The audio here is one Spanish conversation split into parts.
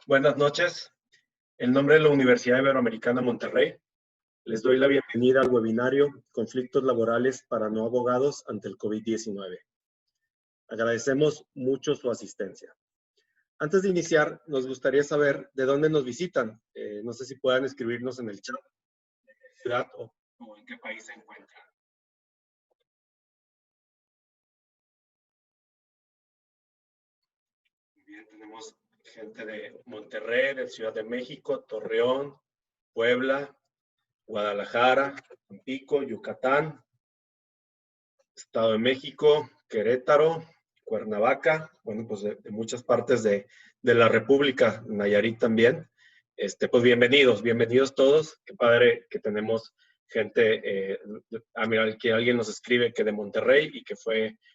Buenas noches. En nombre de la Universidad Iberoamericana Monterrey, les doy la bienvenida al webinario Conflictos laborales para no abogados ante el COVID-19. Agradecemos mucho su asistencia. Antes de iniciar, nos gustaría saber de dónde nos visitan. No sé si puedan escribirnos en el chat, de qué ciudad o en qué país se encuentran. Bien, tenemos gente de Monterrey, de Ciudad de México, Torreón, Puebla, Guadalajara, Tampico, Yucatán, Estado de México, Querétaro, Cuernavaca, bueno, pues de muchas partes de la República, Nayarit también. Pues bienvenidos todos. Qué padre que tenemos gente, mira, que alguien nos escribe que de Monterrey y que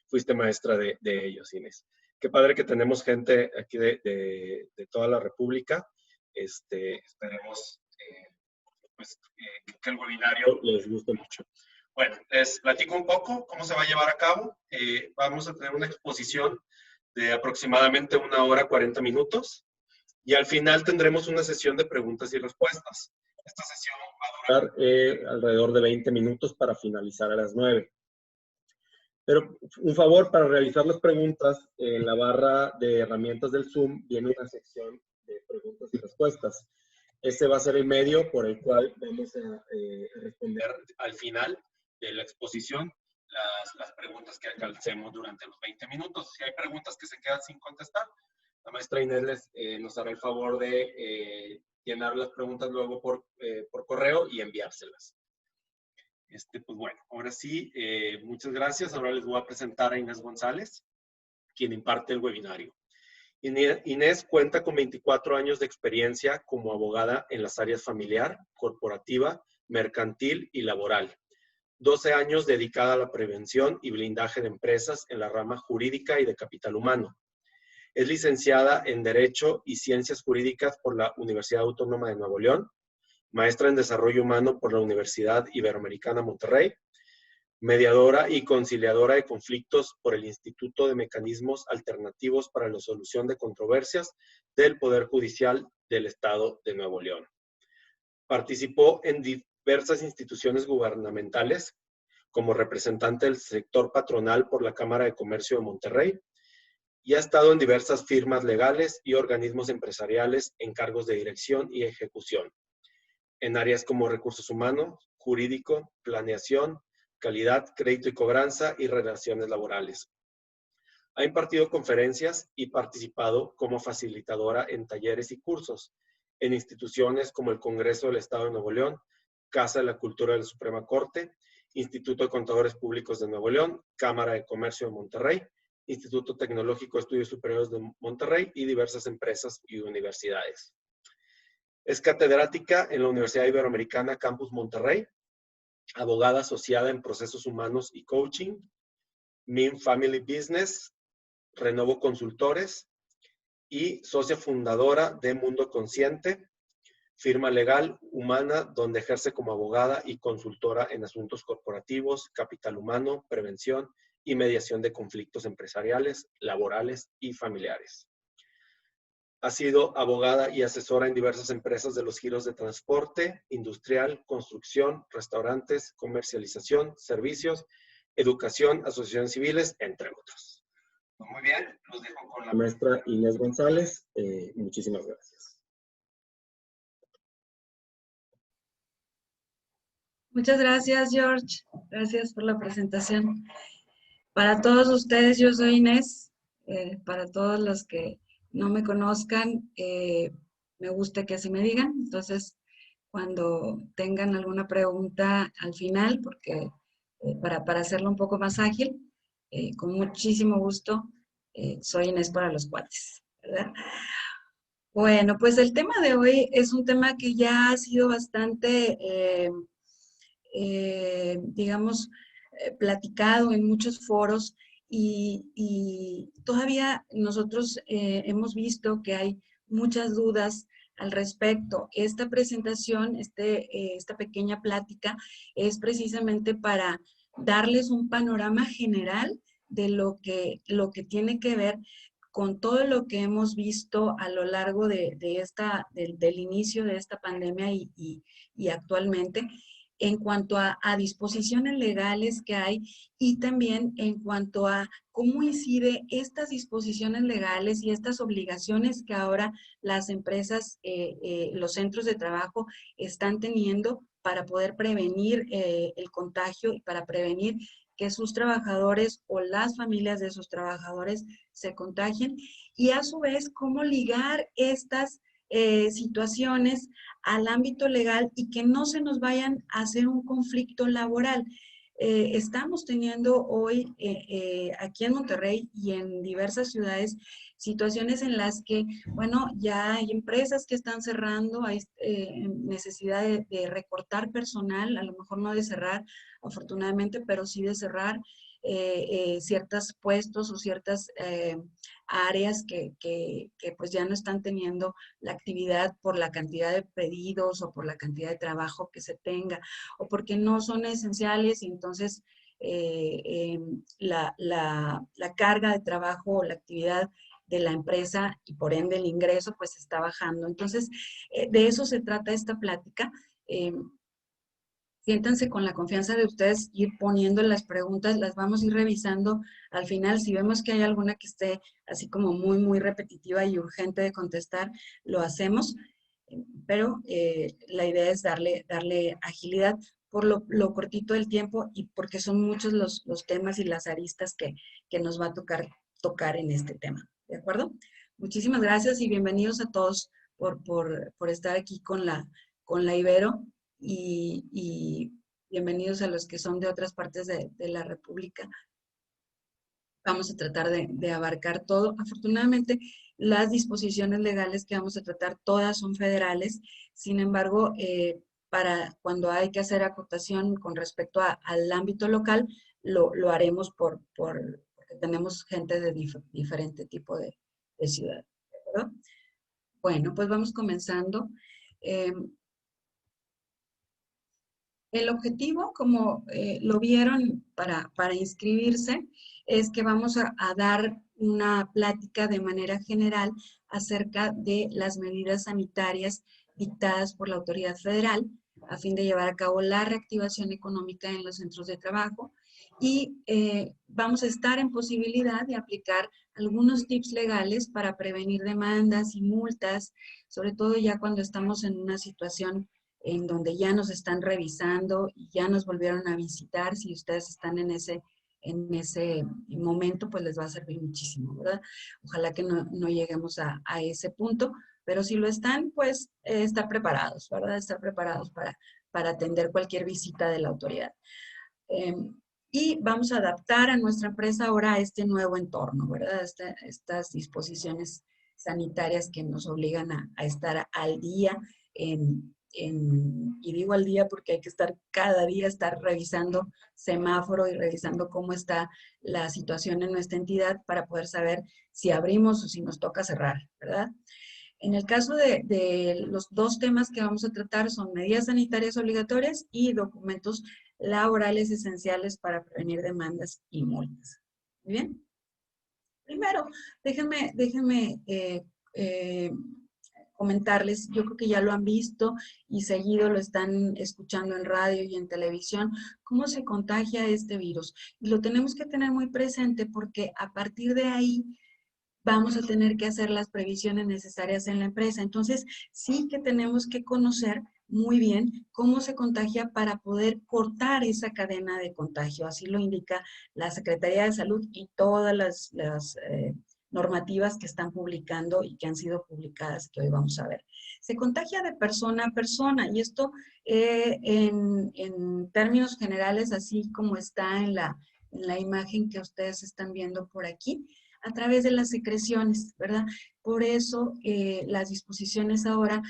fuiste maestra de ellos, Inés. Qué padre que tenemos gente aquí de toda la República. Esperemos que el webinario les guste mucho. Bueno, les platico un poco cómo se va a llevar a cabo. Vamos a tener una exposición de aproximadamente 1 hora 40 minutos y al final tendremos una sesión de preguntas y respuestas. Esta sesión va a durar alrededor de 20 minutos para finalizar a las 9. Pero un favor, para realizar las preguntas, en la barra de herramientas del Zoom viene una sección de preguntas y respuestas. Ese va a ser el medio por el cual vamos a responder al final de la exposición las preguntas que alcancemos durante los 20 minutos. Si hay preguntas que se quedan sin contestar, la maestra Inés nos hará el favor de llenar las preguntas luego por correo y enviárselas. Pues bueno, ahora sí, muchas gracias. Ahora les voy a presentar a Inés González, quien imparte el webinario. Inés cuenta con 24 años de experiencia como abogada en las áreas familiar, corporativa, mercantil y laboral. 12 años dedicada a la prevención y blindaje de empresas en la rama jurídica y de capital humano. Es licenciada en Derecho y Ciencias Jurídicas por la Universidad Autónoma de Nuevo León, maestra en Desarrollo Humano por la Universidad Iberoamericana Monterrey, mediadora y conciliadora de conflictos por el Instituto de Mecanismos Alternativos para la Solución de Controversias del Poder Judicial del Estado de Nuevo León. Participó en diversas instituciones gubernamentales como representante del sector patronal por la Cámara de Comercio de Monterrey y ha estado en diversas firmas legales y organismos empresariales en cargos de dirección y ejecución, en áreas como recursos humanos, jurídico, planeación, calidad, crédito y cobranza y relaciones laborales. Ha impartido conferencias y participado como facilitadora en talleres y cursos en instituciones como el Congreso del Estado de Nuevo León, Casa de la Cultura de la Suprema Corte, Instituto de Contadores Públicos de Nuevo León, Cámara de Comercio de Monterrey, Instituto Tecnológico de Estudios Superiores de Monterrey y diversas empresas y universidades. Es catedrática en la Universidad Iberoamericana Campus Monterrey, abogada asociada en procesos humanos y coaching, MIM Family Business, Renovo Consultores y socia fundadora de Mundo Consciente, firma legal humana donde ejerce como abogada y consultora en asuntos corporativos, capital humano, prevención y mediación de conflictos empresariales, laborales y familiares. Ha sido abogada y asesora en diversas empresas de los giros de transporte, industrial, construcción, restaurantes, comercialización, servicios, educación, asociaciones civiles, entre otros. Muy bien, los dejo con la maestra Inés González. Muchísimas gracias. Muchas gracias, George. Gracias por la presentación. Para todos ustedes, yo soy Inés. Para todos los que no me conozcan, me gusta que así me digan. Entonces, cuando tengan alguna pregunta al final, porque para hacerlo un poco más ágil, con muchísimo gusto, soy Inés para los cuates, ¿verdad? Bueno, pues el tema de hoy es un tema que ya ha sido bastante, digamos, platicado en muchos foros y todavía nosotros hemos visto que hay muchas dudas al respecto. Esta presentación, esta pequeña plática es precisamente para darles un panorama general de lo que tiene que ver con todo lo que hemos visto a lo largo del inicio de esta pandemia y actualmente, en cuanto a disposiciones legales que hay y también en cuanto a cómo incide estas disposiciones legales y estas obligaciones que ahora las empresas, los centros de trabajo están teniendo para poder prevenir el contagio y para prevenir que sus trabajadores o las familias de sus trabajadores se contagien, y a su vez cómo ligar estas situaciones al ámbito legal y que no se nos vayan a hacer un conflicto laboral. Estamos teniendo hoy aquí en Monterrey y en diversas ciudades situaciones en las que, bueno, ya hay empresas que están cerrando, hay necesidad de recortar personal, a lo mejor no de cerrar, afortunadamente, pero sí de cerrar ciertos puestos o ciertas áreas que pues ya no están teniendo la actividad por la cantidad de pedidos o por la cantidad de trabajo que se tenga o porque no son esenciales y entonces la carga de trabajo o la actividad de la empresa y por ende el ingreso pues está bajando. Entonces, de eso se trata esta plática. Siéntanse con la confianza de ustedes ir poniendo las preguntas, las vamos a ir revisando al final. Si vemos que hay alguna que esté así como muy repetitiva y urgente de contestar, lo hacemos, pero la idea es darle agilidad por lo cortito del tiempo y porque son muchos los temas y las aristas que nos va a tocar en este tema. ¿De acuerdo? Muchísimas gracias y bienvenidos a todos por estar aquí con la Ibero. Y bienvenidos a los que son de otras partes de la República. Vamos a tratar de abarcar todo. Afortunadamente, las disposiciones legales que vamos a tratar todas son federales. Sin embargo, para cuando hay que hacer acotación con respecto al ámbito local, lo haremos porque tenemos gente de diferente tipo de ciudad. ¿De acuerdo? Bueno, pues vamos comenzando. El objetivo, como lo vieron para inscribirse, es que vamos a dar una plática de manera general acerca de las medidas sanitarias dictadas por la autoridad federal a fin de llevar a cabo la reactivación económica en los centros de trabajo y vamos a estar en posibilidad de aplicar algunos tips legales para prevenir demandas y multas, sobre todo ya cuando estamos en una situación en donde ya nos están revisando y ya nos volvieron a visitar. Si ustedes están en ese momento, pues les va a servir muchísimo, ¿verdad? Ojalá que no lleguemos a ese punto, pero si lo están, pues estar preparados, ¿verdad? Estar preparados para atender cualquier visita de la autoridad. Y vamos a adaptar a nuestra empresa ahora a este nuevo entorno, ¿verdad? Estas disposiciones sanitarias que nos obligan a estar al día y digo al día porque hay que estar cada día, estar revisando semáforo y revisando cómo está la situación en nuestra entidad para poder saber si abrimos o si nos toca cerrar, ¿verdad? En el caso de los dos temas que vamos a tratar son medidas sanitarias obligatorias y documentos laborales esenciales para prevenir demandas y multas. ¿Muy bien? Primero, déjenme comentarles, yo creo que ya lo han visto y seguido lo están escuchando en radio y en televisión, cómo se contagia este virus. Y lo tenemos que tener muy presente porque a partir de ahí vamos a tener que hacer las previsiones necesarias en la empresa. Entonces, sí que tenemos que conocer muy bien cómo se contagia para poder cortar esa cadena de contagio. Así lo indica la Secretaría de Salud y todas las normativas que están publicando y que han sido publicadas, que hoy vamos a ver. Se contagia de persona a persona y esto en términos generales, así como está en la imagen que ustedes están viendo por aquí, a través de las secreciones, ¿verdad? Por eso las disposiciones ahora,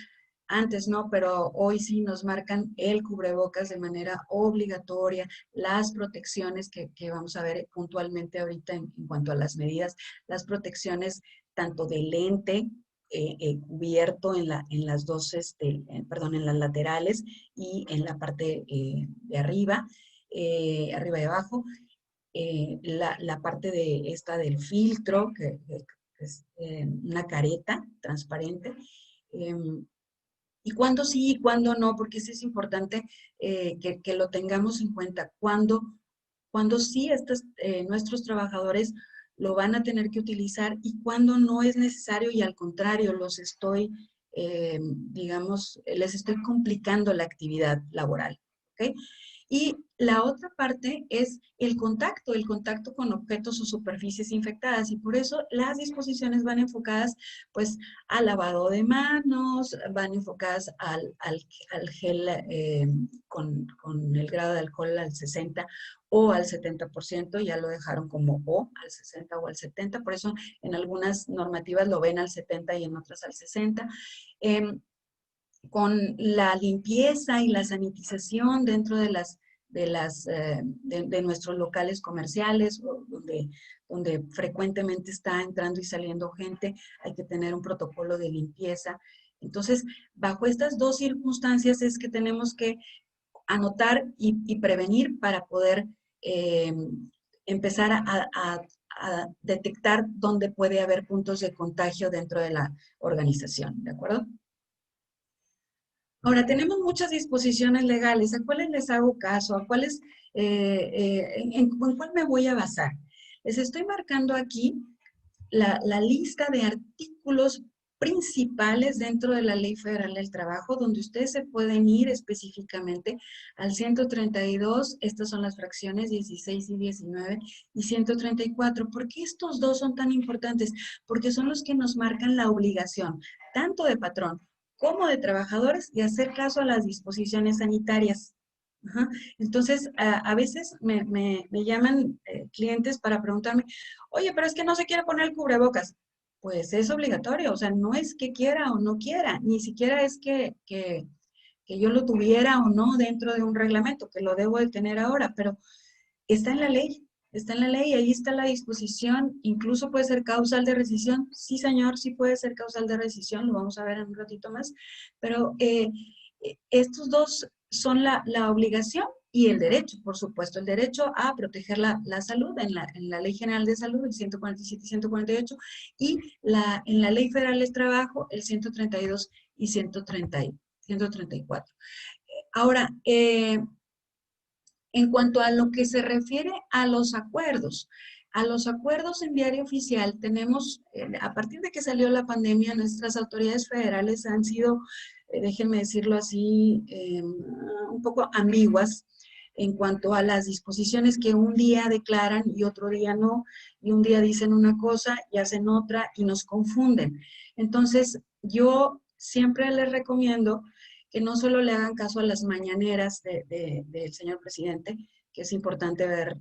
antes no, pero hoy sí nos marcan el cubrebocas de manera obligatoria, las protecciones que vamos a ver puntualmente ahorita en cuanto a las medidas, las protecciones tanto de lente, cubierto en las dos, en las laterales y en la parte de arriba y abajo, la parte del filtro que una careta transparente. Y cuándo sí y cuándo no, porque eso es importante que lo tengamos en cuenta. Cuando sí nuestros trabajadores lo van a tener que utilizar y cuando no es necesario y al contrario, digamos, les estoy complicando la actividad laboral. ¿Ok? Y la otra parte es el contacto con objetos o superficies infectadas. Y por eso las disposiciones van enfocadas, pues, al lavado de manos, van enfocadas al gel con el grado de alcohol al 60 o al 70%, ya lo dejaron como o al 60 o al 70, por eso en algunas normativas lo ven al 70 y en otras al 60. Con la limpieza y la sanitización dentro de nuestros locales comerciales, donde frecuentemente está entrando y saliendo gente, hay que tener un protocolo de limpieza. Entonces, bajo estas dos circunstancias es que tenemos que anotar y prevenir para poder empezar a detectar dónde puede haber puntos de contagio dentro de la organización, ¿de acuerdo? Ahora, tenemos muchas disposiciones legales. ¿A cuáles les hago caso? ¿A cuáles, en cuál me voy a basar? Les estoy marcando aquí la lista de artículos principales dentro de la Ley Federal del Trabajo, donde ustedes se pueden ir específicamente al 132, estas son las fracciones 16 y 19, y 134. ¿Por qué estos dos son tan importantes? Porque son los que nos marcan la obligación, tanto de patrón como de trabajadores, de hacer caso a las disposiciones sanitarias. Ajá. Entonces, a veces me llaman clientes para preguntarme, oye, pero es que no se quiere poner el cubrebocas. Pues es obligatorio, o sea, no es que quiera o no quiera, ni siquiera es que yo lo tuviera o no dentro de un reglamento, que lo debo de tener ahora, pero está en la ley, está en la ley, ahí está la disposición, incluso puede ser causal de rescisión. Sí, señor, sí puede ser causal de rescisión, lo vamos a ver en un ratito más, pero estos dos son la obligación y el derecho, por supuesto, el derecho a proteger la salud en la Ley General de Salud, el 147 y 148, y en la Ley Federal del Trabajo, el 132 y 134. Ahora, en cuanto a lo que se refiere a los acuerdos en diario oficial tenemos, a partir de que salió la pandemia, nuestras autoridades federales han sido, déjenme decirlo así, un poco ambiguas en cuanto a las disposiciones que un día declaran y otro día no, y un día dicen una cosa y hacen otra y nos confunden. Entonces, yo siempre les recomiendo que no solo le hagan caso a las mañaneras del señor presidente, que es importante ver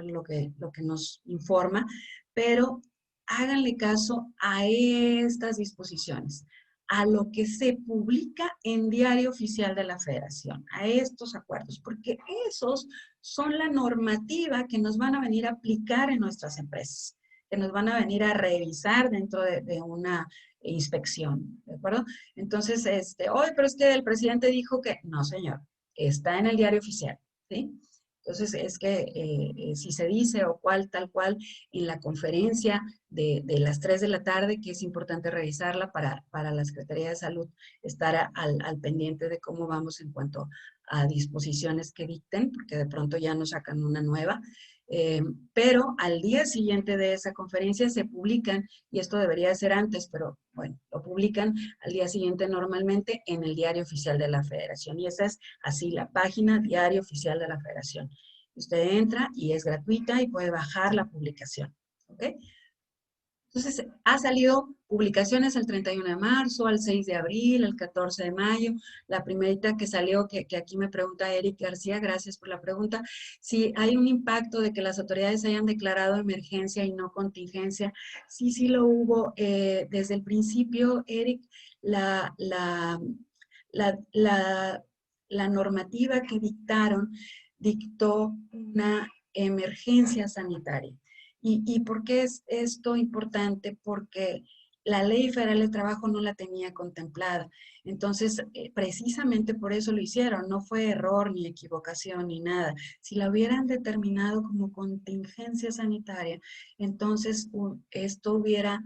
lo que nos informa, pero háganle caso a estas disposiciones, a lo que se publica en Diario Oficial de la Federación, a estos acuerdos, porque esos son la normativa que nos van a venir a aplicar en nuestras empresas, que nos van a venir a revisar dentro de una inspección, ¿de acuerdo? Entonces, oye, pero es que el presidente dijo que, no, señor, está en el Diario Oficial, ¿sí? Entonces, es que si se dice o tal cual, en la conferencia de las 3 de la tarde, que es importante revisarla para la Secretaría de Salud, estar al pendiente de cómo vamos en cuanto a disposiciones que dicten, porque de pronto ya nos sacan una nueva. Pero al día siguiente de esa conferencia se publican, y esto debería ser antes, pero bueno, lo publican al día siguiente normalmente en el Diario Oficial de la Federación. Y esa es así la página Diario Oficial de la Federación. Usted entra y es gratuita y puede bajar la publicación. ¿Ok? Entonces, ha salido publicaciones el 31 de marzo, al 6 de abril, el 14 de mayo. La primerita que salió, que aquí me pregunta Eric García, gracias por la pregunta, si hay un impacto de que las autoridades hayan declarado emergencia y no contingencia. Sí, sí lo hubo. Desde el principio, Eric, la normativa que dictó una emergencia sanitaria. ¿Y por qué es esto importante? Porque la Ley Federal de Trabajo no la tenía contemplada. Entonces, precisamente por eso lo hicieron, no fue error ni equivocación ni nada. Si la hubieran determinado como contingencia sanitaria, entonces esto hubiera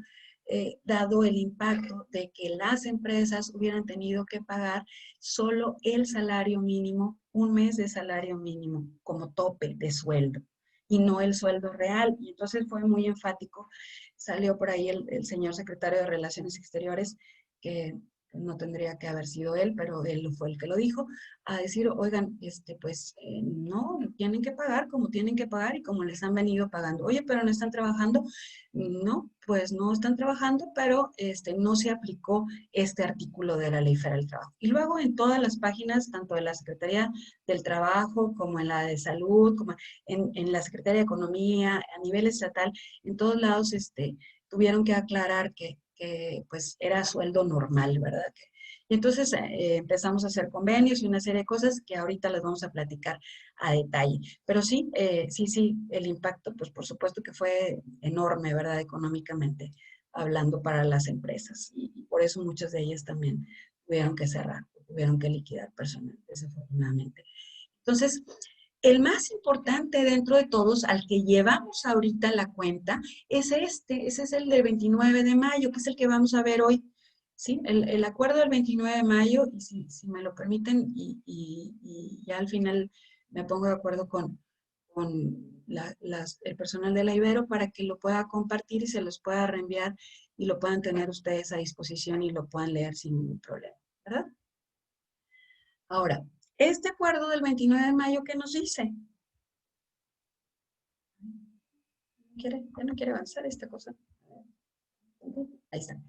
dado el impacto de que las empresas hubieran tenido que pagar solo el salario mínimo, un mes de salario mínimo como tope de sueldo y no el sueldo real. Y entonces fue muy enfático. Salió por ahí el señor secretario de Relaciones Exteriores, que no tendría que haber sido él, pero él fue el que lo dijo, a decir, oigan, pues no, tienen que pagar como tienen que pagar y como les han venido pagando. Oye, pero no están trabajando. No, pues no están trabajando, pero no se aplicó este artículo de la Ley Federal del Trabajo. Y luego en todas las páginas, tanto de la Secretaría del Trabajo como en la de Salud, como en la Secretaría de Economía, a nivel estatal, en todos lados tuvieron que aclarar que pues era sueldo normal, ¿verdad? Y entonces empezamos a hacer convenios y una serie de cosas que ahorita les vamos a platicar a detalle. Pero sí, sí, el impacto, pues por supuesto que fue enorme, ¿verdad? Económicamente hablando para las empresas. Y por eso muchas de ellas también tuvieron que cerrar, tuvieron que liquidar personal, desafortunadamente. Entonces, el más importante dentro de todos, al que llevamos ahorita la cuenta, es ese es el del 29 de mayo, que es el que vamos a ver hoy. ¿Sí? El acuerdo del 29 de mayo, y si me lo permiten, y ya al final me pongo de acuerdo con el personal de la Ibero para que lo pueda compartir y se los pueda reenviar y lo puedan tener ustedes a disposición y lo puedan leer sin ningún problema, ¿verdad? Ahora, este acuerdo del 29 de mayo, ¿qué nos dice? Ya no quiere avanzar esta cosa. Ahí está.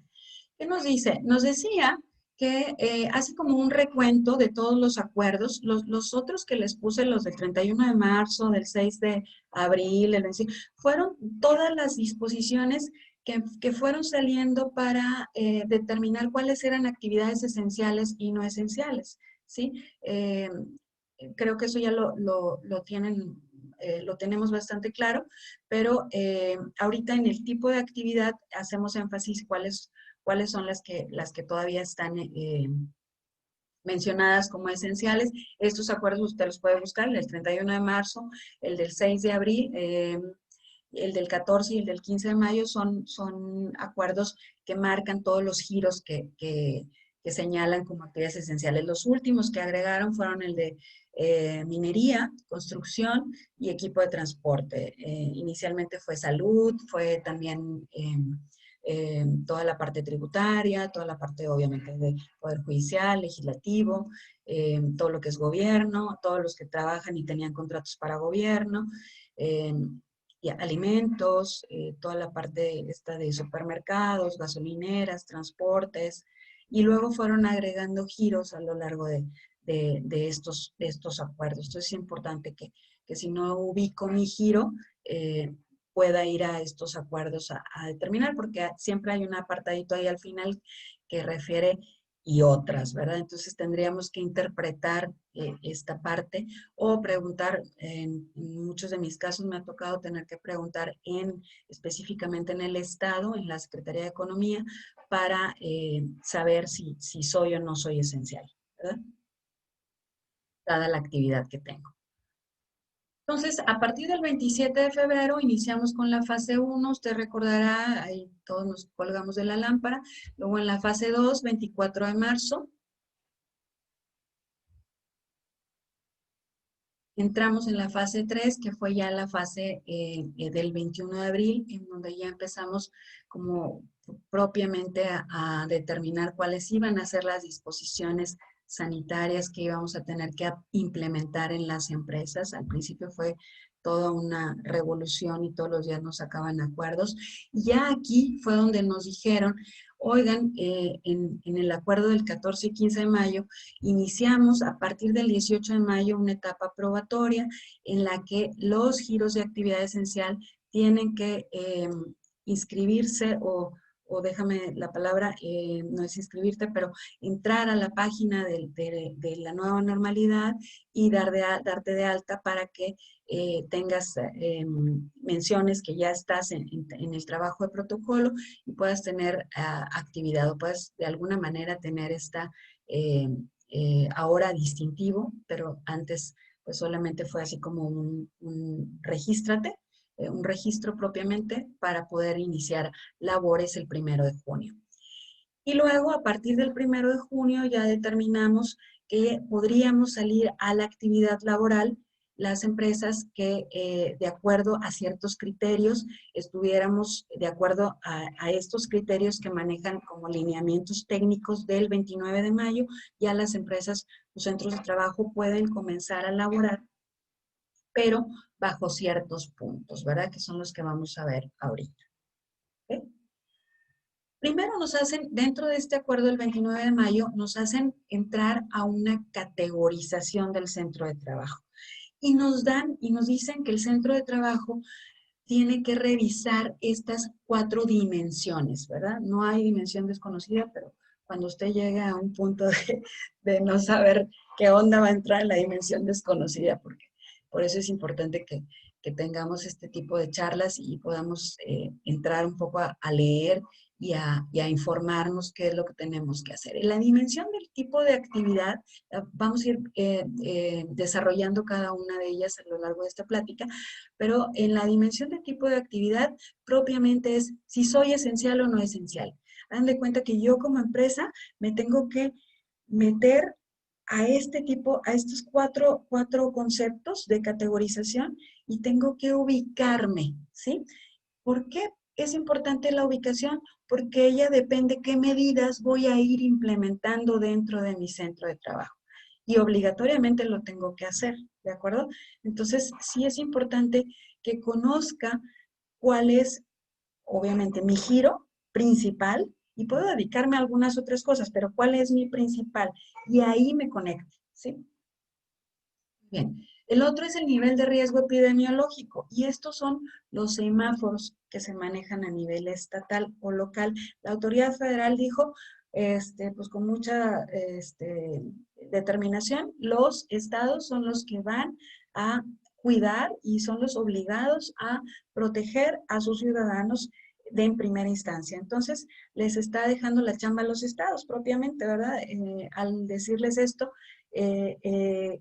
¿Qué nos dice? Nos decía que hace como un recuento de todos los acuerdos, los otros que les puse, los del 31 de marzo, del 6 de abril, el 25, fueron todas las disposiciones que fueron saliendo para determinar cuáles eran actividades esenciales y no esenciales, ¿sí? Creo que eso ya lo tienen, lo tenemos bastante claro, pero ahorita en el tipo de actividad hacemos énfasis cuáles son las que todavía están mencionadas como esenciales. Estos acuerdos usted los puede buscar, el del 31 de marzo, el del 6 de abril, el del 14 y el del 15 de mayo son acuerdos que marcan todos los giros que señalan como actividades esenciales. Los últimos que agregaron fueron el de minería, construcción y equipo de transporte. Inicialmente fue salud, fue también toda la parte tributaria, toda la parte obviamente de poder judicial, legislativo, todo lo que es gobierno, todos los que trabajan y tenían contratos para gobierno, y alimentos, toda la parte esta de supermercados, gasolineras, transportes, y luego fueron agregando giros a lo largo de estos acuerdos. Entonces es importante que si no ubico mi giro, pueda ir a estos acuerdos a determinar, porque siempre hay un apartadito ahí al final que refiere y otras, ¿verdad? Entonces tendríamos que interpretar esta parte o preguntar, en muchos de mis casos me ha tocado tener que preguntar específicamente en el Estado, en la Secretaría de Economía, para saber si soy o no soy esencial, ¿verdad? Dada la actividad que tengo. Entonces, a partir del 27 de febrero iniciamos con la fase 1, usted recordará, ahí todos nos colgamos de la lámpara, luego en la fase 2, 24 de marzo, entramos en la fase 3, que fue ya la fase del 21 de abril, en donde ya empezamos como propiamente a determinar cuáles iban a ser las disposiciones sanitarias que íbamos a tener que implementar en las empresas. Al principio fue toda una revolución y todos los días nos sacaban acuerdos. Y ya aquí fue donde nos dijeron, oigan, en el acuerdo del 14 y 15 de mayo, iniciamos a partir del 18 de mayo una etapa probatoria en la que los giros de actividad esencial tienen que inscribirse o o déjame la palabra, no es inscribirte, pero entrar a la página de la nueva normalidad y darte de alta para que tengas menciones que ya estás en el trabajo de protocolo y puedas tener actividad o puedas de alguna manera tener esta ahora distintivo, pero antes pues solamente fue así como un regístrate, un registro propiamente para poder iniciar labores el 1 de junio. Y luego, a partir del 1 de junio, ya determinamos que podríamos salir a la actividad laboral las empresas que, de acuerdo a ciertos criterios, estuviéramos de acuerdo a estos criterios que manejan como lineamientos técnicos del 29 de mayo, ya las empresas, los centros de trabajo pueden comenzar a laborar, pero bajo ciertos puntos, ¿verdad? Que son los que vamos a ver ahorita. ¿Okay? Primero nos hacen, dentro de este acuerdo del 29 de mayo, nos hacen entrar a una categorización del centro de trabajo. Y nos dicen que el centro de trabajo tiene que revisar estas 4 dimensiones, ¿verdad? No hay dimensión desconocida, pero cuando usted llega a un punto de no saber qué onda va a entrar en la dimensión desconocida, porque por eso es importante que tengamos este tipo de charlas y podamos entrar un poco a leer y a informarnos qué es lo que tenemos que hacer. En la dimensión del tipo de actividad, vamos a ir desarrollando cada una de ellas a lo largo de esta plática, pero en la dimensión de tipo de actividad propiamente es si soy esencial o no esencial. Hagan de cuenta que yo como empresa me tengo que meter a este tipo, a estos cuatro conceptos de categorización y tengo que ubicarme, ¿sí? ¿Por qué es importante la ubicación? Porque ella depende qué medidas voy a ir implementando dentro de mi centro de trabajo. Y obligatoriamente lo tengo que hacer, ¿de acuerdo? Entonces, sí es importante que conozca cuál es, obviamente, mi giro principal y puedo dedicarme a algunas otras cosas, pero cuál es mi principal. Y ahí me conecto, ¿sí? Bien. El otro es el nivel de riesgo epidemiológico y estos son los semáforos que se manejan a nivel estatal o local. La autoridad federal dijo, pues con mucha determinación, los estados son los que van a cuidar y son los obligados a proteger a sus ciudadanos en primera instancia. Entonces, les está dejando la chamba a los estados propiamente, ¿verdad? Al decirles esto,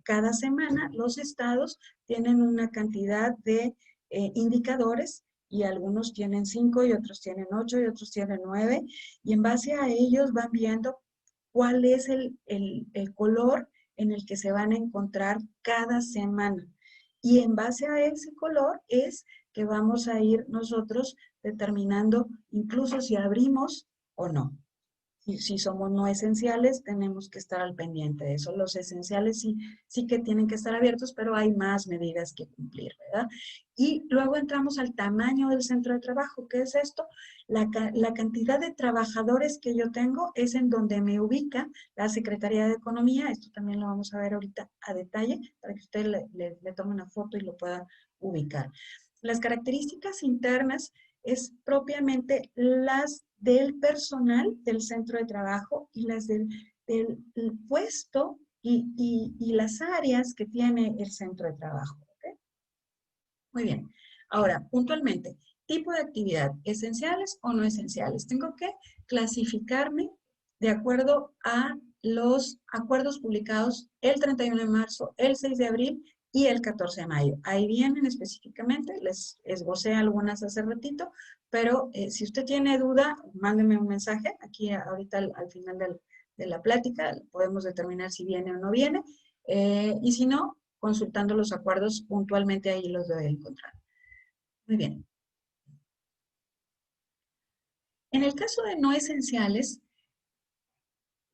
cada semana los estados tienen una cantidad de indicadores y algunos tienen 5 y otros tienen 8 y otros tienen 9 y en base a ellos van viendo cuál es el color en el que se van a encontrar cada semana. Y en base a ese color es que vamos a ir nosotros determinando incluso si abrimos o no. Si somos no esenciales, tenemos que estar al pendiente de eso. Los esenciales sí que tienen que estar abiertos, pero hay más medidas que cumplir, ¿verdad? Y luego entramos al tamaño del centro de trabajo. ¿Qué es esto? La cantidad de trabajadores que yo tengo es en donde me ubica la Secretaría de Economía. Esto también lo vamos a ver ahorita a detalle para que usted le tome una foto y lo pueda ubicar. Las características internas es propiamente las del personal del centro de trabajo y las del puesto y las áreas que tiene el centro de trabajo. ¿Okay? Muy bien. Ahora, puntualmente, tipo de actividad, ¿esenciales o no esenciales? Tengo que clasificarme de acuerdo a los acuerdos publicados el 31 de marzo, el 6 de abril y el 14 de mayo. Ahí vienen específicamente, les esbocé algunas hace ratito, pero si usted tiene duda, mándeme un mensaje aquí ahorita al final de la plática, podemos determinar si viene o no viene, y si no, consultando los acuerdos puntualmente ahí los debe encontrar. Muy bien. En el caso de no esenciales,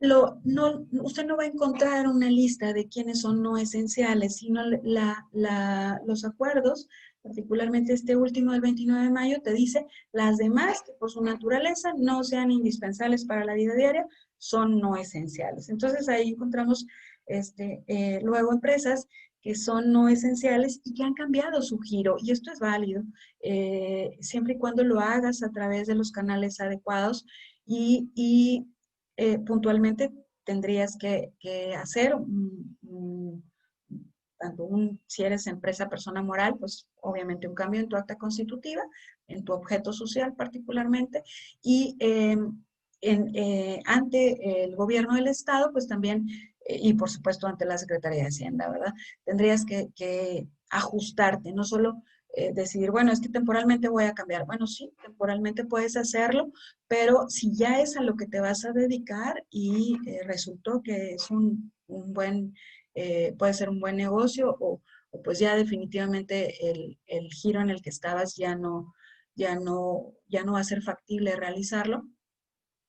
usted no va a encontrar una lista de quiénes son no esenciales, sino los acuerdos, particularmente este último del 29 de mayo, te dice las demás que por su naturaleza no sean indispensables para la vida diaria, son no esenciales. Entonces ahí encontramos luego empresas que son no esenciales y que han cambiado su giro. Y esto es válido, siempre y cuando lo hagas a través de los canales adecuados y puntualmente tendrías que hacer tanto si eres empresa, persona moral, pues obviamente un cambio en tu acta constitutiva, en tu objeto social particularmente, y ante el gobierno del Estado, pues también, y por supuesto ante la Secretaría de Hacienda, ¿verdad? Tendrías que ajustarte, no solo decidir, bueno, es que temporalmente voy a cambiar. Bueno, sí, temporalmente puedes hacerlo, pero si ya es a lo que te vas a dedicar y resultó que es un buen, puede ser un buen negocio o pues ya definitivamente el giro en el que estabas ya no va a ser factible realizarlo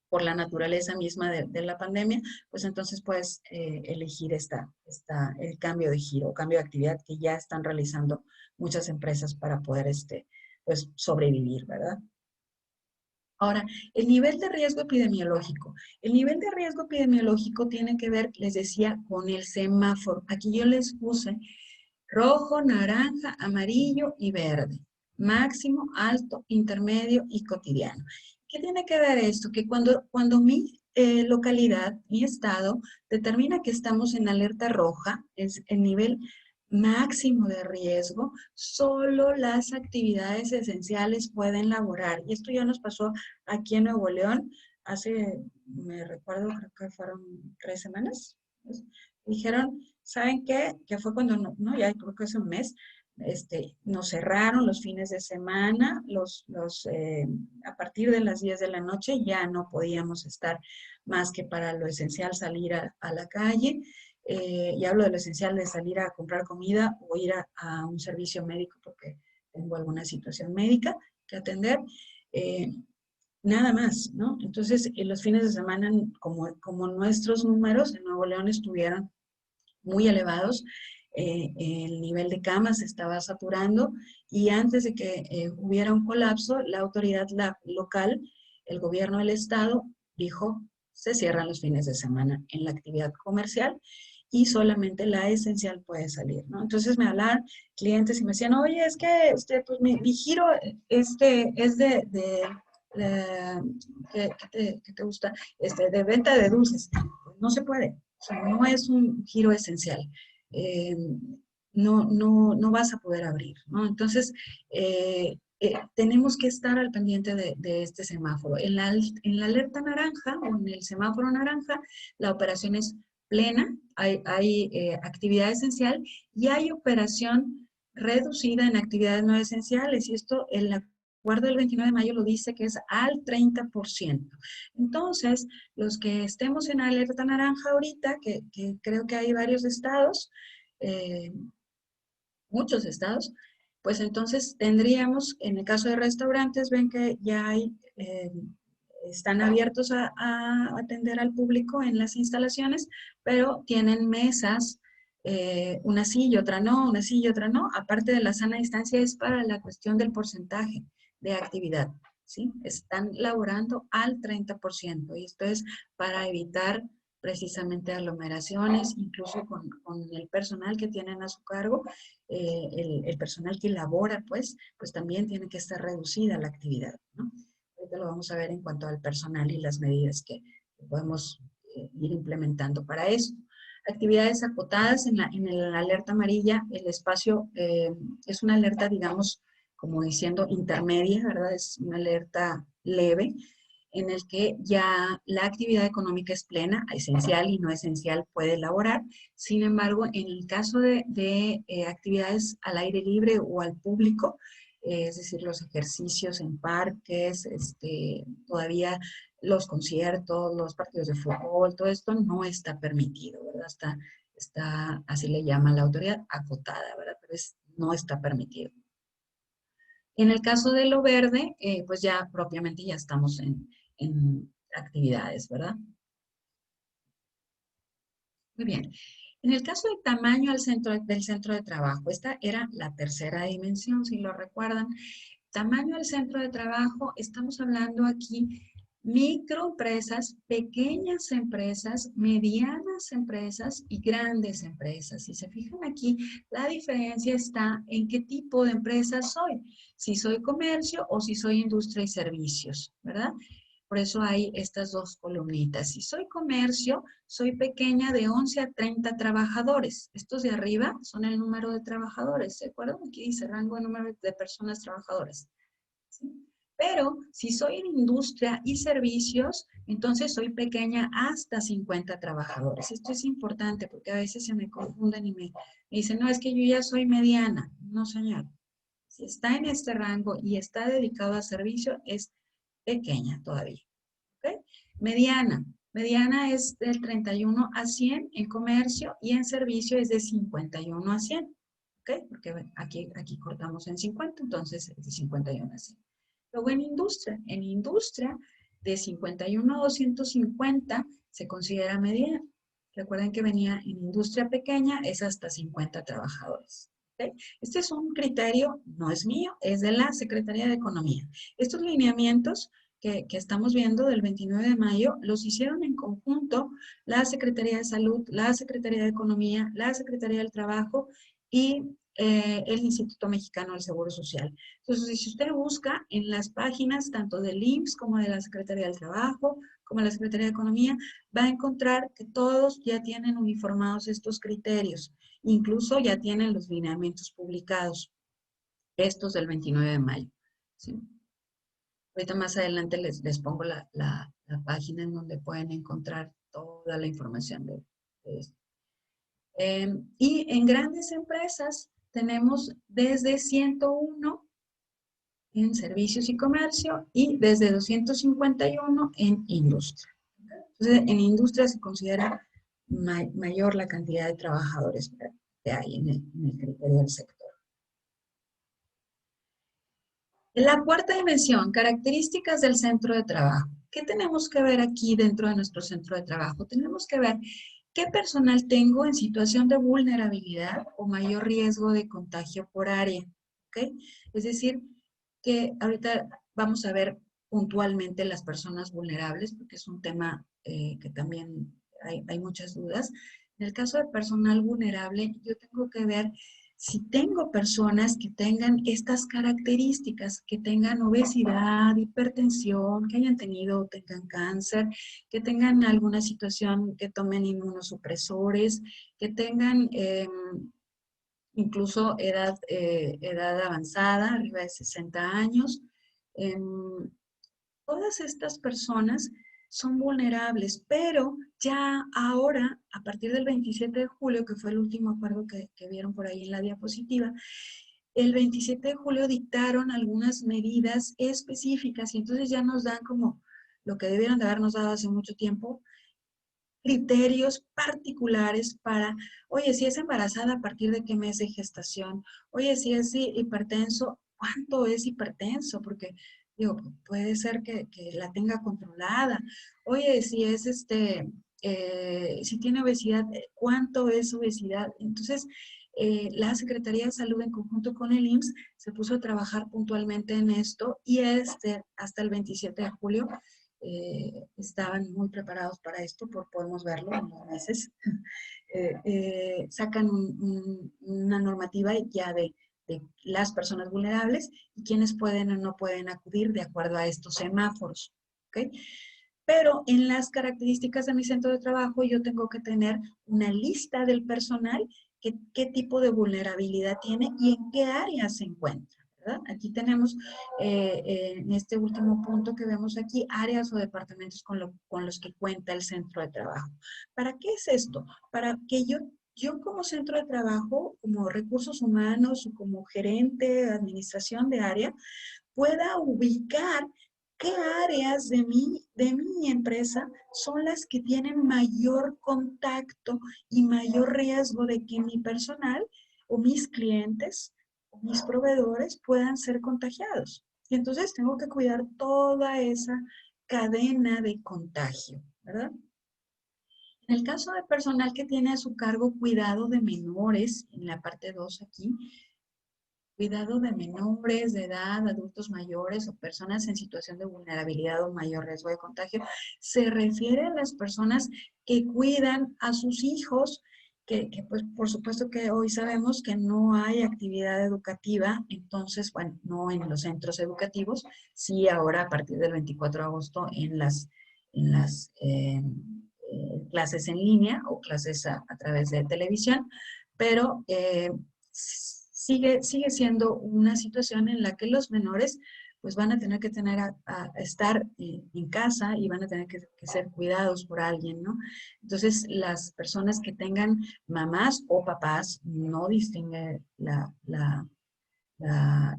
por la naturaleza misma de la pandemia, pues entonces puedes elegir el cambio de giro o cambio de actividad que ya están realizando muchas empresas para poder pues, sobrevivir, ¿verdad? Ahora, el nivel de riesgo epidemiológico. El nivel de riesgo epidemiológico tiene que ver, les decía, con el semáforo. Aquí yo les puse rojo, naranja, amarillo y verde. Máximo, alto, intermedio y cotidiano. ¿Qué tiene que ver esto? Que cuando mi localidad, mi estado, determina que estamos en alerta roja, es el nivel máximo de riesgo, solo las actividades esenciales pueden laborar. Y esto ya nos pasó aquí en Nuevo León me recuerdo, creo que fueron 3 semanas. ¿Pues? Dijeron, ¿saben qué? Que fue cuando, no, ya creo que hace un mes, nos cerraron los fines de semana, a partir de las 10 de la noche ya no podíamos estar más que para lo esencial, salir a la calle. Y hablo de lo esencial de salir a comprar comida o ir a un servicio médico porque tengo alguna situación médica que atender. Nada más, ¿no? Entonces, en los fines de semana, como nuestros números en Nuevo León estuvieron muy elevados, el nivel de camas se estaba saturando y antes de que hubiera un colapso, la autoridad local, el gobierno del estado, dijo, se cierran los fines de semana en la actividad comercial y solamente la esencial puede salir, ¿no? Entonces me hablaban clientes y me decían, oye, es que pues mi giro es ¿qué te gusta? De venta de dulces. No se puede, o sea, no es un giro esencial. Eh, no vas a poder abrir, ¿no? Entonces, tenemos que estar al pendiente de este semáforo. En la alerta naranja o en el semáforo naranja, la operación es plena, hay actividad esencial y hay operación reducida en actividades no esenciales. Y esto, el acuerdo del 29 de mayo lo dice que es al 30%. Entonces, los que estemos en alerta naranja ahorita, que creo que hay varios estados, muchos estados, pues entonces tendríamos, en el caso de restaurantes, ven que ya están abiertos a atender al público en las instalaciones, pero tienen mesas, una sí y otra no, una sí y otra no. Aparte de la sana distancia, es para la cuestión del porcentaje de actividad, ¿sí? Están laborando al 30% y esto es para evitar precisamente aglomeraciones, incluso con el personal que tienen a su cargo, el personal que labora, pues también tiene que estar reducida la actividad, ¿no? Ahorita lo vamos a ver en cuanto al personal y las medidas que podemos ir implementando para eso. Actividades acotadas en la alerta amarilla, el espacio es una alerta, digamos, como diciendo intermedia, ¿verdad? Es una alerta leve, en el que ya la actividad económica es plena, esencial y no esencial puede elaborar. Sin embargo, en el caso de actividades al aire libre o al público, es decir, los ejercicios en parques, todavía los conciertos, los partidos de fútbol, todo esto no está permitido, ¿verdad? Está, así le llama la autoridad, acotada, ¿verdad? Pero no está permitido. En el caso de lo verde, pues ya propiamente ya estamos en actividades, ¿verdad? Muy bien. En el caso del tamaño del centro de trabajo, esta era la tercera dimensión, si lo recuerdan. Tamaño del centro de trabajo, estamos hablando aquí microempresas, pequeñas empresas, medianas empresas y grandes empresas. Si se fijan aquí, la diferencia está en qué tipo de empresa soy. Si soy comercio o si soy industria y servicios, ¿verdad? Por eso hay estas dos columnitas. Si soy comercio, soy pequeña de 11 a 30 trabajadores. Estos de arriba son el número de trabajadores, ¿de acuerdo? Aquí dice rango de número de personas trabajadoras. ¿Sí? Pero si soy en industria y servicios, entonces soy pequeña hasta 50 trabajadores. Esto es importante porque a veces se me confunden y me dicen, no, es que yo ya soy mediana. No, señor. Si está en este rango y está dedicado a servicio, es pequeña todavía. ¿Okay? Mediana. Mediana es del 31 a 100 en comercio y en servicio es de 51 a 100. ¿Ok? Porque aquí cortamos en 50, entonces es de 51 a 100. Luego en industria de 51 a 250 se considera mediana. Recuerden que venía en industria pequeña, es hasta 50 trabajadores. ¿Okay? Este es un criterio, no es mío, es de la Secretaría de Economía. Estos lineamientos que estamos viendo del 29 de mayo los hicieron en conjunto la Secretaría de Salud, la Secretaría de Economía, la Secretaría del Trabajo y el Instituto Mexicano del Seguro Social. Entonces, si usted busca en las páginas tanto del IMSS como de la Secretaría del Trabajo, como de la Secretaría de Economía, va a encontrar que todos ya tienen uniformados estos criterios. Incluso ya tienen los lineamientos publicados, estos del 29 de mayo. ¿Sí? Ahorita más adelante les pongo la página en donde pueden encontrar toda la información de esto. Y en grandes empresas tenemos desde 101 en servicios y comercio y desde 251 en industria. Entonces, en industria se considera mayor la cantidad de trabajadores que hay en el criterio del sector. La cuarta dimensión, características del centro de trabajo. ¿Qué tenemos que ver aquí dentro de nuestro centro de trabajo? Tenemos que ver qué personal tengo en situación de vulnerabilidad o mayor riesgo de contagio por área. ¿Okay? Es decir, que ahorita vamos a ver puntualmente las personas vulnerables, porque es un tema que también hay muchas dudas. En el caso de personal vulnerable, yo tengo que ver si tengo personas que tengan estas características, que tengan obesidad, hipertensión, que hayan tenido o tengan cáncer, que tengan alguna situación, que tomen inmunosupresores, que tengan incluso edad avanzada, arriba de 60 años. Todas estas personas son vulnerables, pero ya ahora, a partir del 27 de julio, que fue el último acuerdo que vieron por ahí en la diapositiva, el 27 de julio dictaron algunas medidas específicas y entonces ya nos dan como lo que debieron de habernos dado hace mucho tiempo, criterios particulares para, oye, si es embarazada, ¿a partir de qué mes de gestación? Oye, si es hipertenso, ¿cuánto es hipertenso? Porque, digo, puede ser que la tenga controlada. Oye, si es si tiene obesidad, ¿cuánto es obesidad? Entonces, la Secretaría de Salud en conjunto con el IMSS se puso a trabajar puntualmente en esto y hasta el 27 de julio estaban muy preparados para esto, podemos verlo en los meses, sacan una normativa ya de las personas vulnerables y quienes pueden o no pueden acudir de acuerdo a estos semáforos. ¿Okay? Pero en las características de mi centro de trabajo yo tengo que tener una lista del personal, qué tipo de vulnerabilidad tiene y en qué área se encuentra. ¿verdad? Aquí tenemos, en este último punto que vemos aquí, áreas o departamentos con los que cuenta el centro de trabajo. ¿Para qué es esto? Para que yo como centro de trabajo, como recursos humanos o como gerente de administración de área, pueda ubicar qué áreas de mi empresa son las que tienen mayor contacto y mayor riesgo de que mi personal o mis clientes o mis proveedores puedan ser contagiados. Y entonces tengo que cuidar toda esa cadena de contagio, ¿verdad? En el caso de personal que tiene a su cargo cuidado de menores, en la parte 2 aquí, cuidado de menores de edad, adultos mayores o personas en situación de vulnerabilidad o mayor riesgo de contagio, se refiere a las personas que cuidan a sus hijos, que pues por supuesto que hoy sabemos que no hay actividad educativa, entonces, bueno, no en los centros educativos, sí ahora a partir del 24 de agosto en las clases en línea o clases a través de televisión, pero sigue siendo una situación en la que los menores pues van a tener que estar en casa y van a tener que ser cuidados por alguien, ¿no? Entonces, las personas que tengan mamás o papás, no distingue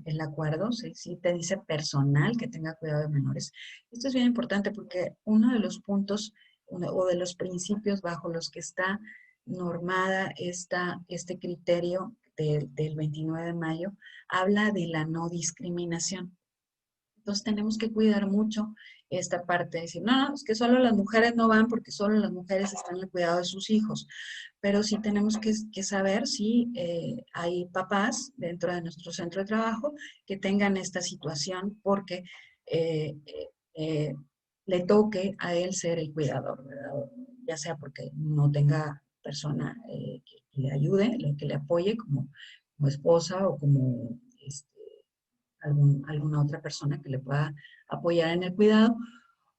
el acuerdo, sí te dice personal que tenga cuidado de menores. Esto es bien importante porque uno de los puntos o de los principios bajo los que está normada este criterio del 29 de mayo habla de la no discriminación. Entonces tenemos que cuidar mucho esta parte de decir, no, es que solo las mujeres no van porque solo las mujeres están en el cuidado de sus hijos. Pero sí tenemos que saber si hay papás dentro de nuestro centro de trabajo que tengan esta situación porque eh, eh, le toque a él ser el cuidador, ¿verdad? Ya sea porque no tenga persona que le ayude, que le apoye como esposa o como alguna otra persona que le pueda apoyar en el cuidado,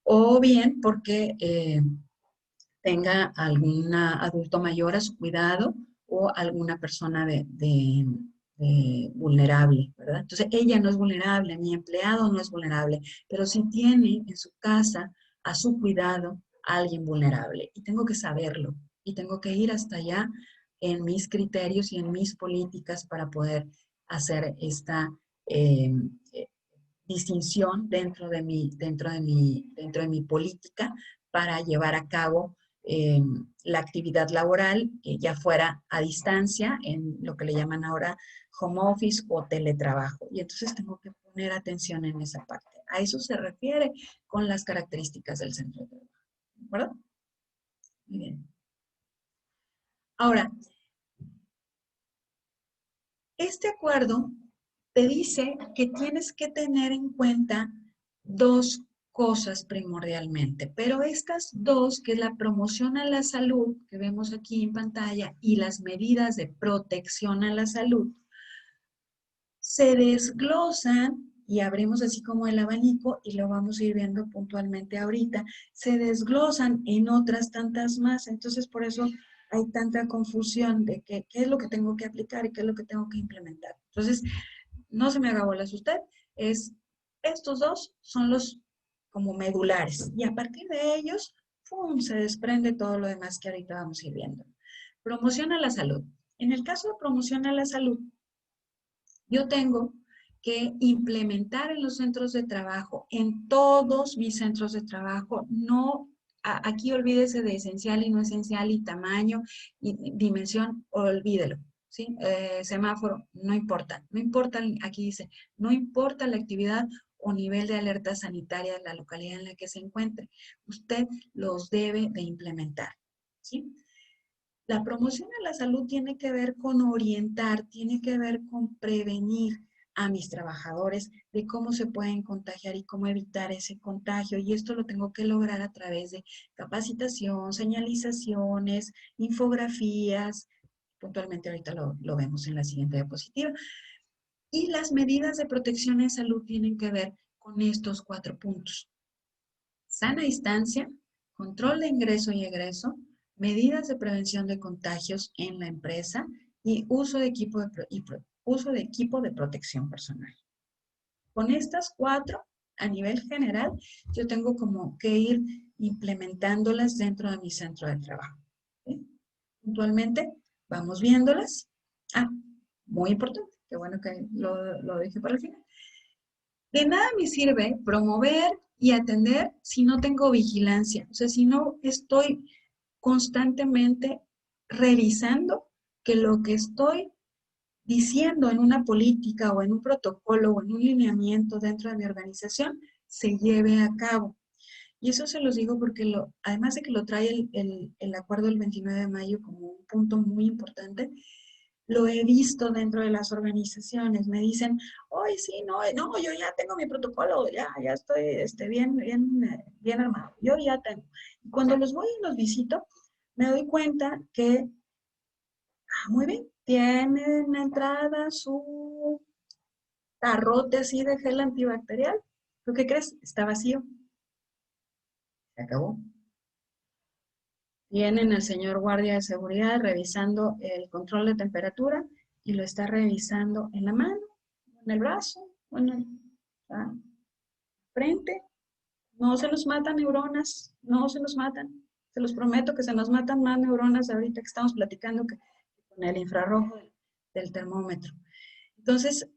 o bien porque tenga algún adulto mayor a su cuidado o alguna persona de vulnerable, ¿verdad? Entonces, ella no es vulnerable, mi empleado no es vulnerable, pero sí tiene en su casa a su cuidado a alguien vulnerable y tengo que saberlo y tengo que ir hasta allá en mis criterios y en mis políticas para poder hacer esta eh, eh, distinción dentro de mi política para llevar a cabo la actividad laboral, ya fuera a distancia, en lo que le llaman ahora home office o teletrabajo. Y entonces tengo que poner atención en esa parte. A eso se refiere con las características del centro de trabajo. ¿De acuerdo? Muy bien. Ahora, este acuerdo te dice que tienes que tener en cuenta dos cosas primordialmente, pero estas dos, que es la promoción a la salud, que vemos aquí en pantalla, y las medidas de protección a la salud, se desglosan, y abrimos así como el abanico, y lo vamos a ir viendo puntualmente ahorita, se desglosan en otras tantas más, entonces por eso hay tanta confusión de qué es lo que tengo que aplicar y qué es lo que tengo que implementar. Entonces, no se me haga bolas usted, estos dos son los como medulares y a partir de ellos, ¡pum!, se desprende todo lo demás que ahorita vamos a ir viendo. Promoción a la salud. En el caso de promoción a la salud, yo tengo que implementar en los centros de trabajo, en todos mis centros de trabajo, no, aquí olvídese de esencial y no esencial y tamaño y dimensión, olvídelo. ¿Sí? Semáforo, no importa, no importa, aquí dice, no importa la actividad o nivel de alerta sanitaria de la localidad en la que se encuentre, usted los debe de implementar, ¿sí? La promoción a la salud tiene que ver con orientar, tiene que ver con prevenir a mis trabajadores de cómo se pueden contagiar y cómo evitar ese contagio. Y esto lo tengo que lograr a través de capacitación, señalizaciones, infografías. Puntualmente ahorita lo vemos en la siguiente diapositiva. Y las medidas de protección en salud tienen que ver con estos 4 puntos. Sana distancia, control de ingreso y egreso, medidas de prevención de contagios en la empresa y uso de equipo de protección personal. Con estas 4, a nivel general, yo tengo como que ir implementándolas dentro de mi centro de trabajo. ¿Sí? Puntualmente, vamos viéndolas. Muy importante, qué bueno que lo dejé para el final. De nada me sirve promover y atender si no tengo vigilancia, o sea, si no estoy constantemente revisando que lo que estoy diciendo en una política o en un protocolo o en un lineamiento dentro de mi organización se lleve a cabo. Y eso se los digo porque además de que lo trae el acuerdo del 29 de mayo como un punto muy importante, Lo he visto dentro de las organizaciones. Me dicen, hoy sí, no, yo ya tengo mi protocolo, ya estoy bien armado. Yo ya tengo. Y cuando los voy y los visito, me doy cuenta que, muy bien, tienen entrada su tarrote así de gel antibacterial. ¿Tú qué crees? Está vacío. Se acabó. Tienen al señor guardia de seguridad revisando el control de temperatura y lo está revisando en la mano, en el brazo, o en la frente. No se nos matan neuronas, no se nos matan. Se los prometo que se nos matan más neuronas ahorita que estamos platicando que con el infrarrojo del termómetro. Entonces,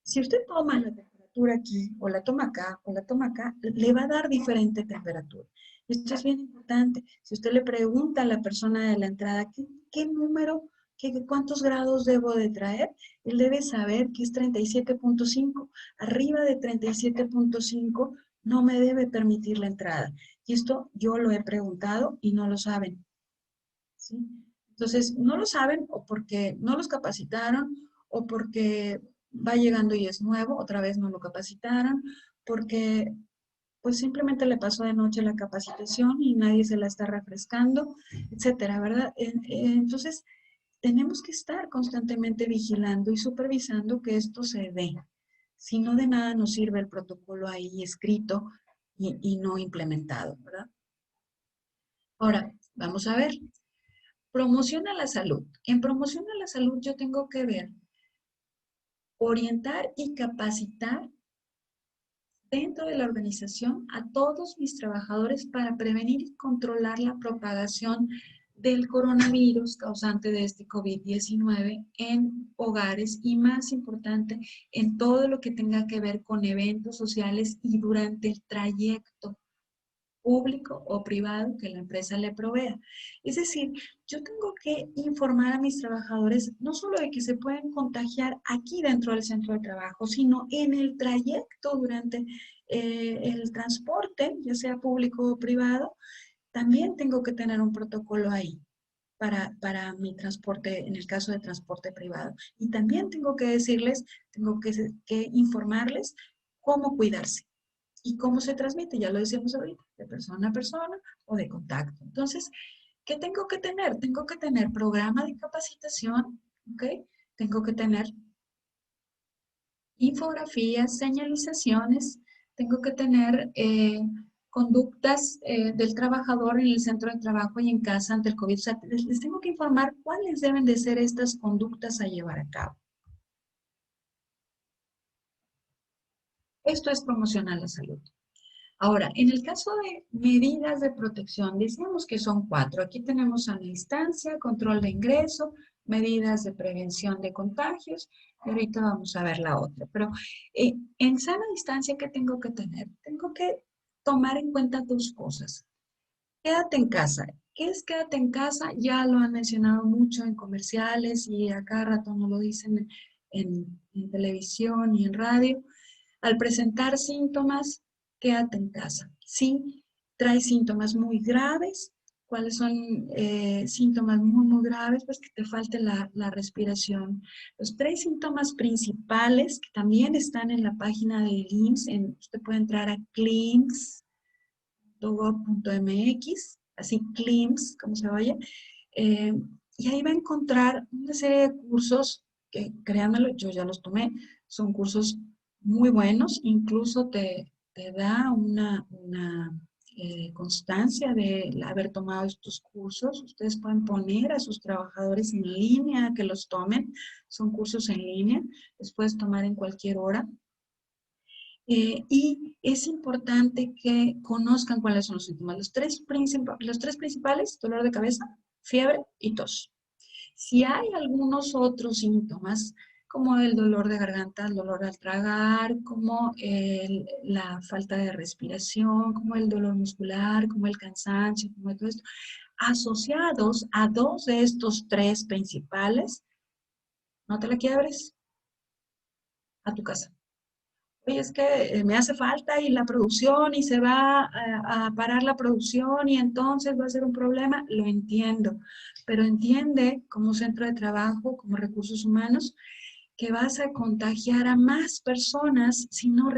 si usted toma la temperatura aquí, o la toma acá, o la toma acá, le va a dar diferente temperatura. Esto es bien importante. Si usted le pregunta a la persona de la entrada, ¿qué número, cuántos grados debo de traer? Él debe saber que es 37.5. Arriba de 37.5 no me debe permitir la entrada. Y esto yo lo he preguntado y no lo saben. ¿Sí? Entonces, no lo saben o porque no los capacitaron o porque va llegando y es nuevo, otra vez no lo capacitaron, porque pues simplemente le pasó de noche la capacitación y nadie se la está refrescando, etcétera, ¿verdad? Entonces, tenemos que estar constantemente vigilando y supervisando que esto se dé. Si no, de nada nos sirve el protocolo ahí escrito y no implementado, ¿verdad? Ahora, vamos a ver. Promoción a la salud. En promoción a la salud yo tengo que ver, orientar y capacitar dentro de la organización a todos mis trabajadores para prevenir y controlar la propagación del coronavirus causante de este COVID-19 en hogares y, más importante, en todo lo que tenga que ver con eventos sociales y durante el trayecto público o privado que la empresa le provea. Es decir, yo tengo que informar a mis trabajadores no solo de que se pueden contagiar aquí dentro del centro de trabajo, sino en el trayecto durante el transporte, ya sea público o privado. También tengo que tener un protocolo ahí para mi transporte, en el caso de transporte privado. Y también tengo que decirles, tengo que informarles cómo cuidarse. ¿Y cómo se transmite? Ya lo decíamos ahorita, de persona a persona o de contacto. Entonces, ¿qué tengo que tener? Tengo que tener programa de capacitación, ¿ok? Tengo que tener infografías, señalizaciones, tengo que tener conductas del trabajador en el centro de trabajo y en casa ante el COVID. O sea, les tengo que informar cuáles deben de ser estas conductas a llevar a cabo. Esto es promocionar la salud. Ahora, en el caso de medidas de protección, decíamos que son 4. Aquí tenemos sana distancia, control de ingreso, medidas de prevención de contagios, y ahorita vamos a ver la otra. Pero en sana distancia, ¿qué tengo que tener? Tengo que tomar en cuenta 2 cosas. Quédate en casa. ¿Qué es quédate en casa? Ya lo han mencionado mucho en comerciales y a cada rato nos lo dicen en televisión y en radio. Al presentar síntomas, quédate en casa. Si traes síntomas muy graves, ¿cuáles son síntomas muy graves? Pues que te falte la respiración. Los 3 síntomas principales que también están en la página del IMSS, usted puede entrar a clims.gov.mx, así clims, como se oye, y ahí va a encontrar una serie de cursos que, créanmelo, yo ya los tomé, son cursos muy buenos, incluso te da una constancia de haber tomado estos cursos. Ustedes pueden poner a sus trabajadores en línea que los tomen, son cursos en línea, los puedes tomar en cualquier hora. Y es importante que conozcan cuáles son los síntomas. Los tres principales, dolor de cabeza, fiebre y tos. Si hay algunos otros síntomas, como el dolor de garganta, el dolor al tragar, como la falta de respiración, como el dolor muscular, como el cansancio, como todo esto, asociados a 2 de estos 3 principales, no te la quiebres, a tu casa. oye, es que me hace falta y la producción y se va a parar la producción y entonces va a ser un problema, lo entiendo, pero entiende como centro de trabajo, como recursos humanos, que vas a contagiar a más personas si no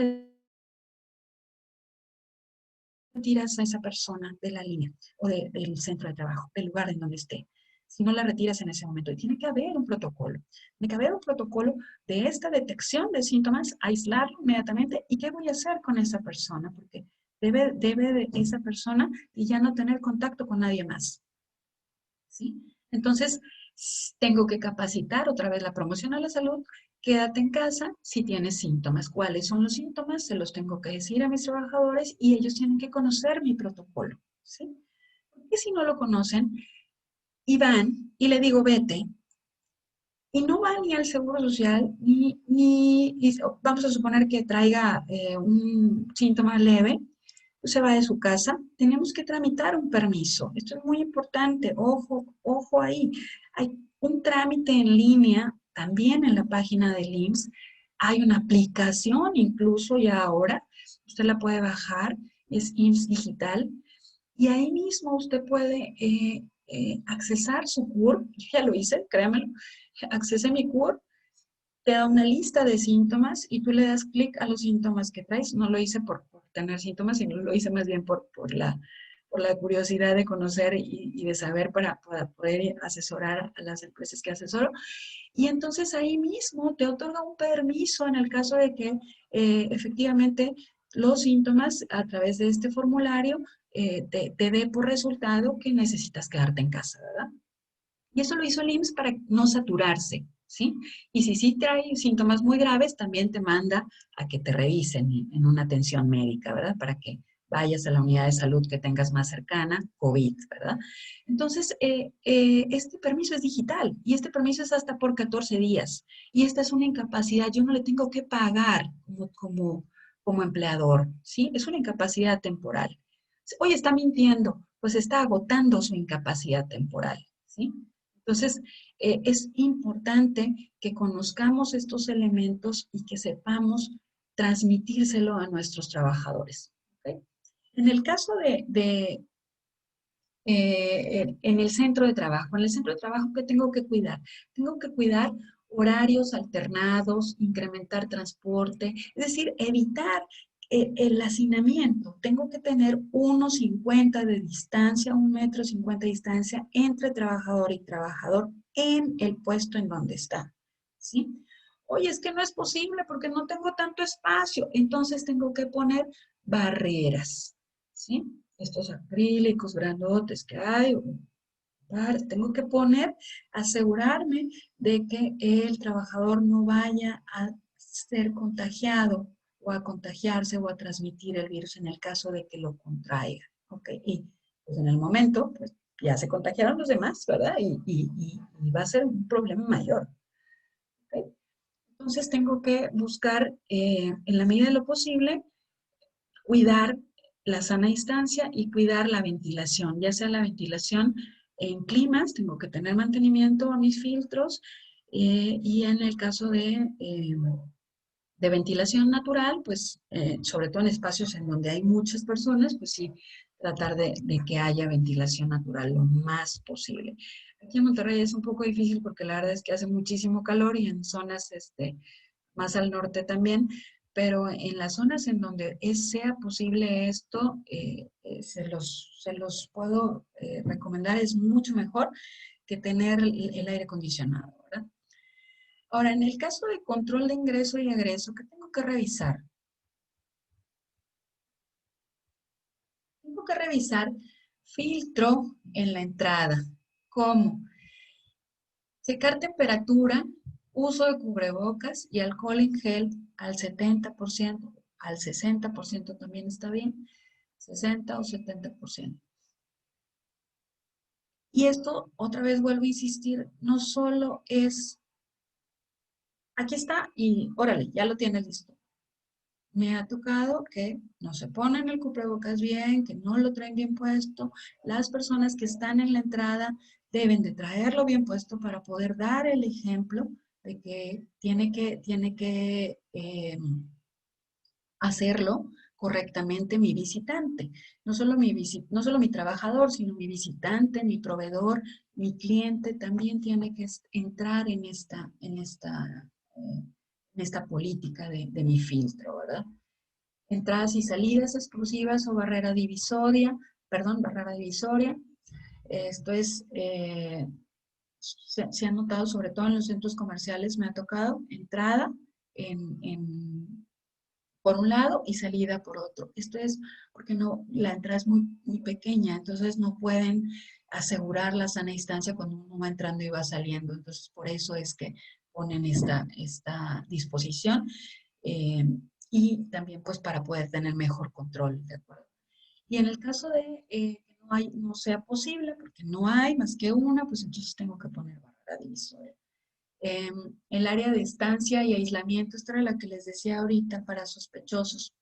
retiras a esa persona de la línea o del centro de trabajo, del lugar en donde esté. Si no la retiras en ese momento. Y tiene que haber un protocolo. Tiene que haber un protocolo de esta detección de síntomas, aislarlo inmediatamente. ¿Y qué voy a hacer con esa persona? Porque debe de esa persona y ya no tener contacto con nadie más. ¿Sí? Entonces, tengo que capacitar otra vez la promoción a la salud. Quédate en casa si tienes síntomas. ¿Cuáles son los síntomas? Se los tengo que decir a mis trabajadores y ellos tienen que conocer mi protocolo. ¿Sí? Porque si no lo conocen y van y le digo, vete, y no va ni al Seguro Social, vamos a suponer que traiga un síntoma leve, se va de su casa, tenemos que tramitar un permiso. Esto es muy importante, ojo, ojo ahí. Hay un trámite en línea, también en la página del IMSS, hay una aplicación incluso ya ahora, usted la puede bajar, es IMSS Digital, y ahí mismo usted puede accesar su CUR, yo ya lo hice, créamelo, accesé mi CUR, te da una lista de síntomas y tú le das clic a los síntomas que traes. No lo hice por tener síntomas, sino lo hice más bien por la curiosidad de conocer y de saber para poder asesorar a las empresas que asesoro. Y entonces ahí mismo te otorga un permiso en el caso de que efectivamente los síntomas a través de este formulario te dé por resultado que necesitas quedarte en casa, ¿verdad? Y eso lo hizo el IMSS para no saturarse, ¿sí? Y si sí trae síntomas muy graves, también te manda a que te revisen en una atención médica, ¿verdad? Para que vayas a la unidad de salud que tengas más cercana, COVID, ¿verdad? Entonces, este permiso es digital y este permiso es hasta por 14 días. Y esta es una incapacidad, yo no le tengo que pagar como empleador, ¿sí? Es una incapacidad temporal. Oye, está mintiendo, pues está agotando su incapacidad temporal, ¿sí? Entonces, es importante que conozcamos estos elementos y que sepamos transmitírselo a nuestros trabajadores. ¿Okay? En el caso en el centro de trabajo, ¿qué tengo que cuidar? Tengo que cuidar horarios alternados, incrementar transporte, es decir, evitar el hacinamiento. Tengo que tener 1,50 de distancia, 1,50 m de distancia entre trabajador y trabajador en el puesto en donde está. ¿Sí? Oye, es que no es posible porque no tengo tanto espacio. Entonces tengo que poner barreras. ¿Sí? Estos acrílicos grandotes que hay, tengo que poner, asegurarme de que el trabajador no vaya a ser contagiado o a contagiarse o a transmitir el virus en el caso de que lo contraiga. ¿Ok? Y pues en el momento, pues ya se contagiaron los demás, ¿verdad? Y va a ser un problema mayor. ¿Ok? Entonces tengo que buscar, en la medida de lo posible, cuidar la sana distancia y cuidar la ventilación, ya sea la ventilación en climas, tengo que tener mantenimiento a mis filtros y en el caso de ventilación natural, pues sobre todo en espacios en donde hay muchas personas, pues sí, tratar de que haya ventilación natural lo más posible. Aquí en Monterrey es un poco difícil porque la verdad es que hace muchísimo calor y en zonas más al norte también, pero en las zonas en donde sea posible esto, se los puedo recomendar, es mucho mejor que tener el aire acondicionado, ¿verdad? Ahora, en el caso de control de ingreso y egreso, ¿qué tengo que revisar? Tengo que revisar filtro en la entrada. ¿Cómo? Checar temperatura, uso de cubrebocas y alcohol en gel al 70%, al 60% también está bien, 60 o 70%. Y esto, otra vez vuelvo a insistir, no solo es, aquí está y órale, ya lo tienes listo. Me ha tocado que no se ponen el cubrebocas bien, que no lo traen bien puesto. Las personas que están en la entrada deben de traerlo bien puesto para poder dar el ejemplo de que tiene que hacerlo correctamente mi visitante. No solo no solo mi trabajador, sino mi visitante, mi proveedor, mi cliente también tiene que entrar en esta política de mi filtro, ¿verdad? Entradas y salidas exclusivas o barrera divisoria, perdón, barrera divisoria. Esto es, se ha notado sobre todo en los centros comerciales, me ha tocado entrada por un lado y salida por otro. Esto es porque no, la entrada es muy pequeña, entonces no pueden asegurar la sana distancia cuando uno va entrando y va saliendo. Entonces, por eso es que ponen esta disposición y también pues para poder tener mejor control, ¿de acuerdo? Y en el caso de que no sea posible, porque no hay más que una, pues entonces tengo que poner barrera divisoria. El área de estancia y aislamiento, esta era la que les decía ahorita para sospechosos.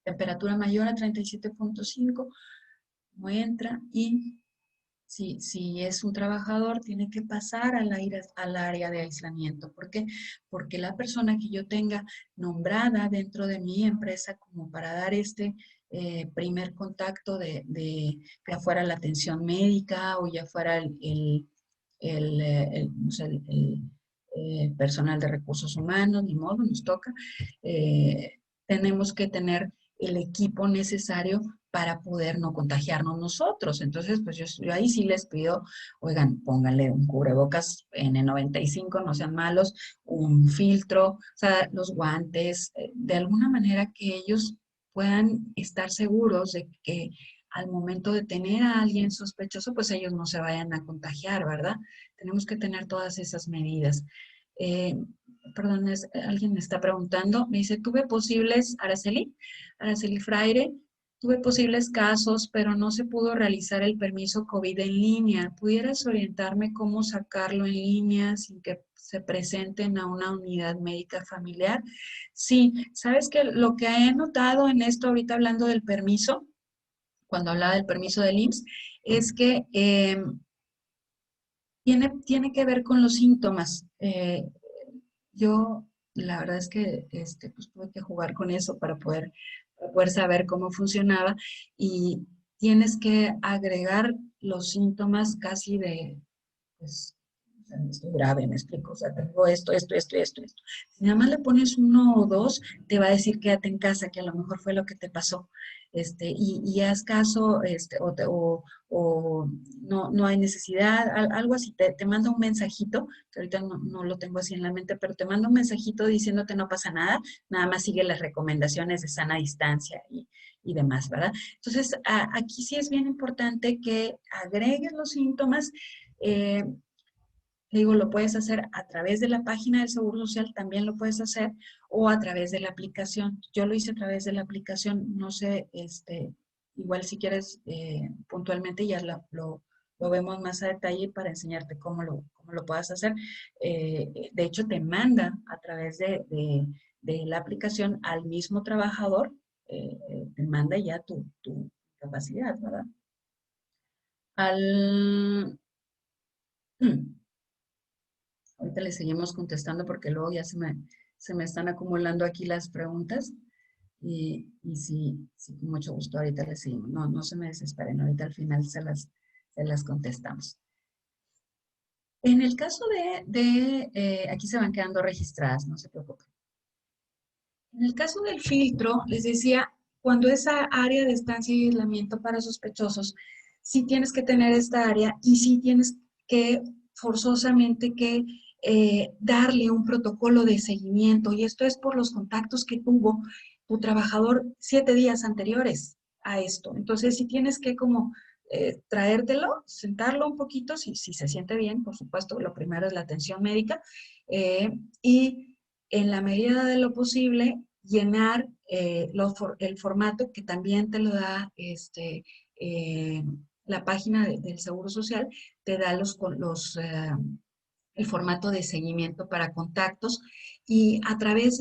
Temperatura mayor a 37.5, no entra y si es un trabajador tiene que pasar al área de aislamiento. ¿Por qué? Porque la persona que yo tenga nombrada dentro de mi empresa como para dar este primer contacto ya fuera la atención médica o ya fuera no sé, personal de recursos humanos, ni modo, nos toca. Tenemos que tener el equipo necesario para poder no contagiarnos nosotros. Entonces, pues yo ahí sí les pido, oigan, pónganle un cubrebocas N95, no sean malos, un filtro, o sea, los guantes, de alguna manera que ellos puedan estar seguros de que al momento de tener a alguien sospechoso, pues ellos no se vayan a contagiar, ¿verdad? Tenemos que tener todas esas medidas. Eh, Perdón, alguien me está preguntando, me dice, tuve posibles, Araceli Fraire, tuve posibles casos, pero no se pudo realizar el permiso COVID en línea. ¿Pudieras orientarme cómo sacarlo en línea sin que se presenten a una unidad médica familiar? Sí, sabes que lo que he notado en esto, ahorita hablando del permiso, cuando hablaba del permiso del IMSS, es que tiene que ver con los síntomas. Yo, la verdad es que pues, tuve que jugar con eso para poder saber cómo funcionaba y tienes que agregar los síntomas casi pues, o sea, esto grave, me explico, o sea, tengo esto. Si nada más le pones uno o dos, te va a decir quédate en casa, que a lo mejor fue lo que te pasó, y haz caso, o no hay necesidad, algo así, te manda un mensajito, que ahorita no lo tengo así en la mente, pero te manda un mensajito diciéndote no pasa nada, nada más sigue las recomendaciones de sana distancia y demás, ¿verdad? Entonces, aquí sí es bien importante que agregues los síntomas. eh, Digo, lo puedes hacer a través de la página del Seguro Social, también lo puedes hacer, o a través de la aplicación. Yo lo hice a través de la aplicación, no sé, igual si quieres puntualmente ya lo vemos más a detalle para enseñarte cómo lo puedas hacer. De hecho, te manda a través de la aplicación al mismo trabajador, te manda ya tu capacidad, ¿verdad? Al... Ahorita le seguimos contestando porque luego ya se me están acumulando aquí las preguntas y sí, con mucho gusto ahorita le seguimos. No se me desesperen, ahorita al final se las contestamos. En el caso aquí se van quedando registradas, no se preocupen. En el caso del filtro, les decía, cuando esa área de estancia y aislamiento para sospechosos, sí tienes que tener esta área y sí tienes que forzosamente que darle un protocolo de seguimiento y esto es por los contactos que tuvo tu trabajador 7 días anteriores a esto. Entonces, si tienes que como traértelo, sentarlo un poquito, si se siente bien, por supuesto, lo primero es la atención médica y en la medida de lo posible llenar el formato que también te lo da la página del Seguro Social, te da el formato de seguimiento para contactos y a través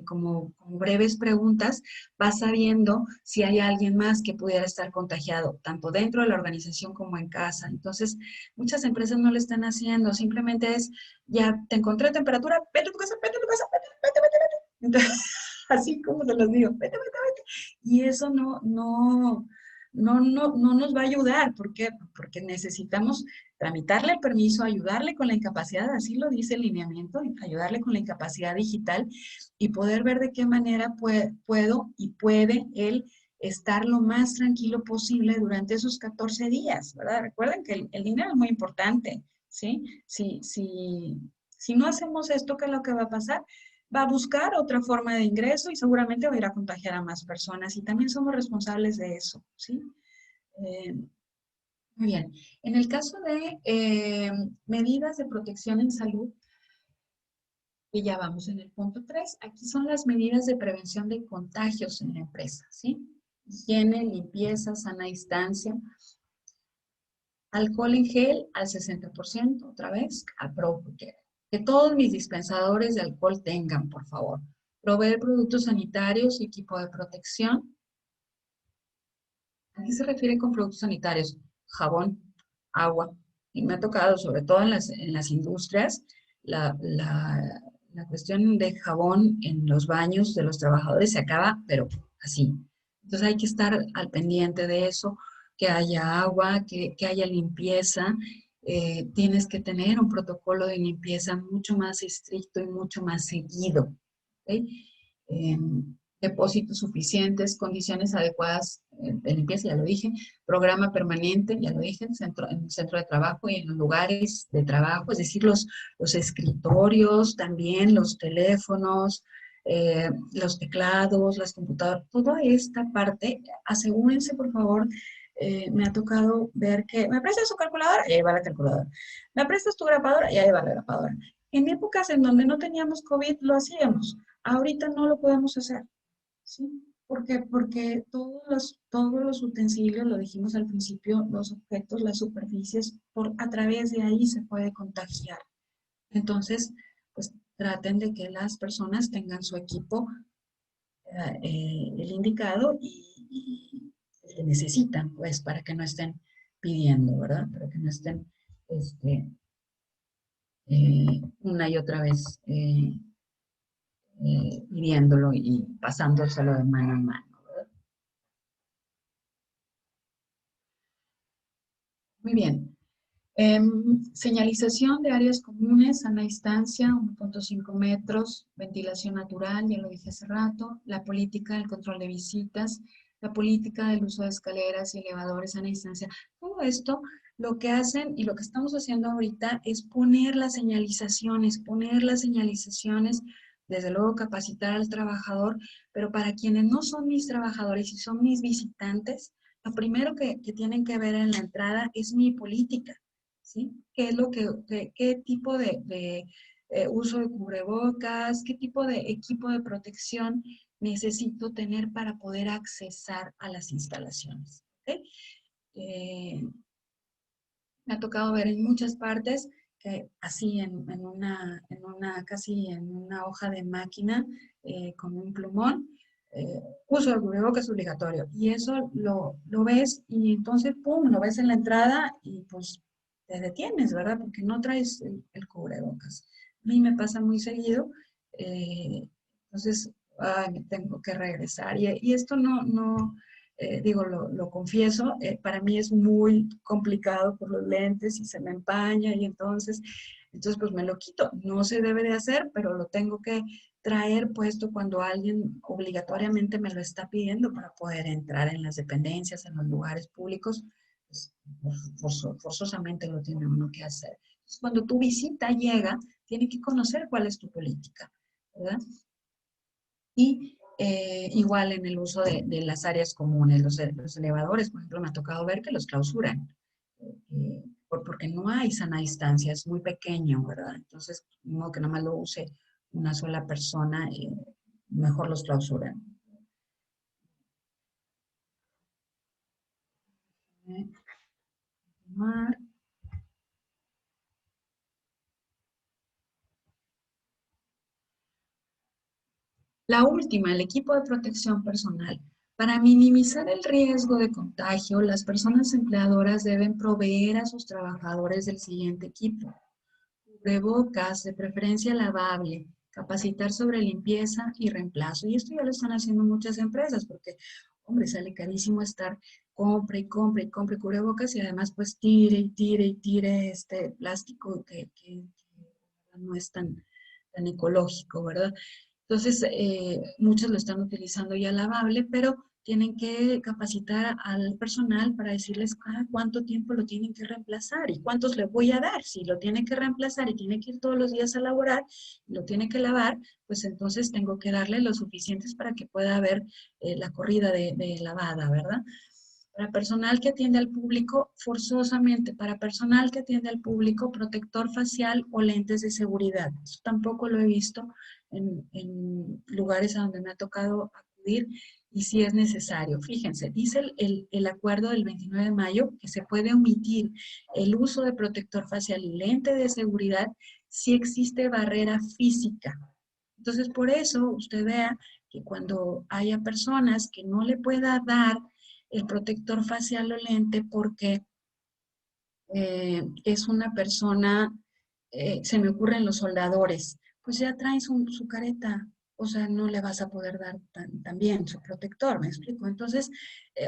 como breves preguntas vas sabiendo si hay alguien más que pudiera estar contagiado, tanto dentro de la organización como en casa. Entonces, muchas empresas no lo están haciendo, simplemente es, ya te encontré temperatura, vete a tu casa, vete. Entonces, así como se los digo, vete, vete, vete. Y eso no nos va a ayudar. ¿Por qué? Porque necesitamos tramitarle el permiso, ayudarle con la incapacidad, así lo dice el lineamiento, ayudarle con la incapacidad digital y poder ver de qué manera puedo y puede él estar lo más tranquilo posible durante esos 14 días, ¿verdad? Recuerden que el dinero es muy importante, ¿sí? Si no hacemos esto, ¿qué es lo que va a pasar? Va a buscar otra forma de ingreso y seguramente va a ir a contagiar a más personas y también somos responsables de eso, ¿sí? Eh, Muy bien. En el caso de medidas de protección en salud, y ya vamos en el punto 3, aquí son las medidas de prevención de contagios en la empresa, ¿sí? Higiene, limpieza, sana distancia, alcohol en gel al 60%, otra vez, que todos mis dispensadores de alcohol tengan, por favor. Proveer productos sanitarios y equipo de protección. ¿A qué se refiere con productos sanitarios? Jabón, agua. Y me ha tocado, sobre todo en las industrias, la cuestión de jabón en los baños de los trabajadores se acaba, pero así. Entonces hay que estar al pendiente de eso, que haya agua, que haya limpieza. Tienes que tener un protocolo de limpieza mucho más estricto y mucho más seguido. ¿Okay? Depósitos suficientes, condiciones adecuadas de limpieza, ya lo dije, programa permanente, ya lo dije, en el centro de trabajo y en los lugares de trabajo, es decir, los escritorios, también los teléfonos, los teclados, las computadoras, toda esta parte, asegúrense, por favor. Me ha tocado ver que, ¿me prestas tu calculadora? Y ahí va la calculadora. ¿Me prestas tu grapadora? Y ahí va la grapadora. En épocas en donde no teníamos COVID, lo hacíamos. Ahorita no lo podemos hacer. ¿Sí? ¿Por qué? Porque todos los utensilios, lo dijimos al principio, los objetos, las superficies, a través de ahí se puede contagiar. Entonces, pues traten de que las personas tengan su equipo el indicado y el que necesitan, pues, para que no estén pidiendo, ¿verdad? Para que no estén una y otra vez pidiéndolo y pasándoselo de mano a mano. Muy bien. Señalización de áreas comunes, sana distancia, 1.5 metros, ventilación natural, ya lo dije hace rato, la política del control de visitas, la política del uso de escaleras y elevadores, sana distancia. Todo esto lo que hacen y lo que estamos haciendo ahorita es poner las señalizaciones, desde luego capacitar al trabajador, pero para quienes no son mis trabajadores y son mis visitantes, lo primero que tienen que ver en la entrada es mi política, ¿sí? ¿Qué es qué tipo de uso de cubrebocas, qué tipo de equipo de protección necesito tener para poder accesar a las instalaciones? ¿Okay? Me ha tocado ver en muchas partes que así casi en una hoja de máquina con un plumón, uso de cubrebocas obligatorio. Y eso lo ves y entonces, pum, lo ves en la entrada y pues te detienes, ¿verdad? Porque no traes el cubrebocas. A mí me pasa muy seguido, entonces tengo que regresar. Y esto digo, lo confieso, para mí es muy complicado por los lentes y se me empaña y entonces pues me lo quito. No se debe de hacer, pero lo tengo que traer puesto cuando alguien obligatoriamente me lo está pidiendo para poder entrar en las dependencias, en los lugares públicos, pues forzosamente lo tiene uno que hacer. Entonces, cuando tu visita llega, tiene que conocer cuál es tu política, ¿verdad? Y igual en el uso de las áreas comunes, los elevadores, por ejemplo, me ha tocado ver que los clausuran, porque no hay sana distancia, es muy pequeño, ¿verdad? Entonces, no que nada más lo use una sola persona, mejor los clausuran. La última, el equipo de protección personal. Para minimizar el riesgo de contagio, las personas empleadoras deben proveer a sus trabajadores del siguiente equipo: cubrebocas, de preferencia lavable, capacitar sobre limpieza y reemplazo. Y esto ya lo están haciendo muchas empresas porque, hombre, sale carísimo estar compre y compre y compre cubrebocas y además pues tire y tire y tire este plástico que no es tan ecológico, ¿verdad? Entonces, muchos lo están utilizando ya lavable, pero tienen que capacitar al personal para decirles cuánto tiempo lo tienen que reemplazar y cuántos le voy a dar. Si lo tiene que reemplazar y tiene que ir todos los días a laborar, y lo tiene que lavar, pues entonces tengo que darle lo suficientes para que pueda haber la corrida de lavada, ¿verdad? Para personal que atiende al público, forzosamente, para personal que atiende al público, protector facial o lentes de seguridad. Eso tampoco lo he visto en lugares a donde me ha tocado acudir y si es necesario. Fíjense, dice el acuerdo del 29 de mayo que se puede omitir el uso de protector facial y lente de seguridad si existe barrera física. Entonces, por eso usted vea que cuando haya personas que no le pueda dar el protector facial o lente porque es una persona, se me ocurren los soldadores, pues ya traen su careta, o sea, no le vas a poder dar también su protector, ¿me explico? Entonces,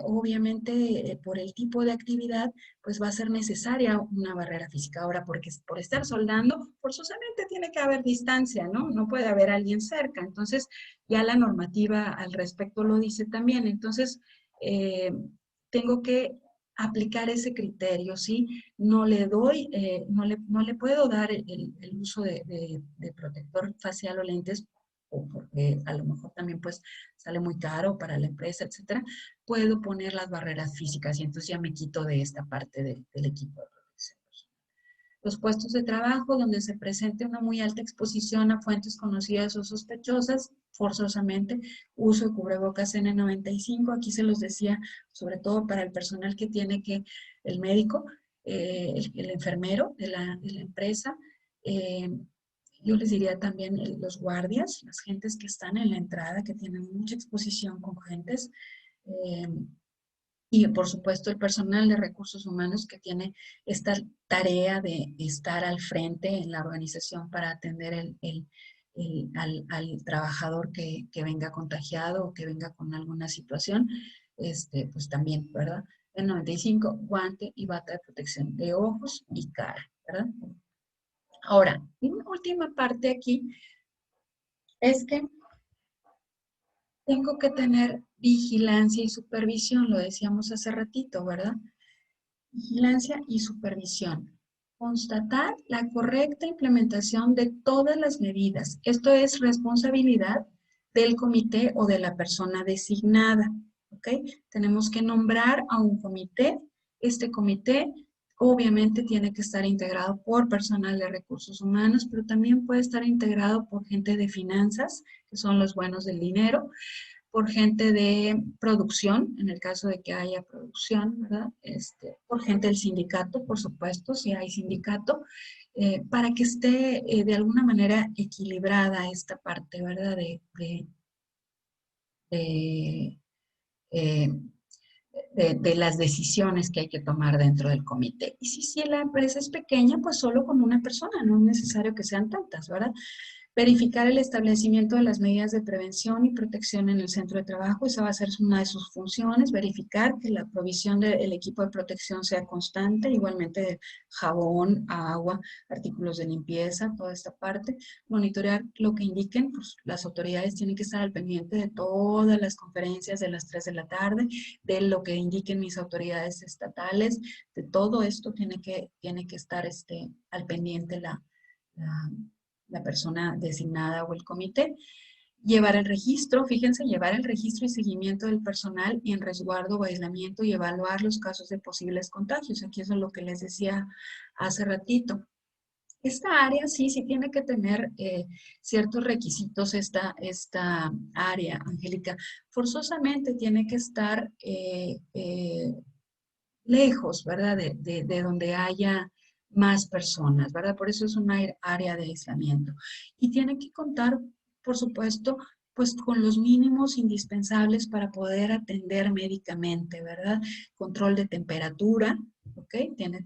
obviamente, por el tipo de actividad, pues va a ser necesaria una barrera física. Ahora, porque por estar soldando, forzosamente tiene que haber distancia, ¿no? No puede haber alguien cerca. Entonces, ya la normativa al respecto lo dice también. Entonces, tengo que aplicar ese criterio, ¿sí? No le doy, no le puedo dar el uso de protector facial o lentes, o porque a lo mejor también pues sale muy caro para la empresa, etcétera. Puedo poner las barreras físicas y entonces ya me quito de esta parte del equipo de protección. Los puestos de trabajo donde se presente una muy alta exposición a fuentes conocidas o sospechosas, forzosamente, uso de cubrebocas N95, aquí se los decía, sobre todo para el personal que tiene que, el médico, el enfermero de la empresa, yo les diría también los guardias, las gentes que están en la entrada, que tienen mucha exposición con gentes, y por supuesto el personal de recursos humanos que tiene esta tarea de estar al frente en la organización para atender al trabajador que venga contagiado o que venga con alguna situación, pues también, ¿verdad? El 95, guante y bata de protección de ojos y cara, ¿verdad? Ahora, una última parte aquí es que tengo que tener vigilancia y supervisión, lo decíamos hace ratito, ¿verdad? Vigilancia y supervisión. Constatar la correcta implementación de todas las medidas. Esto es responsabilidad del comité o de la persona designada. ¿Ok? Tenemos que nombrar a un comité. Este comité obviamente tiene que estar integrado por personal de recursos humanos, pero también puede estar integrado por gente de finanzas, que son los buenos del dinero, por gente de producción, en el caso de que haya producción, ¿verdad? Por gente del sindicato, por supuesto, si hay sindicato, para que esté de alguna manera equilibrada esta parte, ¿verdad? De, eh, de las decisiones que hay que tomar dentro del comité. Y si la empresa es pequeña, pues solo con una persona, no es necesario que sean tantas, ¿verdad? Verificar el establecimiento de las medidas de prevención y protección en el centro de trabajo, esa va a ser una de sus funciones, verificar que la provisión del equipo de protección sea constante, igualmente jabón, agua, artículos de limpieza, toda esta parte, monitorear lo que indiquen, pues las autoridades tienen que estar al pendiente de todas las conferencias de las 3 de la tarde, de lo que indiquen mis autoridades estatales, de todo esto tiene que estar al pendiente la persona designada o el comité. Llevar el registro, fíjense, llevar el registro y seguimiento del personal en resguardo o aislamiento y evaluar los casos de posibles contagios. Aquí eso es lo que les decía hace ratito. Esta área sí tiene que tener ciertos requisitos, esta área, Angélica. Forzosamente tiene que estar lejos, ¿verdad? De donde haya más personas, ¿verdad? Por eso es una área de aislamiento. Y tiene que contar, por supuesto, pues con los mínimos indispensables para poder atender médicamente, ¿verdad? Control de temperatura, ¿ok?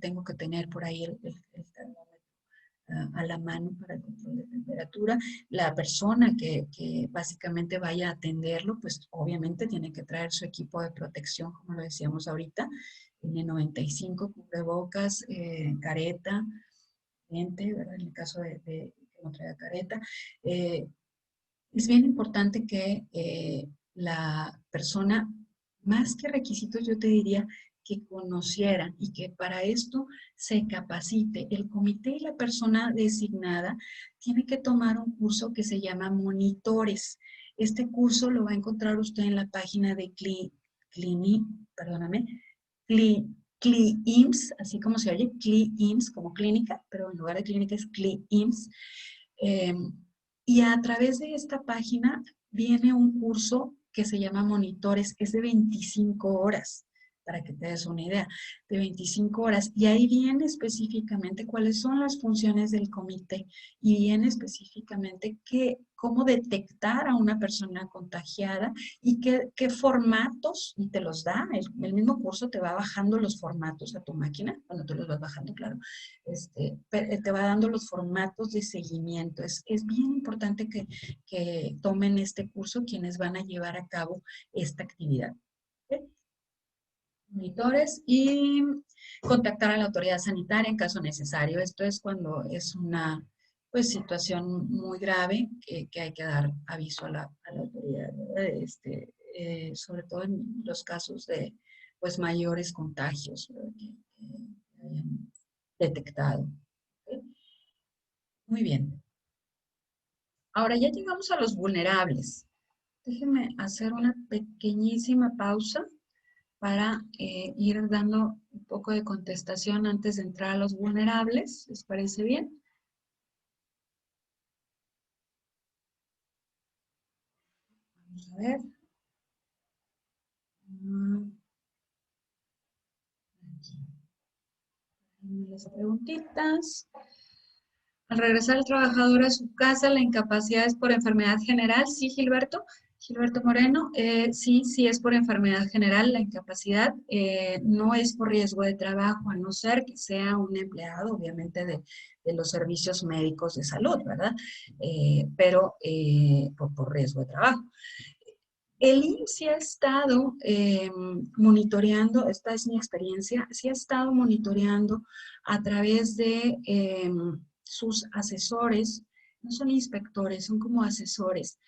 Tengo que tener por ahí el termómetro a la mano para el control control de temperatura. La persona que básicamente vaya a atenderlo, pues obviamente tiene que traer su equipo de protección, como lo decíamos ahorita, N95, cubrebocas, careta, lente, ¿verdad? En el caso de que no traiga careta. Es bien importante que la persona, más que requisitos, yo te diría que conociera y que para esto se capacite. El comité y la persona designada tiene que tomar un curso que se llama Monitores. Este curso lo va a encontrar usted en la página de CLIIMSS, así como se oye, CLIIMSS, como clínica, pero en lugar de clínica es CLIIMSS. Y a través de esta página viene un curso que se llama Monitores, es de 25 horas, para que te des una idea, de 25 horas. Y ahí viene específicamente cuáles son las funciones del comité y viene específicamente cómo detectar a una persona contagiada y qué formatos, y te los da, el mismo curso te va bajando los formatos a tu máquina, cuando tú los vas bajando, claro, te va dando los formatos de seguimiento. Es bien importante que tomen este curso quienes van a llevar a cabo esta actividad. ¿Okay? Monitores y contactar a la autoridad sanitaria en caso necesario. Esto es cuando es una situación muy grave que hay que dar aviso a la autoridad, sobre todo en los casos de mayores contagios que hayan detectado. ¿Okay? Muy bien. Ahora ya llegamos a los vulnerables. Déjenme hacer una pequeñísima pausa para ir dando un poco de contestación antes de entrar a los vulnerables. ¿Les parece bien? Vamos a ver. Aquí. Las preguntitas. Al regresar el trabajador a su casa, ¿la incapacidad es por enfermedad general? Sí, Gilberto. Gilberto Moreno, sí es por enfermedad general la incapacidad, no es por riesgo de trabajo, a no ser que sea un empleado, obviamente, de los servicios médicos de salud, ¿verdad? Pero por riesgo de trabajo. El IMSS sí ha estado monitoreando, esta es mi experiencia, sí ha estado monitoreando a través de sus asesores, no son inspectores, son como asesores.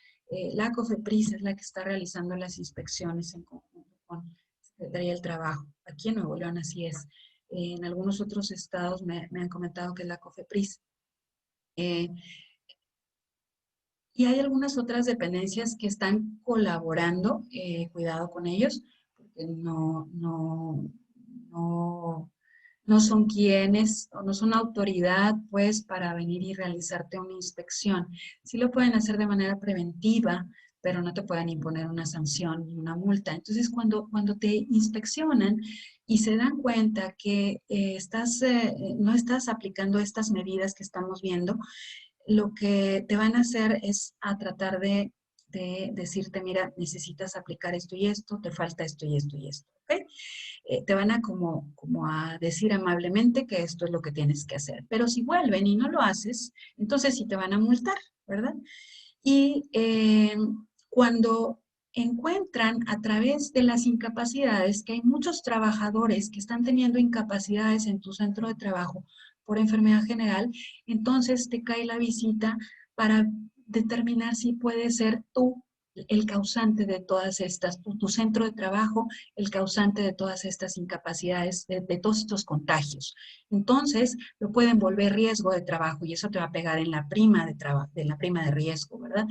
La COFEPRIS es la que está realizando las inspecciones en conjunto con Secretaría del Trabajo. Aquí en Nuevo León así es. En algunos otros estados me han comentado que es la COFEPRIS. Y hay algunas otras dependencias que están colaborando, cuidado con ellos, porque no son quienes, o no son autoridad, pues, para venir y realizarte una inspección. Sí lo pueden hacer de manera preventiva, pero no te pueden imponer una sanción ni una multa. Entonces, cuando te inspeccionan y se dan cuenta que no estás aplicando estas medidas que estamos viendo, lo que te van a hacer es a tratar de decirte, mira, necesitas aplicar esto y esto, te falta esto y esto y esto, ¿ok? Te van a como a decir amablemente que esto es lo que tienes que hacer. Pero si vuelven y no lo haces, entonces sí te van a multar, ¿verdad? Y cuando encuentran a través de las incapacidades que hay muchos trabajadores que están teniendo incapacidades en tu centro de trabajo por enfermedad general, entonces te cae la visita para determinar si puede ser tú el causante de todas estas, tu centro de trabajo, el causante de todas estas incapacidades, de todos estos contagios. Entonces, lo pueden volver riesgo de trabajo y eso te va a pegar en la prima de trabajo, de la prima de riesgo, ¿verdad?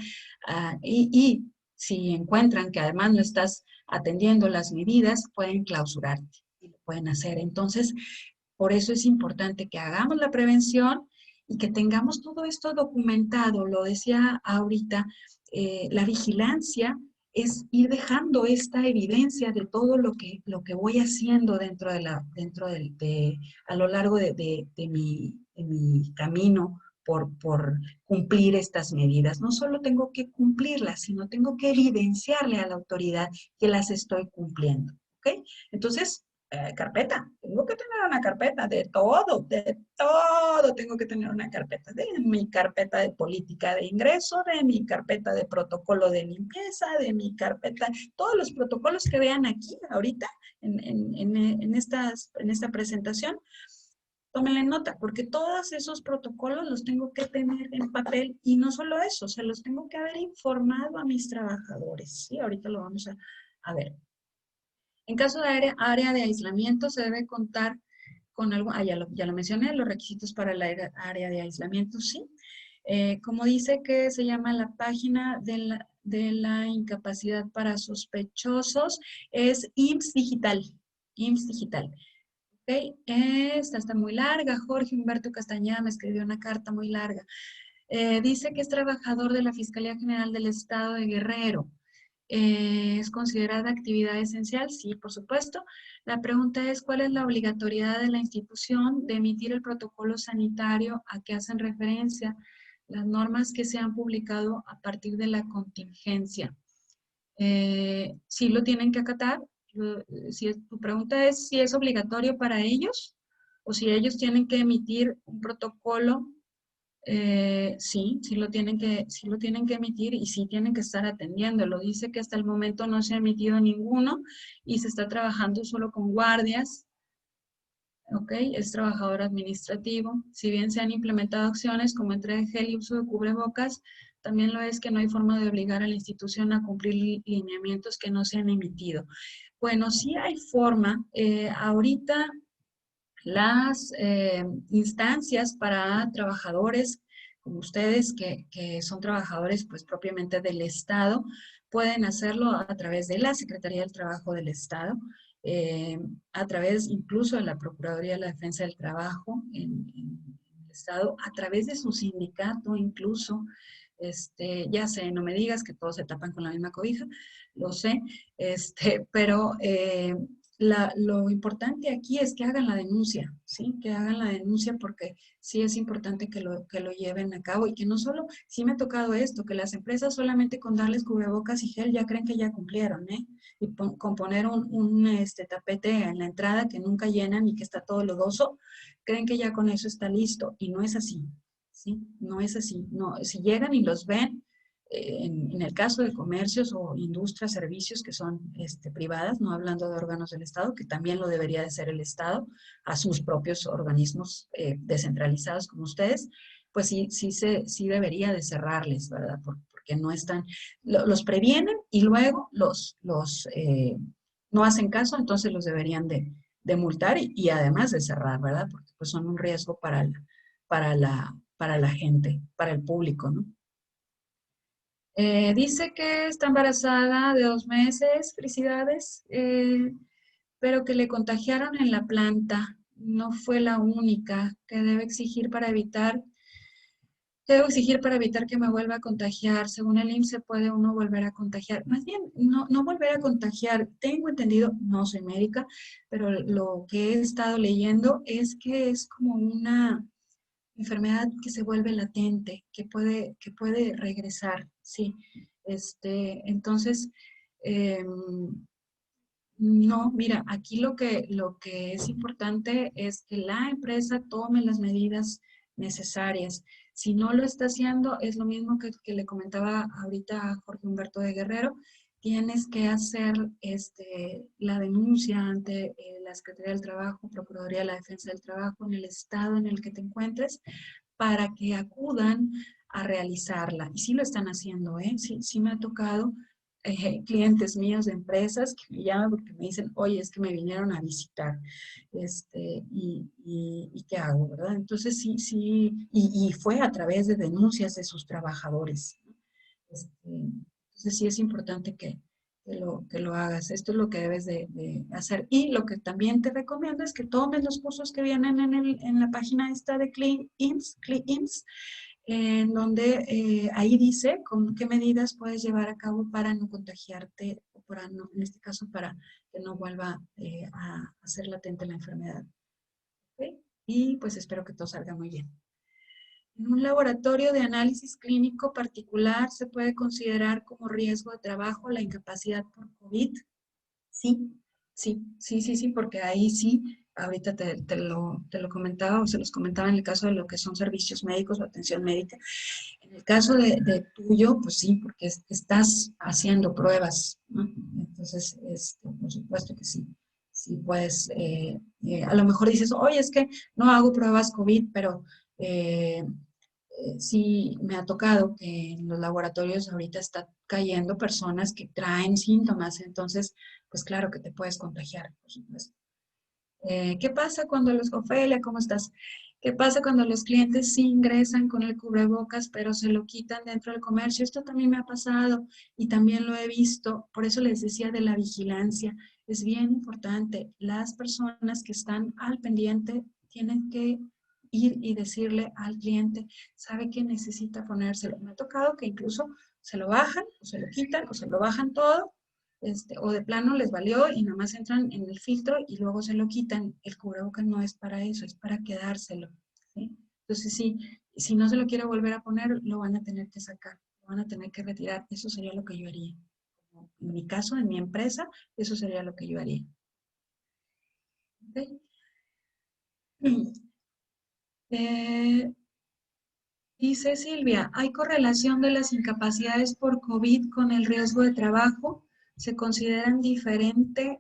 Y si encuentran que además no estás atendiendo las medidas, pueden clausurarte y lo pueden hacer. Entonces, por eso es importante que hagamos la prevención y que tengamos todo esto documentado. Lo decía ahorita, la vigilancia es ir dejando esta evidencia de todo lo que voy haciendo a lo largo de mi camino por cumplir estas medidas. No solo tengo que cumplirlas, sino tengo que evidenciarle a la autoridad que las estoy cumpliendo. ¿Ok? Entonces, carpeta. Tengo que tener una carpeta de todo tengo que tener una carpeta. De mi carpeta de política de ingreso, de mi carpeta de protocolo de limpieza, de mi carpeta, todos los protocolos que vean aquí ahorita en esta presentación, tómenle nota, porque todos esos protocolos los tengo que tener en papel y no solo eso, se los tengo que haber informado a mis trabajadores. ¿Sí? Ahorita lo vamos a ver. En caso de área de aislamiento, se debe contar con algo, ya lo mencioné, los requisitos para el área de aislamiento, sí. Como dice que se llama la página de la incapacidad para sospechosos, es IMSS Digital. IMSS Digital. ¿Okay? Esta está muy larga. Jorge Humberto Castañeda me escribió una carta muy larga. Dice que es trabajador de la Fiscalía General del Estado de Guerrero. ¿Es considerada actividad esencial? Sí, por supuesto. La pregunta es, ¿cuál es la obligatoriedad de la institución de emitir el protocolo sanitario a que hacen referencia las normas que se han publicado a partir de la contingencia? ¿Sí lo tienen que acatar? Tu pregunta es si es obligatorio para ellos o si ellos tienen que emitir un protocolo. Sí lo tienen que emitir y sí tienen que estar atendiéndolo. Dice que hasta el momento no se ha emitido ninguno y se está trabajando solo con guardias. ¿Ok? Es trabajador administrativo. Si bien se han implementado acciones como entrega de gel y uso de cubrebocas, también lo es que no hay forma de obligar a la institución a cumplir lineamientos que no se han emitido. Bueno, sí hay forma. Ahorita las instancias para trabajadores como ustedes, que son trabajadores pues propiamente del Estado, pueden hacerlo a través de la Secretaría del Trabajo del Estado, a través incluso de la Procuraduría de la Defensa del Trabajo en el Estado, a través de su sindicato incluso. Ya sé, no me digas que todos se tapan con la misma cobija, lo sé, pero lo importante aquí es que hagan la denuncia, ¿sí? Que hagan la denuncia porque sí es importante que lo lleven a cabo y que no solo, sí me ha tocado esto, que las empresas solamente con darles cubrebocas y gel ya creen que ya cumplieron, ¿eh? Y con poner un tapete en la entrada que nunca llenan y que está todo lodoso, creen que ya con eso está listo y no es así, ¿sí? No es así. No, si llegan y los ven, en el caso de comercios o industrias, servicios que son privadas, no hablando de órganos del Estado, que también lo debería de ser el Estado, a sus propios organismos descentralizados como ustedes, pues sí debería de cerrarles, ¿verdad? Porque no están, los previenen y luego no hacen caso, entonces los deberían de multar y además de cerrar, ¿verdad? Porque pues son un riesgo para la gente, para el público, ¿no? Dice que está embarazada de 2 meses, felicidades, pero que le contagiaron en la planta. No fue la única. Que debo exigir para evitar que me vuelva a contagiar. Según el IMSS, se puede uno volver a contagiar. Más bien, no volver a contagiar. Tengo entendido, no soy médica, pero lo que he estado leyendo es que es como una enfermedad que se vuelve latente, que puede regresar, sí. Entonces, no, mira, aquí lo que es importante es que la empresa tome las medidas necesarias. Si no lo está haciendo, es lo mismo que le comentaba ahorita a Jorge Humberto de Guerrero, tienes que hacer la denuncia ante la Secretaría del Trabajo, Procuraduría de la Defensa del Trabajo, en el estado en el que te encuentres, para que acudan a realizarla. Y sí lo están haciendo, ¿eh? Sí me ha tocado clientes míos de empresas que me llaman porque me dicen, oye, es que me vinieron a visitar, y ¿qué hago, verdad? Entonces y fue a través de denuncias de sus trabajadores. Entonces sí es importante que lo hagas. Esto es lo que debes de hacer. Y lo que también te recomiendo es que tomes los cursos que vienen en la página esta de CleanIMSS, en donde ahí dice con qué medidas puedes llevar a cabo para no contagiarte, o para no, en este caso, para que no vuelva a ser latente la enfermedad. ¿Okay? Y pues espero que todo salga muy bien. En un laboratorio de análisis clínico particular se puede considerar como riesgo de trabajo la incapacidad por COVID. Sí, Sí, porque ahí sí, ahorita te lo comentaba o se los comentaba en el caso de lo que son servicios médicos o atención médica. En el caso de tuyo, pues sí, porque estás haciendo pruebas, ¿no? Entonces, por supuesto que sí. Sí, pues a lo mejor dices, oye, es que no hago pruebas COVID, pero sí me ha tocado que en los laboratorios ahorita está cayendo personas que traen síntomas, entonces, pues claro que te puedes contagiar, por supuesto. ¿Qué pasa cuando Ofelia, ¿cómo estás? ¿Qué pasa cuando los clientes sí ingresan con el cubrebocas, pero se lo quitan dentro del comercio? Esto también me ha pasado y también lo he visto. Por eso les decía de la vigilancia. Es bien importante. Las personas que están al pendiente tienen que ir y decirle al cliente, sabe que necesita ponérselo. Me ha tocado que incluso se lo bajan, o se lo quitan, o se lo bajan todo, o de plano les valió y nada más entran en el filtro y luego se lo quitan. El cubrebocas no es para eso, es para quedárselo, ¿sí? Entonces, sí, si no se lo quiere volver a poner, lo van a tener que sacar, lo van a tener que retirar. Eso sería lo que yo haría. En mi caso, en mi empresa, eso sería lo que yo haría. ¿Okay? Dice Silvia, ¿hay correlación de las incapacidades por COVID con el riesgo de trabajo? ¿Se consideran diferente?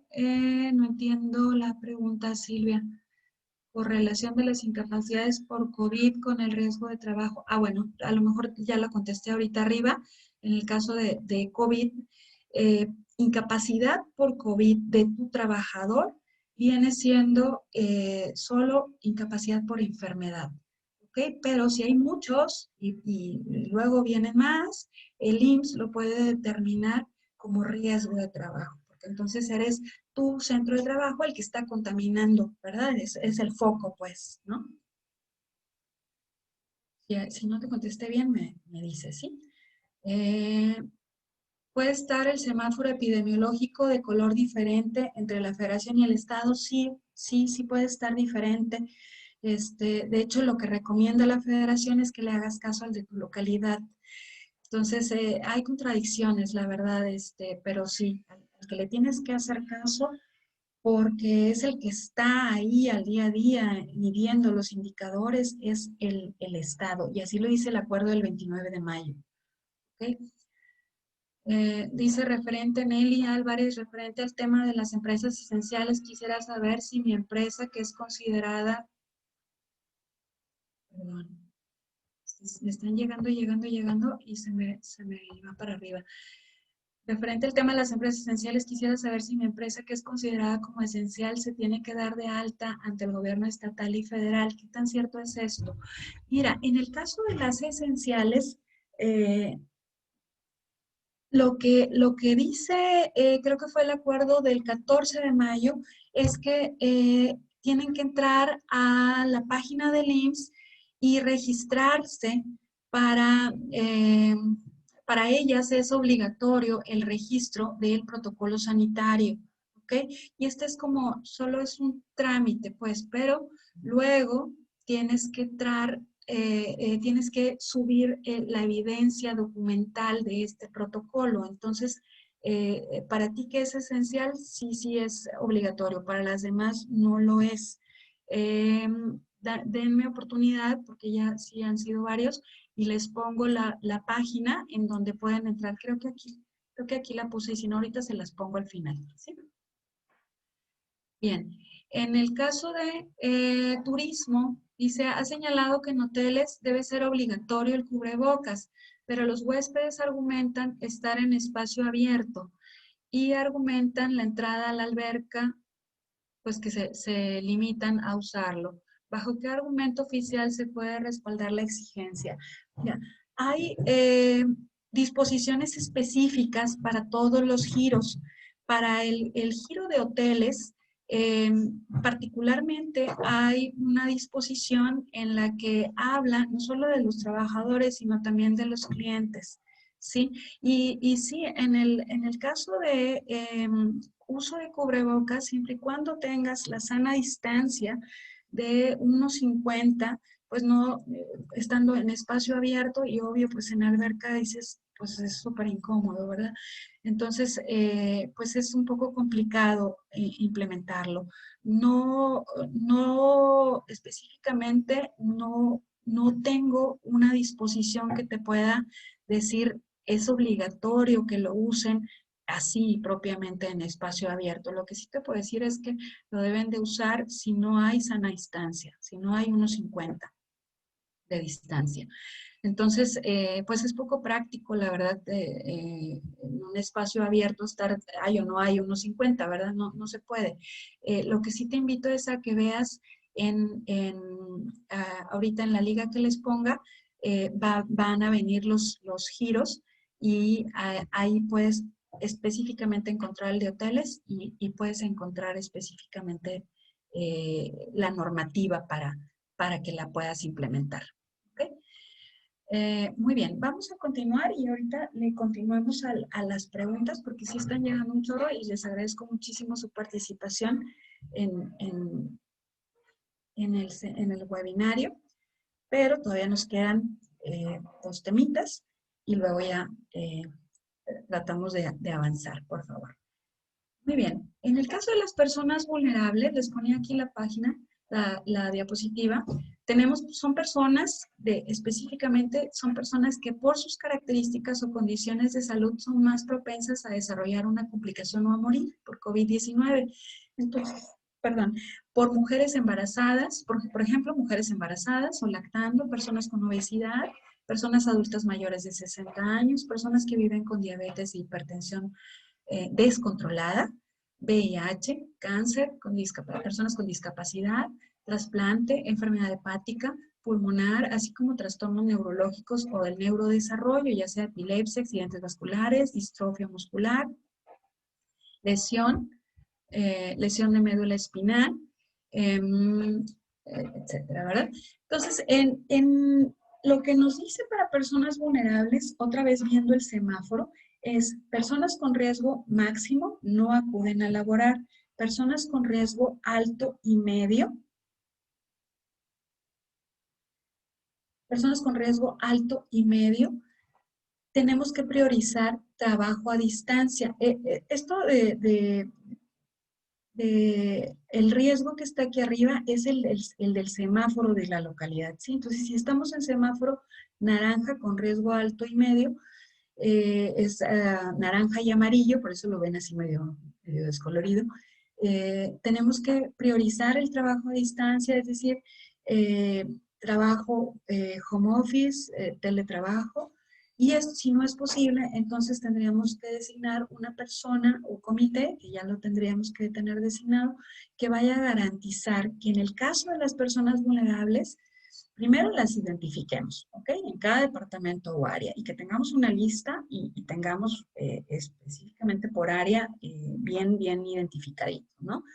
No entiendo la pregunta, Silvia. Correlación de las incapacidades por COVID con el riesgo de trabajo. Ah, bueno, a lo mejor ya lo contesté ahorita arriba. En el caso de COVID, incapacidad por COVID de tu trabajador viene siendo solo incapacidad por enfermedad. ¿Ok? Pero si hay muchos y luego vienen más, el IMSS lo puede determinar como riesgo de trabajo. Porque entonces eres tu centro de trabajo el que está contaminando, ¿verdad? Es el foco, pues, ¿no? Si no te contesté bien, me dices, ¿sí? ¿Puede estar el semáforo epidemiológico de color diferente entre la federación y el estado? Sí puede estar diferente. De hecho, lo que recomienda la federación es que le hagas caso al de tu localidad. Entonces, hay contradicciones, la verdad, pero sí, al que le tienes que hacer caso porque es el que está ahí al día a día midiendo los indicadores, es el Estado. Y así lo dice el acuerdo del 29 de mayo. ¿Okay? Dice referente Nelly Álvarez, referente al tema de las empresas esenciales, quisiera saber si mi empresa, que es considerada, perdón, me están llegando y se me va para arriba. Referente al tema de las empresas esenciales, quisiera saber si mi empresa, que es considerada como esencial, se tiene que dar de alta ante el gobierno estatal y federal. ¿Qué tan cierto es esto? Mira, en el caso de las esenciales, lo que dice, creo que fue el acuerdo del 14 de mayo, es que tienen que entrar a la página del IMSS y registrarse para, para ellas es obligatorio el registro del protocolo sanitario, ¿ok? Y este es como, solo es un trámite, pues, pero luego tienes que entrar tienes que subir la evidencia documental de este protocolo. Entonces, para ti que es esencial, sí es obligatorio. Para las demás no lo es. Denme oportunidad, porque ya sí han sido varios, y les pongo la página en donde pueden entrar. Creo que aquí la puse, y si no, ahorita se las pongo al final. ¿Sí? Bien, en el caso de turismo, dice, ha señalado que en hoteles debe ser obligatorio el cubrebocas, pero los huéspedes argumentan estar en espacio abierto y argumentan la entrada a la alberca, pues que se limitan a usarlo. ¿Bajo qué argumento oficial se puede respaldar la exigencia? Ya, hay disposiciones específicas para todos los giros. Para el giro de hoteles, particularmente hay una disposición en la que habla no solo de los trabajadores, sino también de los clientes, ¿sí? Y sí, en el caso de uso de cubrebocas, siempre y cuando tengas la sana distancia de unos 50, pues no, estando en espacio abierto y obvio, pues en alberca dices, pues es súper incómodo, ¿verdad? Entonces, pues es un poco complicado implementarlo. No, no específicamente, no tengo una disposición que te pueda decir es obligatorio que lo usen así propiamente en espacio abierto. Lo que sí te puedo decir es que lo deben de usar si no hay sana distancia, si no hay unos 50 de distancia. Entonces, pues es poco práctico, la verdad, en un espacio abierto estar, hay o no hay unos 50, ¿verdad? No, no se puede. Lo que sí te invito es a que veas ahorita en la liga que les ponga, van a venir los giros y ahí puedes específicamente encontrar el de hoteles y puedes encontrar específicamente la normativa para que la puedas implementar. ¿Okay? Muy bien, vamos a continuar y ahorita le continuamos a las preguntas porque sí están llegando un chorro y les agradezco muchísimo su participación en el webinario, pero todavía nos quedan 2 temitas y luego ya tratamos de avanzar, por favor. Muy bien, en el caso de las personas vulnerables, les ponía aquí la página, la diapositiva, son personas específicamente son personas que por sus características o condiciones de salud son más propensas a desarrollar una complicación o a morir por COVID-19. Entonces, perdón, por mujeres embarazadas, por ejemplo, mujeres embarazadas o lactando, personas con obesidad, personas adultas mayores de 60 años, personas que viven con diabetes e hipertensión descontrolada, VIH, cáncer, personas con discapacidad, trasplante, enfermedad hepática, pulmonar, así como trastornos neurológicos o del neurodesarrollo, ya sea epilepsia, accidentes vasculares, distrofia muscular, lesión de médula espinal, etcétera, ¿verdad? Entonces, en lo que nos dice para personas vulnerables, otra vez viendo el semáforo, es personas con riesgo máximo no acuden a laborar, personas con riesgo alto y medio, personas con riesgo alto y medio, tenemos que priorizar trabajo a distancia. Esto el riesgo que está aquí arriba es el del semáforo de la localidad, ¿sí? Entonces, si estamos en semáforo naranja con riesgo alto y medio, es naranja y amarillo, por eso lo ven así medio descolorido. Tenemos que priorizar el trabajo a distancia, es decir, trabajo home office, teletrabajo, y si no es posible, entonces tendríamos que designar una persona o comité, que ya lo tendríamos que tener designado, que vaya a garantizar que en el caso de las personas vulnerables, primero las identifiquemos, ¿ok? En cada departamento o área y que tengamos una lista y tengamos específicamente por área bien identificadito, ¿no?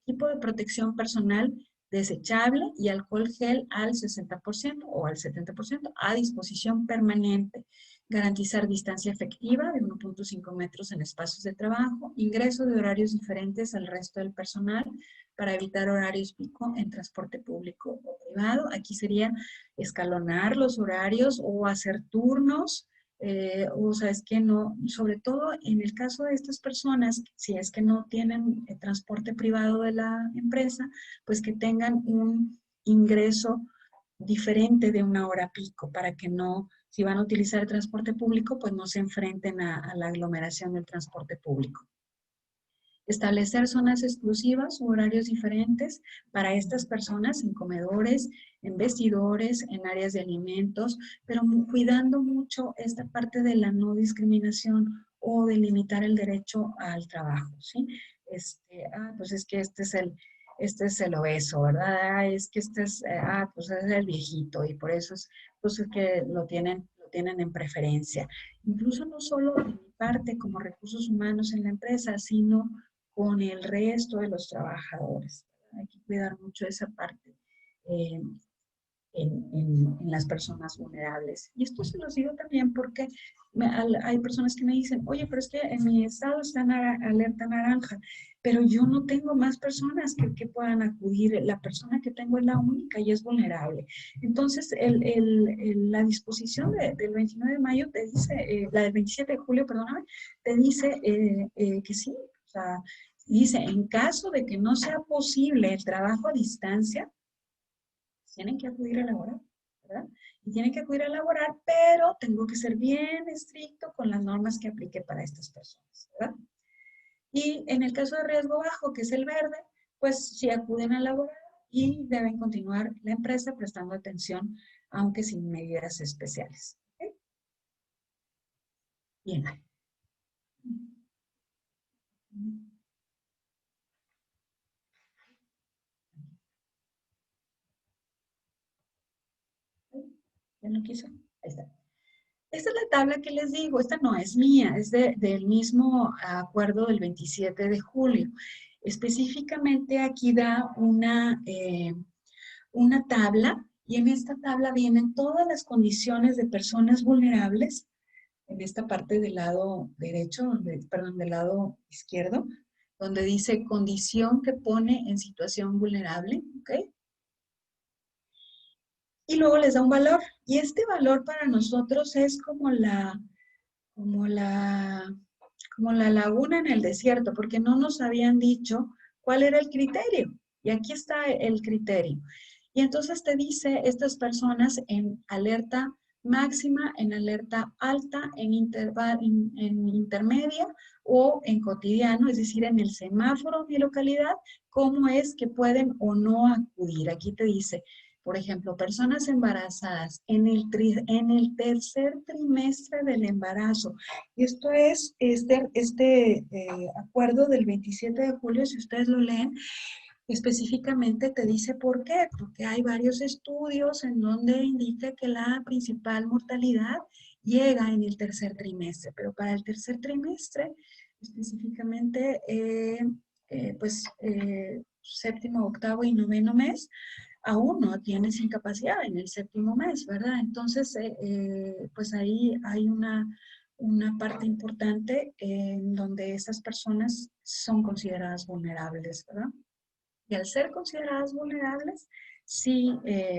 Equipo de protección personal desechable y alcohol gel al 60% o al 70% a disposición permanente. Garantizar distancia efectiva de 1.5 metros en espacios de trabajo, ingreso de horarios diferentes al resto del personal para evitar horarios pico en transporte público o privado. Aquí sería escalonar los horarios o hacer turnos, o sabes que no, sobre todo en el caso de estas personas, si es que no tienen transporte privado de la empresa, pues que tengan un ingreso diferente de una hora pico para que no, si van a utilizar el transporte público, pues no se enfrenten a la aglomeración del transporte público. Establecer zonas exclusivas u horarios diferentes para estas personas en comedores, en vestidores, en áreas de alimentos, pero cuidando mucho esta parte de la no discriminación o de limitar el derecho al trabajo, ¿sí? Pues es que este es el obeso, ¿verdad? Es que pues es el viejito y por eso pues es que lo tienen en preferencia. Incluso no solo de mi parte como recursos humanos en la empresa, sino con el resto de los trabajadores. Hay que cuidar mucho esa parte en las personas vulnerables. Y esto se los digo también porque hay personas que me dicen, oye, pero es que en mi estado está en alerta naranja. pero yo no tengo más personas que puedan acudir. La persona que tengo es la única y es vulnerable. Entonces, la disposición del 29 de mayo te dice, la del 27 de julio, perdóname, te dice que sí, o sea, dice, en caso de que no sea posible el trabajo a distancia, tienen que acudir a laborar, ¿verdad? Y tienen que acudir a laborar, pero tengo que ser bien estricto con las normas que aplique para estas personas, ¿verdad? Y en el caso de riesgo bajo, que es el verde, pues sí acuden a laborar y deben continuar la empresa prestando atención, aunque sin medidas especiales. ¿Okay? Bien. ¿Ya no quiso? Ahí está. Esta es la tabla que les digo, esta no es mía, es del mismo acuerdo del 27 de julio. Específicamente aquí da una tabla y en esta tabla vienen todas las condiciones de personas vulnerables en esta parte del lado derecho, perdón, del lado izquierdo, donde dice condición que pone en situación vulnerable, ¿ok? Y luego les da un valor. Y este valor para nosotros es como la, como la laguna en el desierto, porque no nos habían dicho cuál era el criterio. Y aquí está el criterio. Y entonces te dice estas personas en alerta máxima, en alerta alta, en intermedia o en cotidiano, es decir, en el semáforo de localidad, cómo es que pueden o no acudir. Aquí te dice, por ejemplo, personas embarazadas en el tercer trimestre del embarazo. Y esto es este acuerdo del 27 de julio, si ustedes lo leen, específicamente te dice por qué, porque hay varios estudios en donde indica que la principal mortalidad llega en el tercer trimestre, pero para el tercer trimestre, específicamente, séptimo, octavo y noveno mes, aún no tienes incapacidad en el séptimo mes, ¿verdad? Entonces, pues ahí hay una parte importante en donde esas personas son consideradas vulnerables, ¿verdad? Y al ser consideradas vulnerables, sí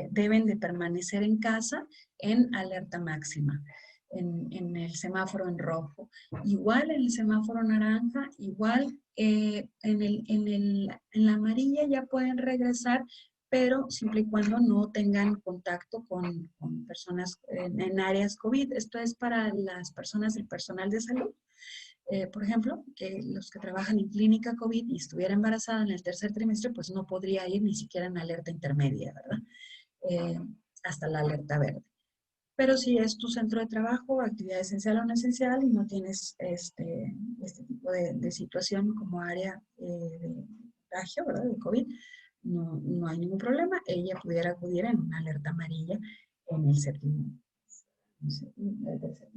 deben de permanecer en casa en alerta máxima, en el semáforo en rojo. Igual en el semáforo naranja, igual en la amarilla ya pueden regresar, pero siempre y cuando no tengan contacto con personas en áreas COVID. Esto es para las personas del personal de salud, por ejemplo, que los que trabajan en clínica COVID y estuviera embarazada en el tercer trimestre, pues no podría ir ni siquiera en alerta intermedia, ¿verdad? Eh, hasta la alerta verde. Pero si es tu centro de trabajo, actividad esencial o no esencial, y no tienes este tipo de situación como área de contagio, ¿verdad? De COVID, no hay ningún problema. Ella pudiera acudir en una alerta amarilla en el séptimo,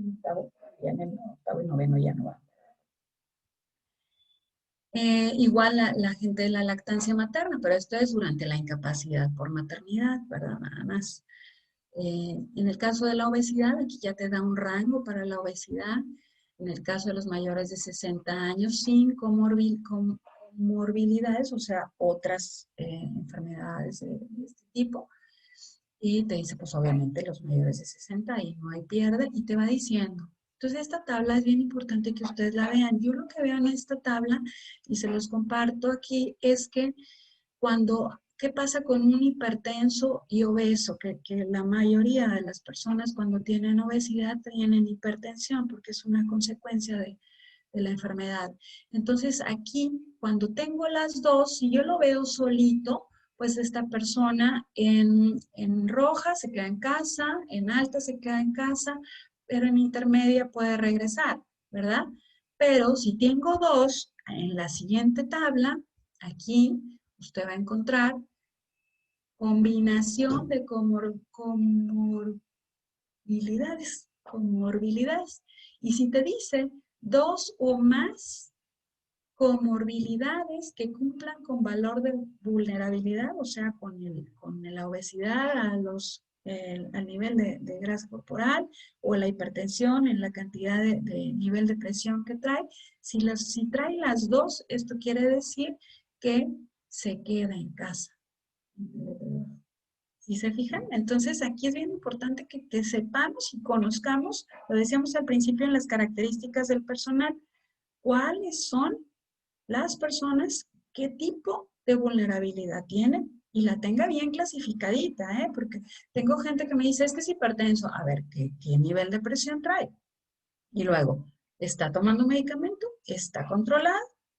octavo, ya en el octavo y noveno ya no va. Igual la gente de la lactancia materna, pero esto es durante la incapacidad por maternidad, ¿verdad? Nada más. En el caso de la obesidad, aquí ya te da un rango para la obesidad. En el caso de los mayores de 60 años sin comorbilidades, o sea, otras enfermedades de este tipo. Y te dice, pues obviamente los mayores de 60 y no hay pierde, y te va diciendo. Entonces esta tabla es bien importante que ustedes la vean. Yo lo que veo en esta tabla, y se los comparto aquí, es que ¿qué pasa con un hipertenso y obeso? Que la mayoría de las personas cuando tienen obesidad tienen hipertensión porque es una consecuencia de la enfermedad. Entonces aquí, cuando tengo las dos, si yo lo veo solito, pues esta persona en roja se queda en casa, en alta se queda en casa, pero en intermedia puede regresar, ¿verdad? Pero si tengo dos, en la siguiente tabla, aquí usted va a encontrar combinación de comorbilidades. Y si te dice dos o más comorbilidades que cumplan con valor de vulnerabilidad, o sea, con la obesidad a los al nivel de grasa corporal o la hipertensión en la cantidad de nivel de presión que trae. Si trae las dos, esto quiere decir que se queda en casa. ¿Sí se fijan? Entonces aquí es bien importante que sepamos y conozcamos, lo decíamos al principio en las características del personal, cuáles son las personas, qué tipo de vulnerabilidad tienen y la tenga bien clasificadita, ¿eh? Porque tengo gente que me dice, es que es hipertenso. A ver, ¿qué nivel de presión trae? Y luego, ¿está tomando medicamento? ¿Está controlado?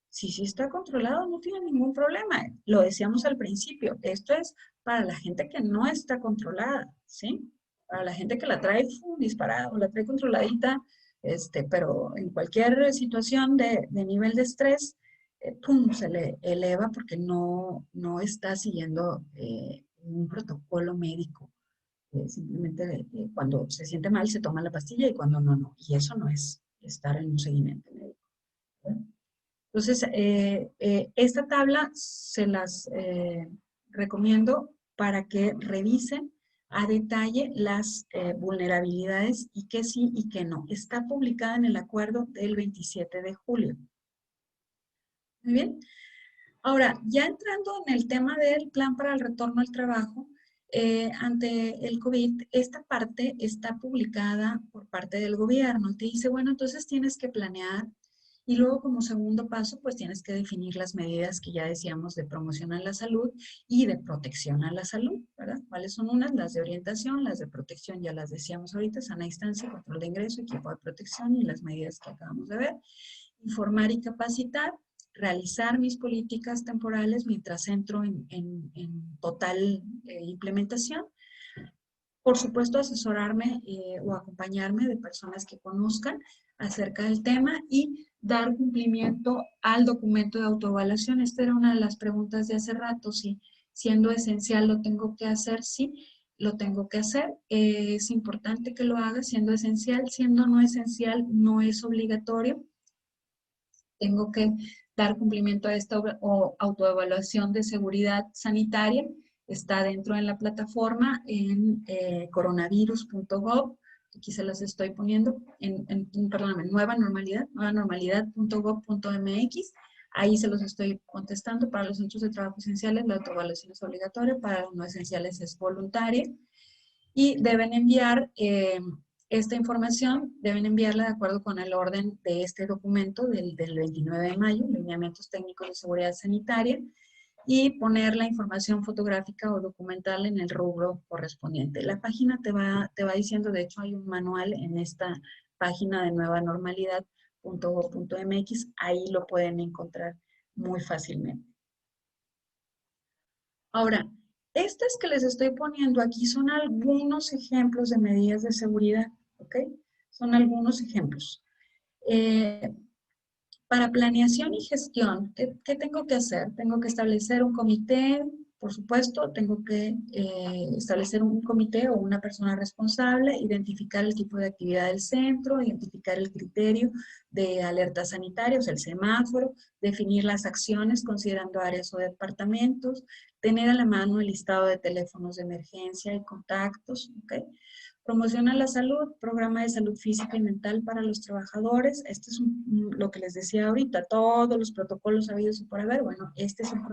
Sí está controlado, no tiene ningún problema. Lo decíamos al principio, esto es para la gente que no está controlada, ¿sí? Para la gente que la trae disparada o la trae controladita, pero en cualquier situación de nivel de estrés, pum, se le eleva porque no está siguiendo un protocolo médico. Simplemente cuando se siente mal se toma la pastilla y cuando no. Y eso no es estar en un seguimiento médico. ¿Verdad? Entonces, esta tabla se las recomiendo para que revisen a detalle las vulnerabilidades y que sí y que no. Está publicada en el acuerdo del 27 de julio. Muy bien. Ahora, ya entrando en el tema del plan para el retorno al trabajo, ante el COVID, esta parte está publicada por parte del gobierno. Te dice, bueno, entonces tienes que planear y luego como segundo paso, pues tienes que definir las medidas que ya decíamos de promoción a la salud y de protección a la salud, ¿verdad? ¿Cuáles son unas? Las de orientación, las de protección, ya las decíamos ahorita, sana distancia, control de ingreso, equipo de protección y las medidas que acabamos de ver. Informar y capacitar, realizar mis políticas temporales mientras entro en total implementación. Por supuesto, asesorarme o acompañarme de personas que conozcan acerca del tema y dar cumplimiento al documento de autoevaluación. Esta era una de las preguntas de hace rato, si siendo esencial lo tengo que hacer, sí, lo tengo que hacer. Es importante que lo haga siendo esencial, siendo no esencial, no es obligatorio. Tengo que dar cumplimiento a esta autoevaluación de seguridad sanitaria. Está dentro de la plataforma en coronavirus.gov. Aquí se las estoy poniendo, perdóname, nuevanormalidad.gov.mx. Ahí se los estoy contestando. Para los centros de trabajo esenciales, la autoevaluación es obligatoria. Para los no esenciales es voluntaria. Y deben enviar esta información, deben enviarla de acuerdo con el orden de este documento del 29 de mayo, lineamientos técnicos de seguridad sanitaria, y poner la información fotográfica o documental en el rubro correspondiente. La página te va diciendo, de hecho hay un manual en esta página de nuevanormalidad.gov.mx, ahí lo pueden encontrar muy fácilmente. Ahora, estas que les estoy poniendo aquí son algunos ejemplos de medidas de seguridad, ¿ok? Son algunos ejemplos. Para planeación y gestión, ¿qué tengo que hacer? Tengo que establecer un comité, por supuesto, tengo que establecer un comité o una persona responsable, identificar el tipo de actividad del centro, identificar el criterio de alerta sanitaria, o sea, el semáforo, definir las acciones considerando áreas o departamentos, tener a la mano el listado de teléfonos de emergencia y contactos, ¿ok? Promociona la salud, programa de salud física y mental para los trabajadores. Este es lo que les decía ahorita, todos los protocolos habidos y por haber. Bueno, este es un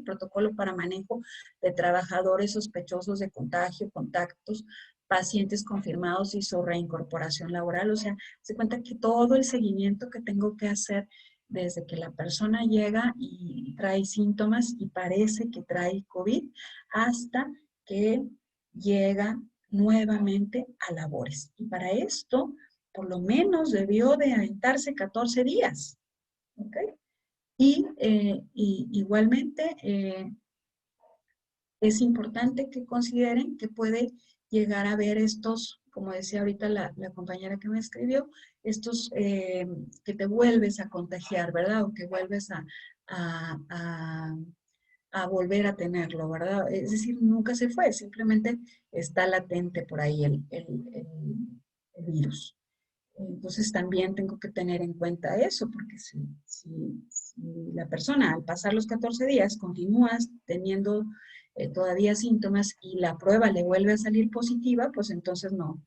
protocolo para manejo de trabajadores sospechosos de contagio, contactos, pacientes confirmados y su reincorporación laboral. O sea, se cuenta que todo el seguimiento que tengo que hacer desde que la persona llega y trae síntomas y parece que trae COVID hasta que llega nuevamente a labores. Y para esto, por lo menos debió de aventarse 14 días. ¿Ok? Y igualmente es importante que consideren que puede llegar a ver estos, como decía ahorita la compañera que me escribió, estos que te vuelves a contagiar, ¿verdad? O que vuelves a volver a tenerlo, ¿verdad? Es decir, nunca se fue, simplemente está latente por ahí el virus. Entonces también tengo que tener en cuenta eso, porque si la persona al pasar los 14 días continúa teniendo todavía síntomas y la prueba le vuelve a salir positiva, pues entonces no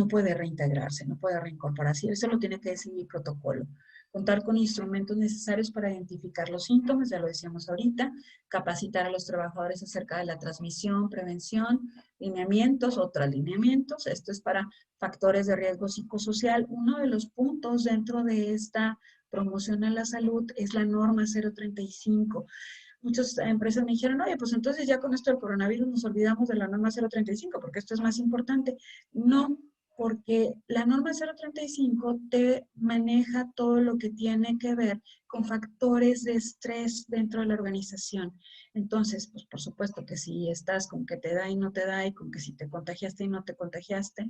puede reintegrarse, no puede reincorporarse. Eso lo tiene que decir mi protocolo. Contar con instrumentos necesarios para identificar los síntomas, ya lo decíamos ahorita, capacitar a los trabajadores acerca de la transmisión, prevención, lineamientos, otros lineamientos. Esto es para factores de riesgo psicosocial. Uno de los puntos dentro de esta promoción a la salud es la norma 035. Muchas empresas me dijeron, oye, pues entonces ya con esto del coronavirus nos olvidamos de la norma 035, porque esto es más importante. No, porque la norma 035 te maneja todo lo que tiene que ver con factores de estrés dentro de la organización. Entonces, pues por supuesto que si estás con que te da y no te da, y con que si te contagiaste y no te contagiaste,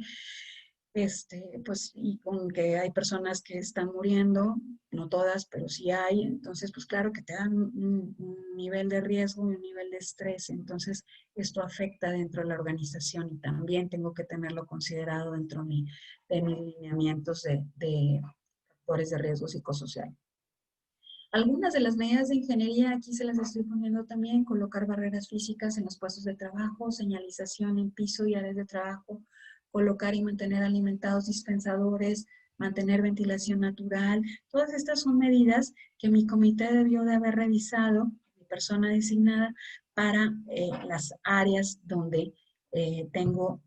pues, y con que hay personas que están muriendo, no todas, pero sí hay, entonces, pues claro que te dan un nivel de riesgo y un nivel de estrés, entonces esto afecta dentro de la organización y también tengo que tenerlo considerado dentro de mis lineamientos de factores de riesgo psicosocial. Algunas de las medidas de ingeniería aquí se las estoy poniendo también, colocar barreras físicas en los puestos de trabajo, señalización en piso y áreas de trabajo, colocar y mantener alimentados dispensadores, mantener ventilación natural. Todas estas son medidas que mi comité debió de haber revisado, mi persona designada, para las áreas donde tengo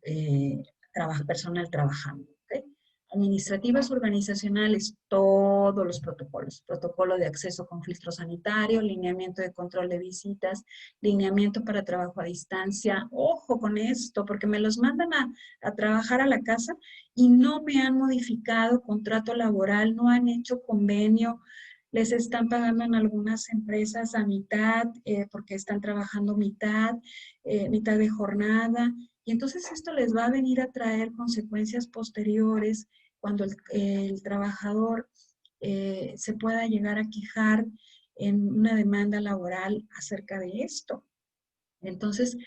personal trabajando. ¿Okay? Administrativas organizacionales, todos los protocolos, protocolo de acceso con filtro sanitario, lineamiento de control de visitas, lineamiento para trabajo a distancia. Ojo con esto, porque me los mandan a trabajar a la casa y no me han modificado contrato laboral, no han hecho convenio, les están pagando en algunas empresas a mitad, porque están trabajando mitad de jornada. Y entonces esto les va a venir a traer consecuencias posteriores cuando el trabajador se pueda llegar a quejar en una demanda laboral acerca de esto. Entonces,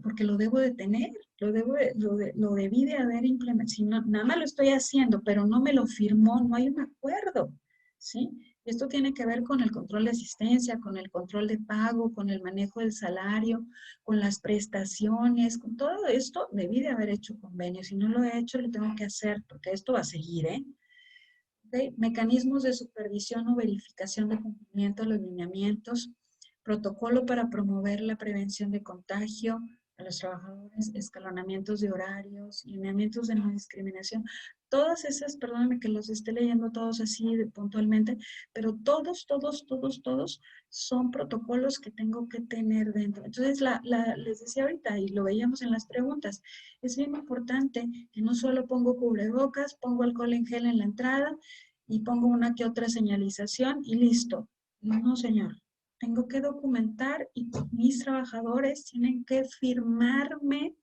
porque lo debo de tener, lo debí de haber implementado. Si no, nada más lo estoy haciendo, pero no me lo firmó, no hay un acuerdo, ¿sí? Esto tiene que ver con el control de asistencia, con el control de pago, con el manejo del salario, con las prestaciones, con todo esto debí de haber hecho convenio. Si no lo he hecho, lo tengo que hacer, porque esto va a seguir, ¿eh? ¿Okay? Mecanismos de supervisión o verificación de cumplimiento de los lineamientos, protocolo para promover la prevención de contagio a los trabajadores, escalonamientos de horarios, lineamientos de no discriminación. Todas esas, perdónenme que los esté leyendo todos así puntualmente, pero todos son protocolos que tengo que tener dentro. Entonces, les decía ahorita, y lo veíamos en las preguntas, es bien importante que no solo pongo cubrebocas, pongo alcohol en gel en la entrada y pongo una que otra señalización y listo. No, señor. Tengo que documentar y mis trabajadores tienen que firmarme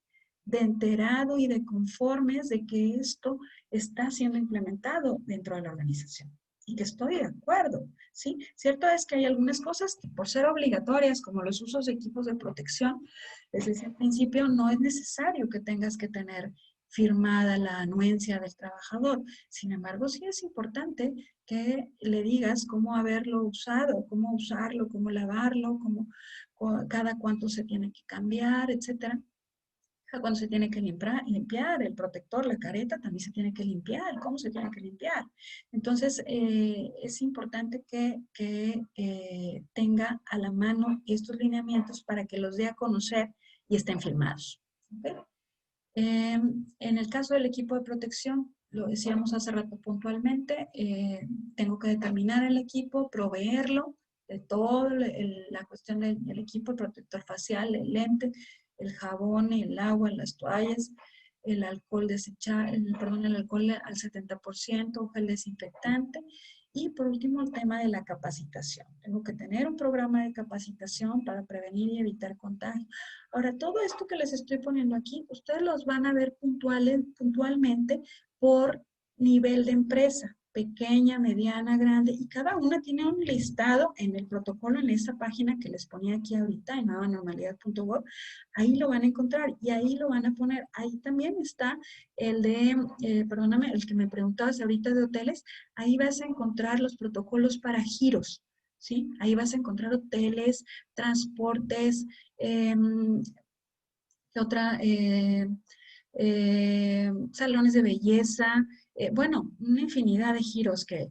de enterado y de conformes de que esto está siendo implementado dentro de la organización y que estoy de acuerdo, ¿sí? Cierto es que hay algunas cosas que por ser obligatorias, como los usos de equipos de protección, desde el principio no es necesario que tengas que tener firmada la anuencia del trabajador. Sin embargo, sí es importante que le digas cómo haberlo usado, cómo usarlo, cómo lavarlo, cada cuánto se tiene que cambiar, etcétera. Cuando se tiene que limpiar, el protector, la careta también se tiene que limpiar, cómo se tiene que limpiar. Entonces, es importante que tenga a la mano estos lineamientos para que los dé a conocer y estén firmados. ¿Okay? En el caso del equipo de protección, lo decíamos hace rato puntualmente, tengo que determinar el equipo, proveerlo de toda la cuestión del equipo, el protector facial, el lente, el jabón, el agua, las toallas, el alcohol el alcohol al 70%, gel desinfectante. Y por último, el tema de la capacitación. Tengo que tener un programa de capacitación para prevenir y evitar contagio. Ahora, todo esto que les estoy poniendo aquí, ustedes los van a ver puntualmente por nivel de empresa, pequeña, mediana, grande, y cada una tiene un listado en el protocolo, en esta página que les ponía aquí ahorita, en nuevanormalidad.gov, ahí lo van a encontrar y ahí lo van a poner. Ahí también está el de, el que me preguntabas ahorita de hoteles, ahí vas a encontrar los protocolos para giros, ¿sí? Ahí vas a encontrar hoteles, transportes, ¿qué otra? Salones de belleza, bueno, una infinidad de giros que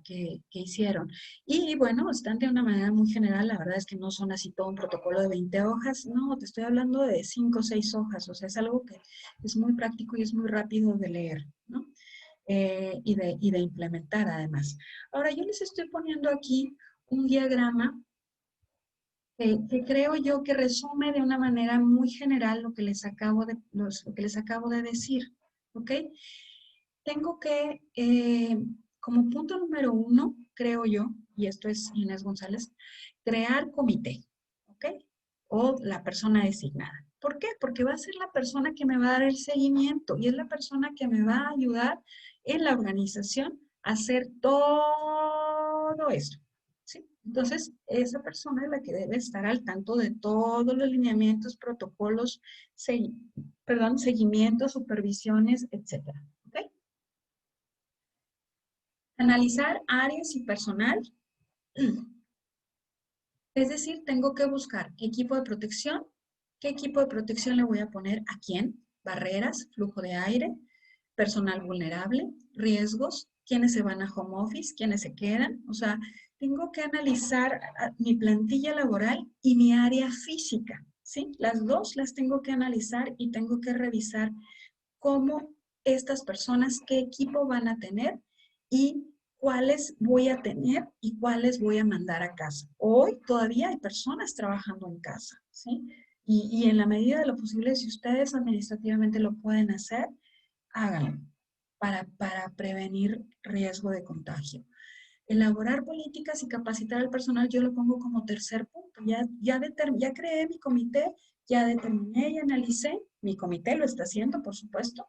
hicieron. Y bueno, están de una manera muy general, la verdad es que no son así todo un protocolo de 20 hojas, no, te estoy hablando de 5 o 6 hojas, o sea, es algo que es muy práctico y es muy rápido de leer, ¿no? Y de implementar además. Ahora, yo les estoy poniendo aquí un diagrama que creo yo que resume de una manera muy general lo que les acabo lo que les acabo de decir, ¿ok? Tengo que, como punto número 1, creo yo, y esto es Inés González, crear comité, ¿ok? O la persona designada. ¿Por qué? Porque va a ser la persona que me va a dar el seguimiento y es la persona que me va a ayudar en la organización a hacer todo esto. ¿Sí? Entonces, esa persona es la que debe estar al tanto de todos los lineamientos, protocolos, seguimientos, supervisiones, etcétera. ¿Ok? Analizar áreas y personal. Es decir, tengo que buscar equipo de protección, qué equipo de protección le voy a poner a quién, barreras, flujo de aire, personal vulnerable, riesgos, quiénes se van a home office, quiénes se quedan. O sea, tengo que analizar mi plantilla laboral y mi área física, ¿sí? Las dos las tengo que analizar y tengo que revisar cómo estas personas, qué equipo van a tener y cuáles voy a tener y cuáles voy a mandar a casa. Hoy todavía hay personas trabajando en casa, ¿sí? Y en la medida de lo posible, si ustedes administrativamente lo pueden hacer, háganlo para prevenir riesgo de contagio. Elaborar políticas y capacitar al personal, yo lo pongo como tercer punto. Ya creé mi comité, ya determiné y analicé, mi comité lo está haciendo, por supuesto,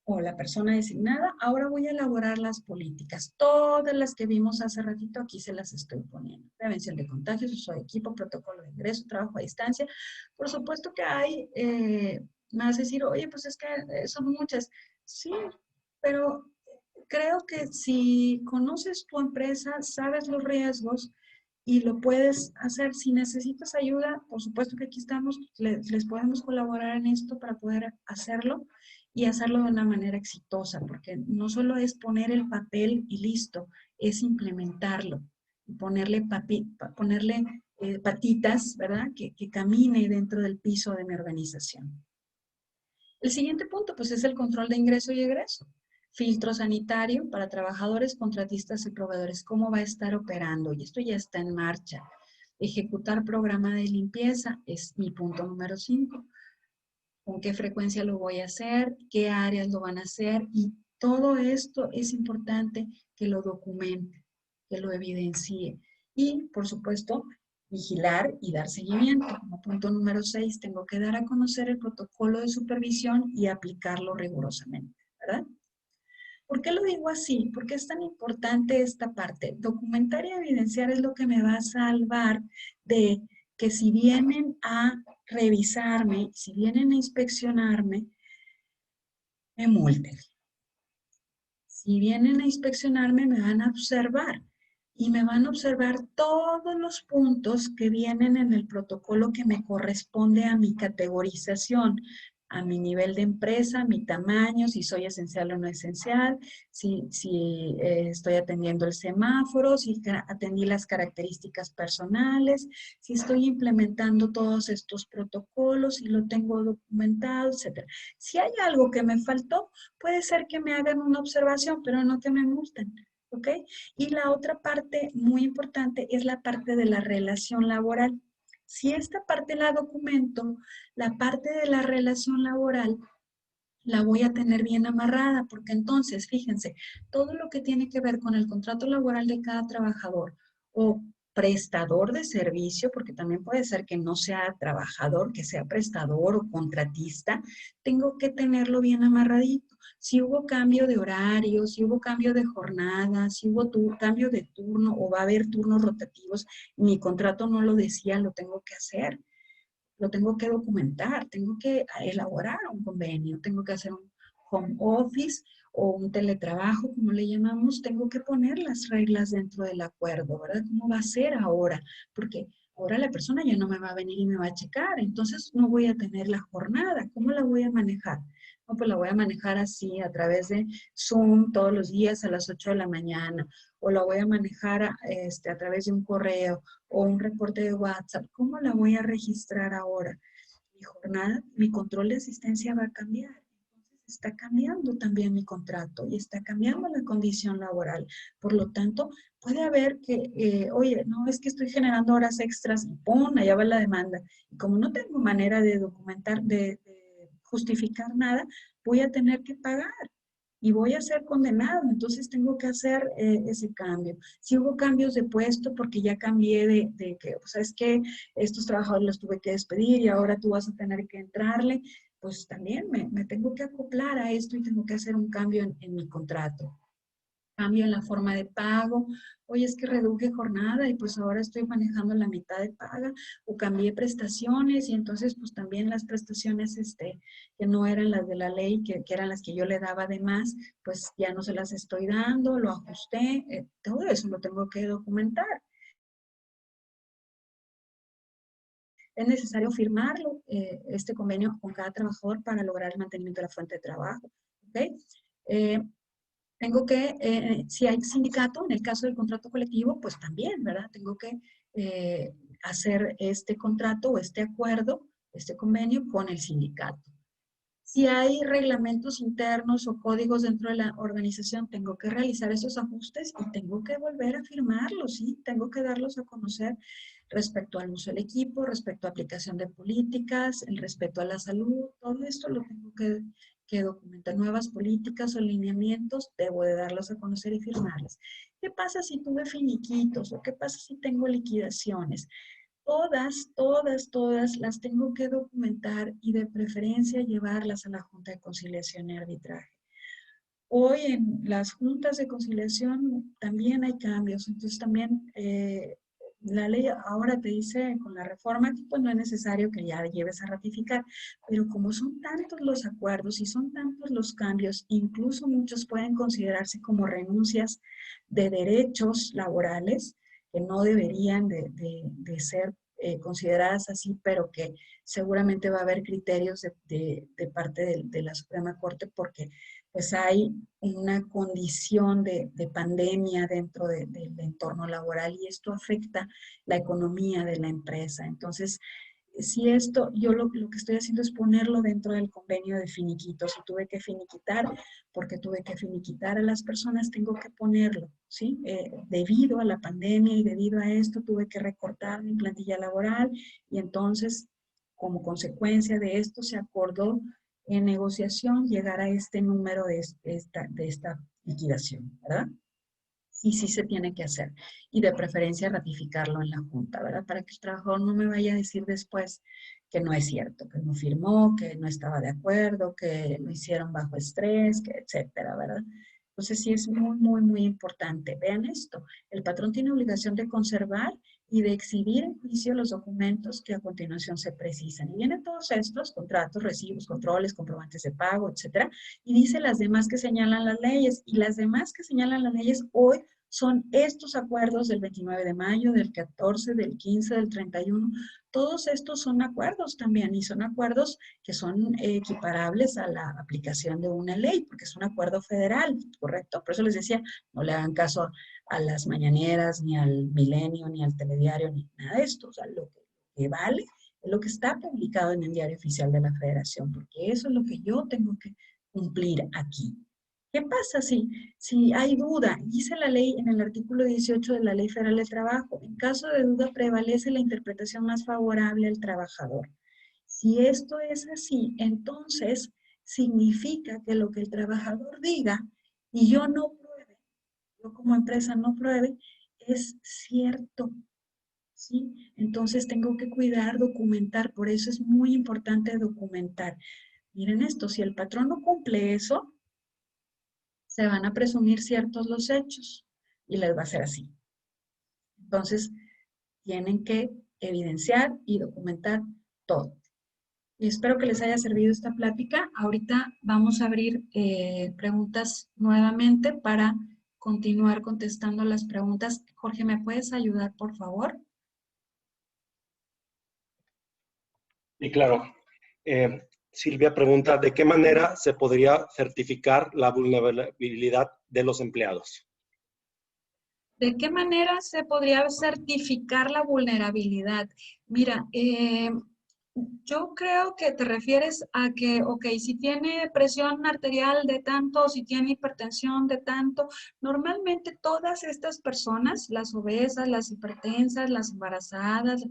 o la persona designada, ahora voy a elaborar las políticas. Todas las que vimos hace ratito, aquí se las estoy poniendo. Prevención de contagios, uso de equipo, protocolo de ingreso, trabajo a distancia. Por supuesto que hay, me vas a decir, oye, pues es que son muchas. Sí, pero creo que si conoces tu empresa, sabes los riesgos y lo puedes hacer. Si necesitas ayuda, por supuesto que aquí estamos, les podemos colaborar en esto para poder hacerlo y hacerlo de una manera exitosa, porque no solo es poner el papel y listo, es implementarlo, ponerle, patitas, ¿verdad? Que camine dentro del piso de mi organización. El siguiente punto, pues, es el control de ingreso y egreso. Filtro sanitario para trabajadores, contratistas y proveedores. ¿Cómo va a estar operando? Y esto ya está en marcha. Ejecutar programa de limpieza es mi punto número 5. ¿Con qué frecuencia lo voy a hacer? ¿Qué áreas lo van a hacer? Y todo esto es importante que lo documente, que lo evidencie. Y, por supuesto, vigilar y dar seguimiento. Como punto número 6, tengo que dar a conocer el protocolo de supervisión y aplicarlo rigurosamente, ¿verdad? ¿Por qué lo digo así? Porque es tan importante esta parte. Documentar y evidenciar es lo que me va a salvar de que si vienen a revisarme, si vienen a inspeccionarme, me multen. Si vienen a inspeccionarme, me van a observar y me van a observar todos los puntos que vienen en el protocolo que me corresponde a mi categorización, a mi nivel de empresa, mi tamaño, si soy esencial o no esencial, si estoy atendiendo el semáforo, si atendí las características personales, si estoy implementando todos estos protocolos, si lo tengo documentado, etc. Si hay algo que me faltó, puede ser que me hagan una observación, pero no que me multen, ¿ok? Y la otra parte muy importante es la parte de la relación laboral. Si esta parte la documento, la parte de la relación laboral la voy a tener bien amarrada, porque entonces, fíjense, todo lo que tiene que ver con el contrato laboral de cada trabajador o prestador de servicio, porque también puede ser que no sea trabajador, que sea prestador o contratista, tengo que tenerlo bien amarradito. Si hubo cambio de horario, si hubo cambio de jornada, si hubo cambio de turno o va a haber turnos rotativos, mi contrato no lo decía, lo tengo que hacer. Lo tengo que documentar, tengo que elaborar un convenio, tengo que hacer un home office o un teletrabajo, como le llamamos, tengo que poner las reglas dentro del acuerdo, ¿verdad? ¿Cómo va a ser ahora? Porque ahora la persona ya no me va a venir y me va a checar, entonces no voy a tener la jornada. ¿Cómo la voy a manejar? No, pues la voy a manejar así, a través de Zoom todos los días a las 8 de la mañana, o la voy a manejar a través de un correo o un reporte de WhatsApp. ¿Cómo la voy a registrar ahora? Mi jornada, mi control de asistencia va a cambiar. Entonces está cambiando también mi contrato y está cambiando la condición laboral. Por lo tanto, puede haber que, oye, no, es que estoy generando horas extras y ¡pum! Allá va la demanda. Y como no tengo manera de documentar, de justificar nada, voy a tener que pagar y voy a ser condenado, entonces tengo que hacer ese cambio. Si hubo cambios de puesto porque ya cambié de que, o sea, es que estos trabajadores los tuve que despedir y ahora tú vas a tener que entrarle, pues también me tengo que acoplar a esto y tengo que hacer un cambio en mi contrato. Cambio en la forma de pago, oye, es que reduje jornada y pues ahora estoy manejando la mitad de paga, o cambié prestaciones y entonces pues también las prestaciones que no eran las de la ley, que eran las que yo le daba de más, pues ya no se las estoy dando, lo ajusté, todo eso lo tengo que documentar. Es necesario firmarlo, este convenio con cada trabajador para lograr el mantenimiento de la fuente de trabajo. ¿Okay? Tengo que, si hay sindicato, en el caso del contrato colectivo, pues también, ¿verdad? Tengo que hacer este contrato o este acuerdo, este convenio con el sindicato. Si hay reglamentos internos o códigos dentro de la organización, tengo que realizar esos ajustes y tengo que volver a firmarlos, ¿sí? Tengo que darlos a conocer respecto al uso del equipo, respecto a aplicación de políticas, el respeto a la salud, todo esto lo tengo que documentar. Nuevas políticas o lineamientos, debo de darlos a conocer y firmarlas. ¿Qué pasa si tuve finiquitos o qué pasa si tengo liquidaciones? Todas las tengo que documentar y de preferencia llevarlas a la Junta de Conciliación y Arbitraje. Hoy en las juntas de conciliación también hay cambios, entonces también la ley ahora te dice con la reforma que pues no es necesario que ya lleves a ratificar, pero como son tantos los acuerdos y son tantos los cambios, incluso muchos pueden considerarse como renuncias de derechos laborales que no deberían de ser consideradas así, pero que seguramente va a haber criterios de parte de la Suprema Corte porque pues hay una condición de pandemia dentro del entorno laboral y esto afecta la economía de la empresa. Entonces, si esto, yo lo que estoy haciendo es ponerlo dentro del convenio de finiquitos. Si tuve que finiquitar, porque tuve que finiquitar a las personas, tengo que ponerlo, ¿sí? Debido a la pandemia y debido a esto, tuve que recortar mi plantilla laboral y entonces, como consecuencia de esto, se acordó en negociación llegar a este número de esta liquidación, ¿verdad? Sí se tiene que hacer. Y de preferencia ratificarlo en la Junta, ¿verdad? Para que el trabajador no me vaya a decir después que no es cierto, que no firmó, que no estaba de acuerdo, que lo hicieron bajo estrés, que etcétera, ¿verdad? Entonces sí es muy importante. Vean esto, el patrón tiene obligación de conservar y de exhibir en juicio los documentos que a continuación se precisan. Y vienen todos estos, contratos, recibos, controles, comprobantes de pago, etcétera, y dice las demás que señalan las leyes. Y las demás que señalan las leyes hoy son estos acuerdos del 29 de mayo, del 14, del 15, del 31. Todos estos son acuerdos también y son acuerdos que son equiparables a la aplicación de una ley, porque es un acuerdo federal, ¿correcto? Por eso les decía, no le hagan caso a las mañaneras, ni al Milenio, ni al Telediario, ni nada de esto. O sea, lo que vale es lo que está publicado en el Diario Oficial de la Federación, porque eso es lo que yo tengo que cumplir aquí. ¿Qué pasa si hay duda? Dice la ley en el artículo 18 de la Ley Federal del Trabajo, en caso de duda prevalece la interpretación más favorable al trabajador. Si esto es así, entonces significa que lo que el trabajador diga y yo no pruebe, yo como empresa no pruebe, es cierto, ¿sí? Entonces tengo que cuidar, documentar, por eso es muy importante documentar. Miren esto, si el patrón no cumple eso, se van a presumir ciertos los hechos y les va a ser así. Entonces, tienen que evidenciar y documentar todo. Espero que les haya servido esta plática. Ahorita vamos a abrir preguntas nuevamente para continuar contestando las preguntas. Jorge, ¿me puedes ayudar, por favor? Y claro, Silvia pregunta, ¿de qué manera se podría certificar la vulnerabilidad de los empleados? ¿De qué manera se podría certificar la vulnerabilidad? Mira, yo creo que te refieres a que, ok, si tiene presión arterial de tanto, si tiene hipertensión de tanto, normalmente todas estas personas, las obesas, las hipertensas, las embarazadas,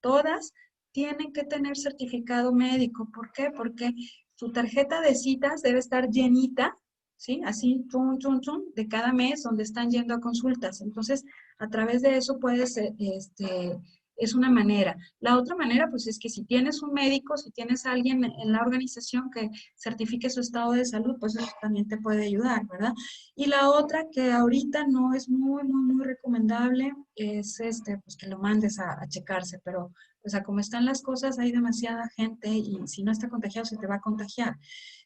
todas tienen que tener certificado médico. ¿Por qué? Porque su tarjeta de citas debe estar llenita, ¿sí? Así, chun, chun, chun, de cada mes donde están yendo a consultas. Entonces, a través de eso puedes, es una manera. La otra manera, pues es que si tienes un médico, si tienes a alguien en la organización que certifique su estado de salud, pues eso también te puede ayudar, ¿verdad? Y la otra que ahorita no es muy recomendable es pues que lo mandes a checarse, pero pues a como están las cosas hay demasiada gente y si no está contagiado se te va a contagiar.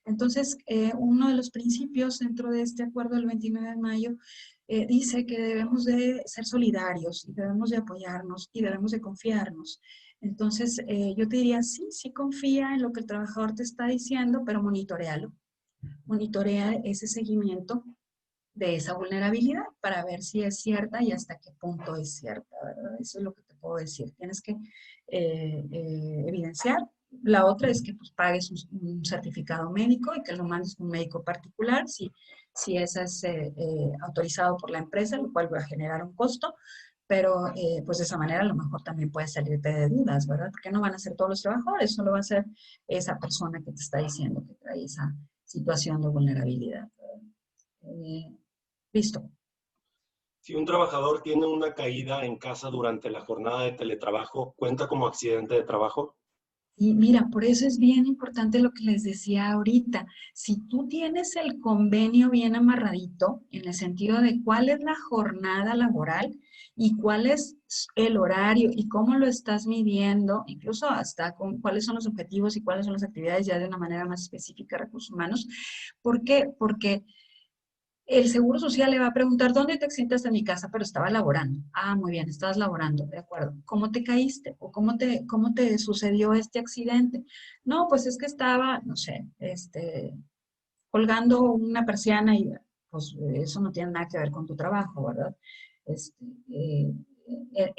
Entonces, uno de los principios dentro de este acuerdo del 29 de mayo dice que debemos de ser solidarios y debemos de apoyarnos y debemos de confiarnos. Entonces, yo te diría, sí, sí confía en lo que el trabajador te está diciendo, pero monitorealo. Monitorea ese seguimiento de esa vulnerabilidad para ver si es cierta y hasta qué punto es cierta, ¿verdad? Eso es lo que te puedo decir. Tienes que evidenciar. La otra es que pues, pagues un certificado médico y que lo mandes con un médico particular, si ese es autorizado por la empresa, lo cual va a generar un costo, pero pues de esa manera a lo mejor también puedes salirte de dudas, ¿verdad? Porque no van a ser todos los trabajadores, solo va a ser esa persona que te está diciendo que trae esa situación de vulnerabilidad. Listo. Si un trabajador tiene una caída en casa durante la jornada de teletrabajo, ¿cuenta como accidente de trabajo? Y mira, por eso es bien importante lo que les decía ahorita. Si tú tienes el convenio bien amarradito, en el sentido de cuál es la jornada laboral y cuál es el horario y cómo lo estás midiendo, incluso hasta con cuáles son los objetivos y cuáles son las actividades ya de una manera más específica de recursos humanos. ¿Por qué? Porque el Seguro Social le va a preguntar, ¿dónde te accidentaste en mi casa? Pero estaba laborando. Ah, muy bien, estabas laborando, de acuerdo. ¿Cómo te caíste? ¿O cómo te sucedió este accidente? No, pues es que estaba, no sé, colgando una persiana y pues eso no tiene nada que ver con tu trabajo, ¿verdad? Este, eh,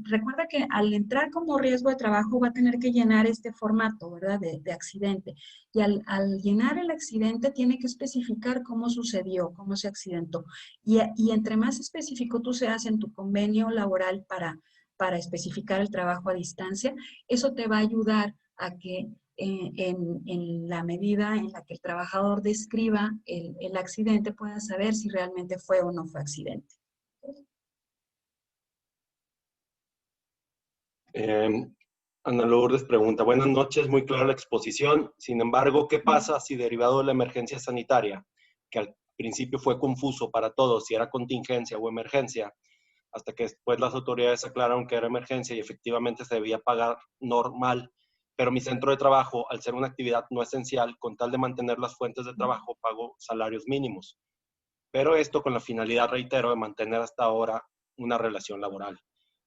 recuerda que al entrar como riesgo de trabajo va a tener que llenar este formato, ¿verdad? De accidente. Y al llenar el accidente tiene que especificar cómo sucedió, cómo se accidentó. Y entre más específico tú seas en tu convenio laboral para especificar el trabajo a distancia, eso te va a ayudar a que en la medida en la que el trabajador describa el accidente pueda saber si realmente fue o no fue accidente. Ana Lourdes pregunta, buenas noches, muy clara la exposición. Sin embargo, ¿qué pasa si derivado de la emergencia sanitaria, que al principio fue confuso para todos si era contingencia o emergencia, hasta que después las autoridades aclararon que era emergencia y efectivamente se debía pagar normal, pero mi centro de trabajo, al ser una actividad no esencial, con tal de mantener las fuentes de trabajo, pago salarios mínimos? Pero esto con la finalidad, reitero, de mantener hasta ahora una relación laboral.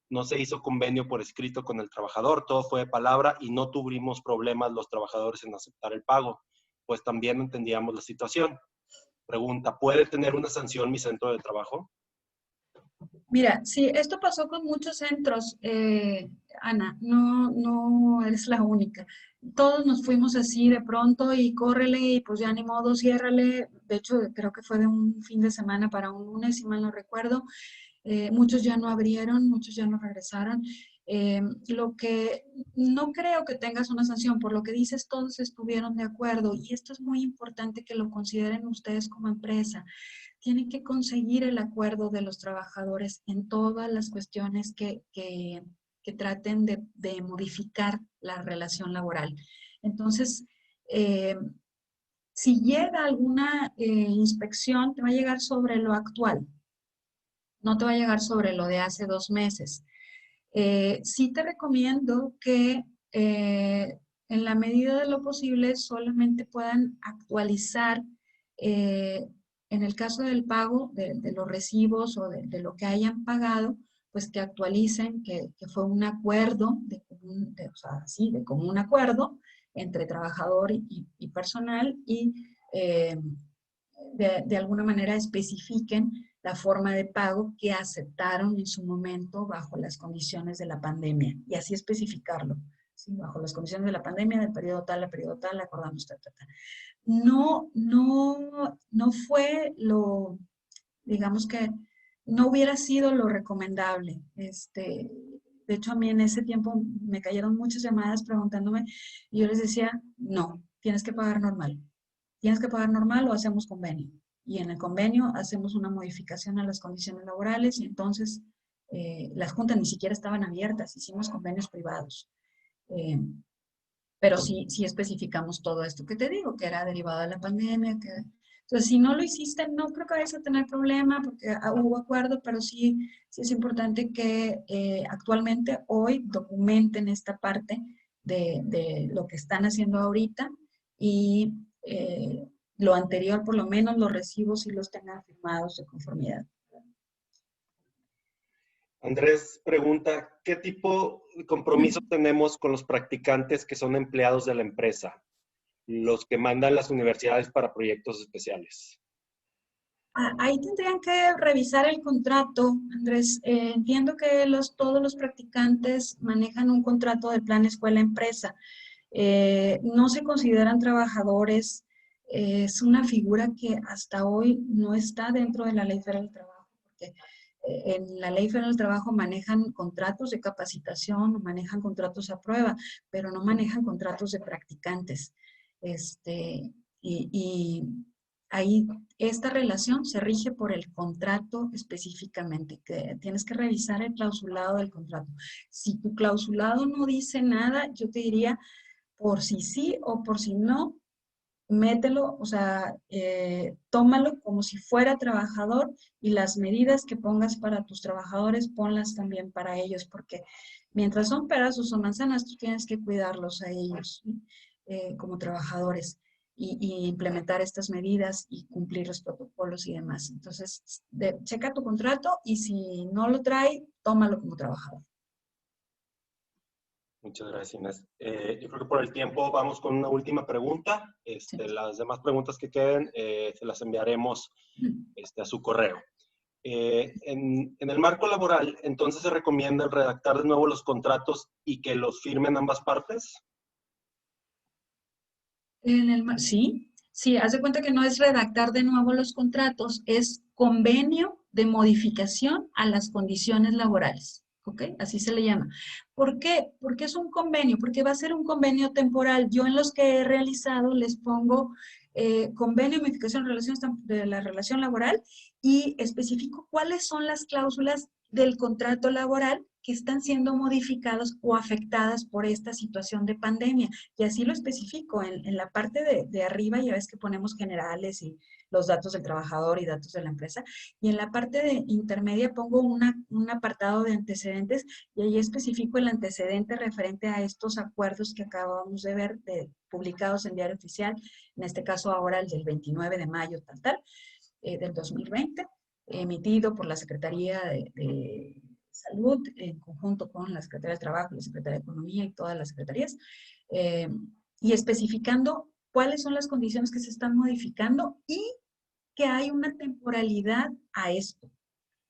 No se hizo convenio por escrito con el trabajador, todo fue de palabra y no tuvimos problemas los trabajadores en aceptar el pago, pues también entendíamos la situación. Pregunta, ¿puede tener una sanción mi centro de trabajo? Mira, sí, esto pasó con muchos centros, Ana, no eres la única. Todos nos fuimos así de pronto y córrele y pues ya ni modo, ciérrale. De hecho, creo que fue de un fin de semana para un lunes, si mal no recuerdo. Muchos ya no abrieron, muchos ya no regresaron. Lo que no creo que tengas una sanción, por lo que dices, todos estuvieron de acuerdo y esto es muy importante que lo consideren ustedes como empresa. Tienen que conseguir el acuerdo de los trabajadores en todas las cuestiones que traten de modificar la relación laboral. Entonces, si llega alguna inspección, te va a llegar sobre lo actual, no te va a llegar sobre lo de hace 2 meses. Sí te recomiendo que en la medida de lo posible, solamente puedan actualizar, en el caso del pago de los recibos o de lo que hayan pagado, pues que actualicen que fue un acuerdo, o sea, sí, de común acuerdo entre trabajador y personal y de alguna manera especifiquen la forma de pago que aceptaron en su momento bajo las condiciones de la pandemia y así especificarlo. ¿Sí? Bajo las condiciones de la pandemia, del periodo tal al periodo tal, acordamos tal, tal, tal. No fue lo, digamos que no hubiera sido lo recomendable. De hecho, a mí en ese tiempo me cayeron muchas llamadas preguntándome y yo les decía, no, tienes que pagar normal. Tienes que pagar normal o hacemos convenio. Y en el convenio hacemos una modificación a las condiciones laborales y entonces las juntas ni siquiera estaban abiertas, hicimos convenios privados. Eh, pero sí especificamos todo esto que te digo, que era derivado de la pandemia. Entonces, si no lo hiciste, no creo que vayas a tener problema porque hubo acuerdo, pero sí es importante que actualmente, hoy, documenten esta parte de lo que están haciendo ahorita y lo anterior, por lo menos los recibos, sí los tengan firmados de conformidad. Andrés pregunta, ¿qué tipo de compromiso tenemos con los practicantes que son empleados de la empresa, los que mandan las universidades para proyectos especiales? Ahí tendrían que revisar el contrato, Andrés. Entiendo que todos los practicantes manejan un contrato de plan escuela-empresa. No se consideran trabajadores. Es una figura que hasta hoy no está dentro de la Ley Federal del Trabajo, porque en la Ley Federal del Trabajo manejan contratos de capacitación, manejan contratos a prueba, pero no manejan contratos de practicantes. Y ahí esta relación se rige por el contrato específicamente, que tienes que revisar el clausulado del contrato. Si tu clausulado no dice nada, yo te diría, por si sí o por si no, mételo, o sea, tómalo como si fuera trabajador y las medidas que pongas para tus trabajadores, ponlas también para ellos, porque mientras son peras o son manzanas, tú tienes que cuidarlos a ellos, ¿sí? Como trabajadores y implementar estas medidas y cumplir los protocolos y demás. Entonces, checa tu contrato y si no lo trae, tómalo como trabajador. Muchas gracias, Inés. Yo creo que por el tiempo vamos con una última pregunta. Sí. Las demás preguntas que queden se las enviaremos a su correo. En el marco laboral, entonces, ¿se recomienda redactar de nuevo los contratos y que los firmen ambas partes? Sí, haz de cuenta que no es redactar de nuevo los contratos, es convenio de modificación a las condiciones laborales, ¿ok? Así se le llama. ¿Por qué? Porque es un convenio, porque va a ser un convenio temporal. Yo en los que he realizado les pongo convenio de modificación de la relación laboral y especifico cuáles son las cláusulas del contrato laboral que están siendo modificadas o afectadas por esta situación de pandemia. Y así lo especifico. En la parte de arriba ya ves que ponemos generales y los datos del trabajador y datos de la empresa. Y en la parte de intermedia pongo un apartado de antecedentes y ahí especifico el antecedente referente a estos acuerdos que acabamos de ver, publicados en Diario Oficial, en este caso ahora el del 29 de mayo, del 2020, emitido por la Secretaría de Salud, en conjunto con la Secretaría del Trabajo, la Secretaría de Economía y todas las secretarías, y especificando cuáles son las condiciones que se están modificando y que hay una temporalidad a esto.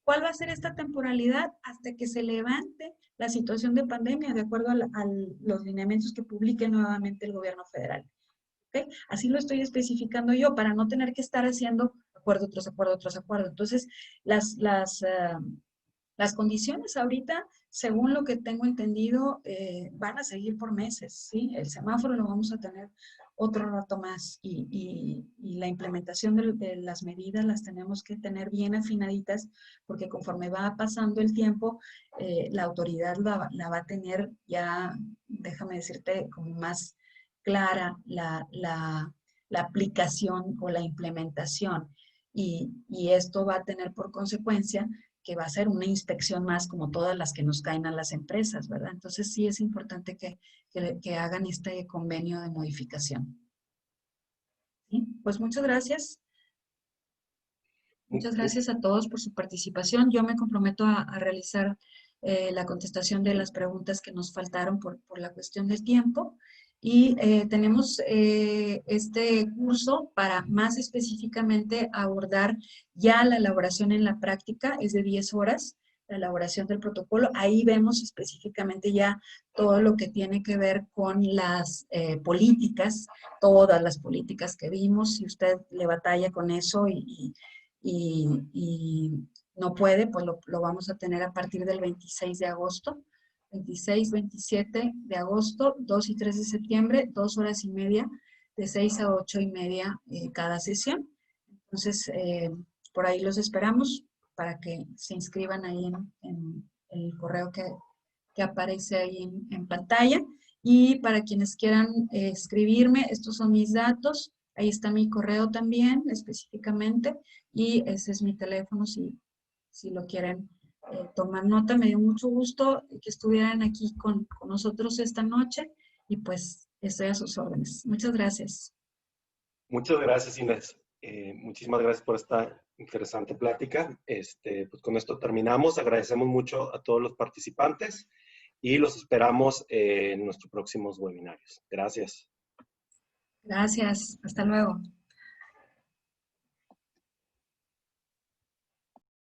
¿Cuál va a ser esta temporalidad? Hasta que se levante la situación de pandemia, de acuerdo a los lineamientos que publique nuevamente el gobierno federal. ¿Okay? Así lo estoy especificando yo para no tener que estar haciendo acuerdo tras acuerdo tras acuerdo. Entonces, las condiciones ahorita, según lo que tengo entendido, van a seguir por meses, ¿sí? El semáforo lo vamos a tener otro rato más y la implementación de las medidas las tenemos que tener bien afinaditas porque conforme va pasando el tiempo, la autoridad la va a tener ya, déjame decirte, como más clara la aplicación o la implementación. Y esto va a tener por consecuencia que va a ser una inspección más como todas las que nos caen a las empresas, ¿verdad? Entonces sí es importante que hagan este convenio de modificación. ¿Sí? Pues muchas gracias. Muchas gracias a todos por su participación. Yo me comprometo a realizar la contestación de las preguntas que nos faltaron por la cuestión del tiempo. Y tenemos este curso para más específicamente abordar ya la elaboración en la práctica, es de 10 horas, la elaboración del protocolo. Ahí vemos específicamente ya todo lo que tiene que ver con las políticas, todas las políticas que vimos. Si usted le batalla con eso y no puede, pues lo vamos a tener a partir del 26 de agosto. 26, 27 de agosto, 2 y 3 de septiembre, 2 horas y media, de 6 a 8 y media cada sesión. Entonces, por ahí los esperamos para que se inscriban ahí en el correo que aparece ahí en pantalla. Y para quienes quieran escribirme, estos son mis datos. Ahí está mi correo también, específicamente, y ese es mi teléfono si lo quieren tomar nota. Me dio mucho gusto que estuvieran aquí con nosotros esta noche y pues estoy a sus órdenes. Muchas gracias. Muchas gracias, Inés. Muchísimas gracias por esta interesante plática. Pues con esto terminamos. Agradecemos mucho a todos los participantes y los esperamos en nuestros próximos webinarios. Gracias. Gracias. Hasta luego.